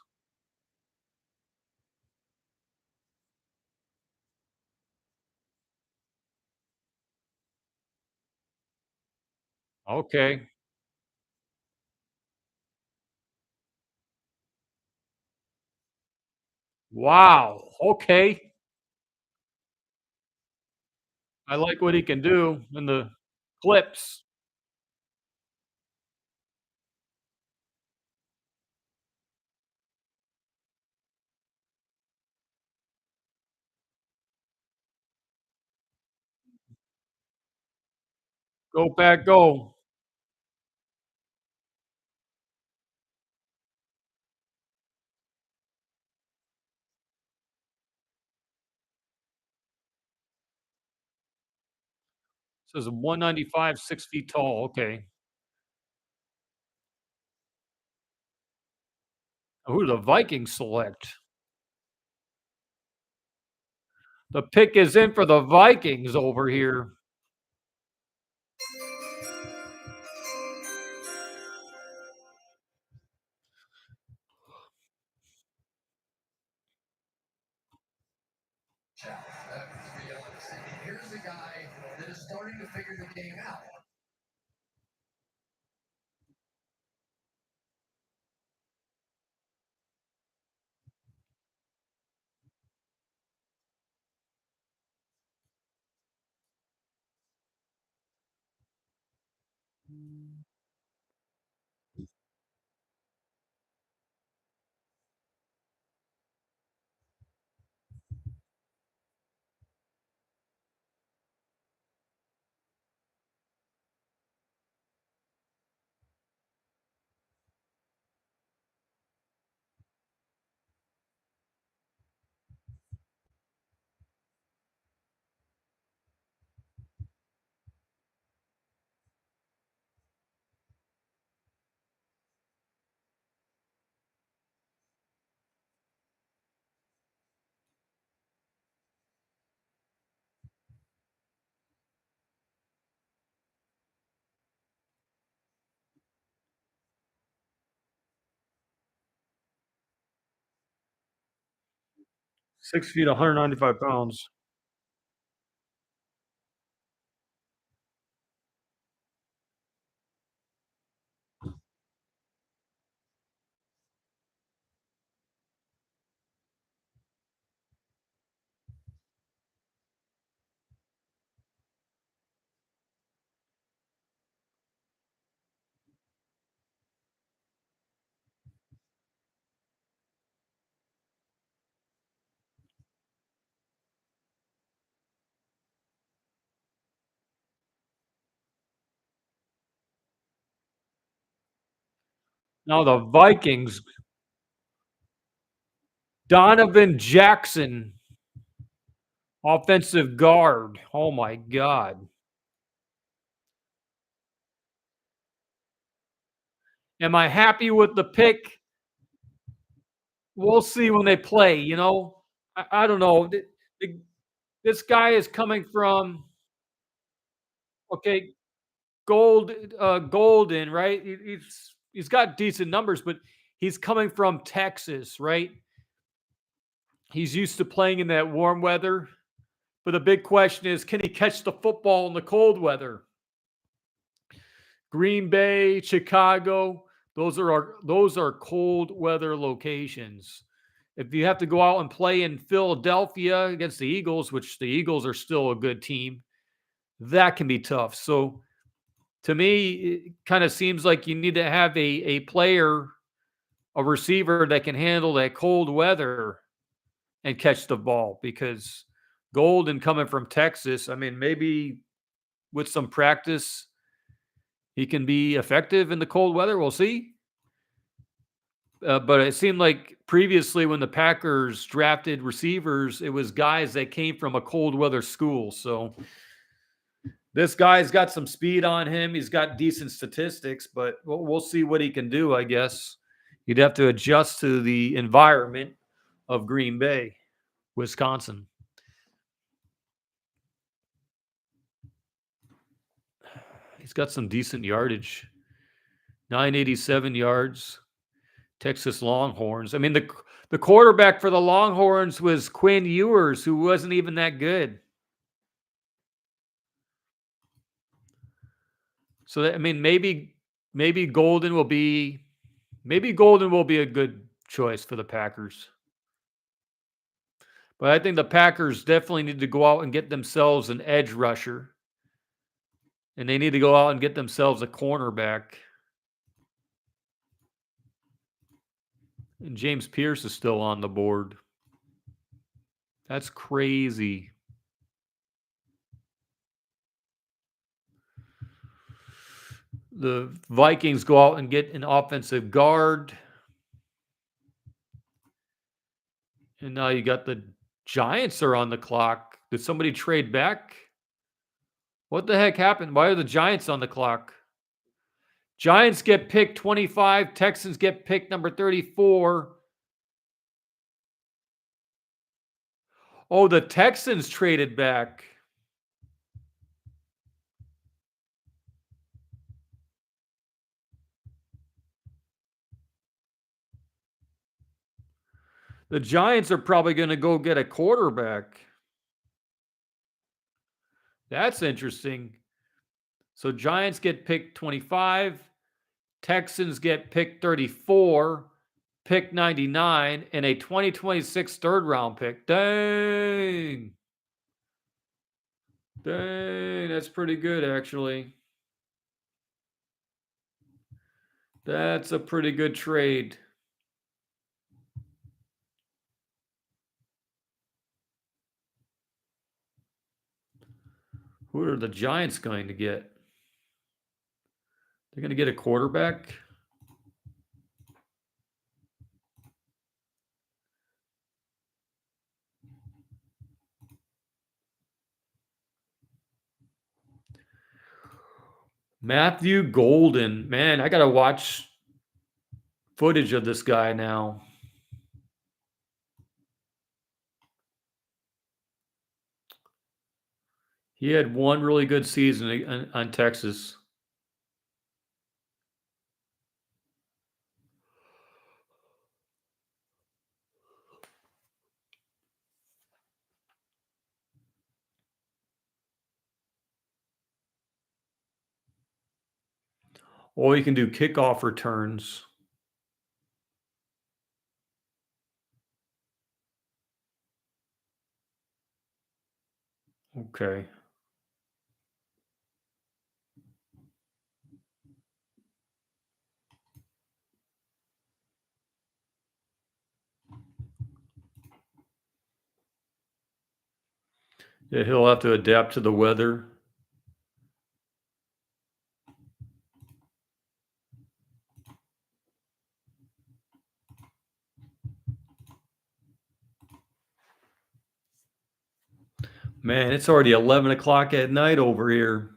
Okay. Wow. Okay. I like what he can do in the clips. Go back, go. Says 195, 6 feet tall. Okay. Who do the Vikings select? The pick is in for the Vikings over here. Here's the guy that is starting to figure the game out. Mm. 6 feet, 195 pounds. Now the Vikings, Donovan Jackson, offensive guard. Oh my God. Am I happy with the pick? We'll see when they play, you know? I don't know. This guy is coming from, okay, Golden, right? He's got decent numbers, but he's coming from Texas, right? He's used to playing in that warm weather. But the big question is, can he catch the football in the cold weather? Green Bay, Chicago, those are cold weather locations. If you have to go out and play in Philadelphia against the Eagles, which the Eagles are still a good team, that can be tough. So to me, it kind of seems like you need to have a player, a receiver that can handle that cold weather and catch the ball, because Golden coming from Texas, I mean, maybe with some practice, he can be effective in the cold weather. We'll see. But it seemed like previously when the Packers drafted receivers, it was guys that came from a cold weather school. So this guy's got some speed on him. He's got decent statistics, but we'll see what he can do, I guess. You'd have to adjust to the environment of Green Bay, Wisconsin. He's got some decent yardage. 987 yards. Texas Longhorns. I mean, the quarterback for the Longhorns was Quinn Ewers, who wasn't even that good. So that, I mean, maybe Golden will be a good choice for the Packers. But I think the Packers definitely need to go out and get themselves an edge rusher. And they need to go out and get themselves a cornerback. And James Pierce is still on the board. That's crazy. The Vikings go out and get an offensive guard. And now you got the Giants are on the clock. Did somebody trade back? What the heck happened? Why are the Giants on the clock? Giants get picked 25. Texans get picked number 34. Oh, the Texans traded back. The Giants are probably going to go get a quarterback. That's interesting. So Giants get picked 25. Texans get picked 34, pick 99, and a 2026 third round pick. Dang. Dang, that's pretty good, actually. That's a pretty good trade. Who are the Giants going to get? They're going to get a quarterback? Matthew Golden. Man, I got to watch footage of this guy now. He had one really good season on Texas. Or you can do kickoff returns. Okay. Yeah, he'll have to adapt to the weather. Man, it's already 11 o'clock at night over here.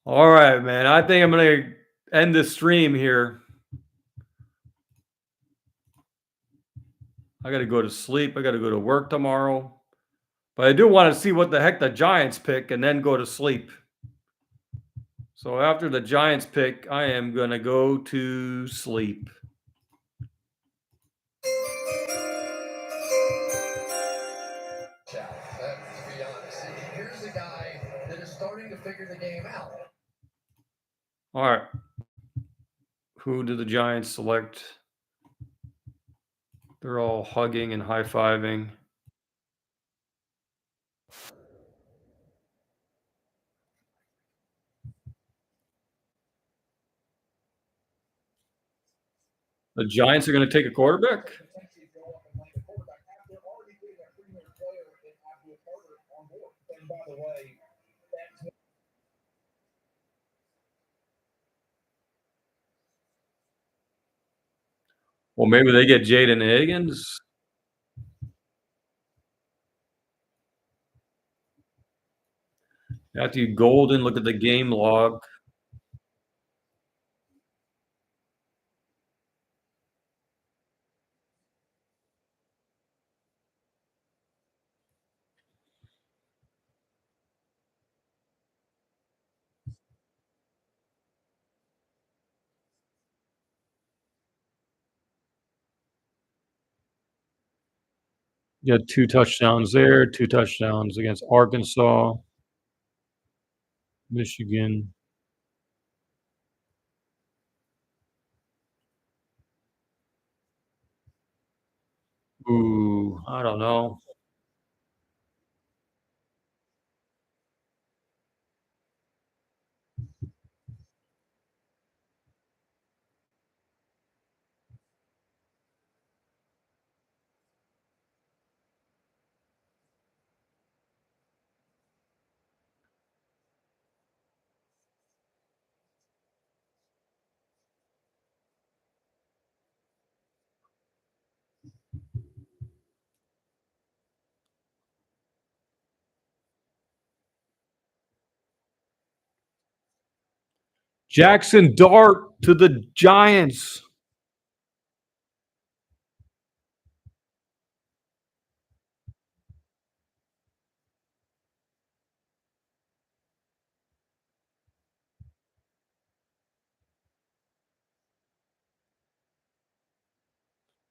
All right, man. I think I'm going to end this stream here. I got to go to sleep. I got to go to work tomorrow. But I do want to see what the heck the Giants pick and then go to sleep. So after the Giants pick, I am going to go to sleep. To be honest, here's a guy that is starting to figure the game out. All right. Who do the Giants select? They're all hugging and high-fiving. The Giants are going to take a quarterback? Well, maybe they get Jaden Higgins. Matthew Golden, look at the game log. You had 2 touchdowns there, 2 touchdowns against Arkansas, Michigan. Ooh, I don't know. Jackson Dart to the Giants.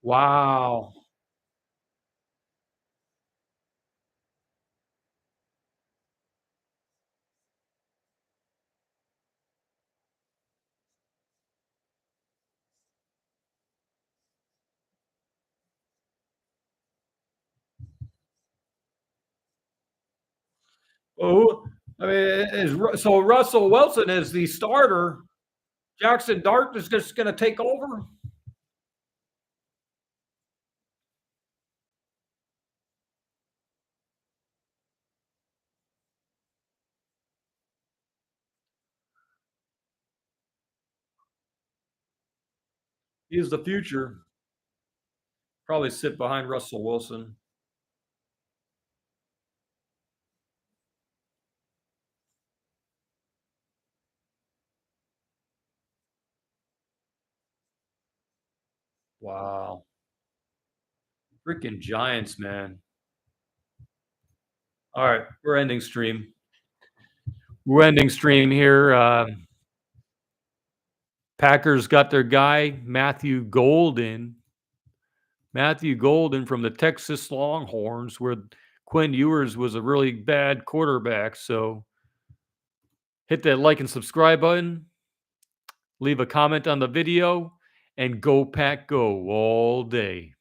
Wow. Oh, I mean, so Russell Wilson is the starter. Jackson Dart is just going to take over. He's the future. Probably sit behind Russell Wilson. Wow. Freaking Giants, man. All right, we're ending stream. We're ending stream here. Packers got their guy, Matthew Golden. Matthew Golden from the Texas Longhorns, where Quinn Ewers was a really bad quarterback. So hit that like and subscribe button. Leave a comment on the video. And go Pack Go all day.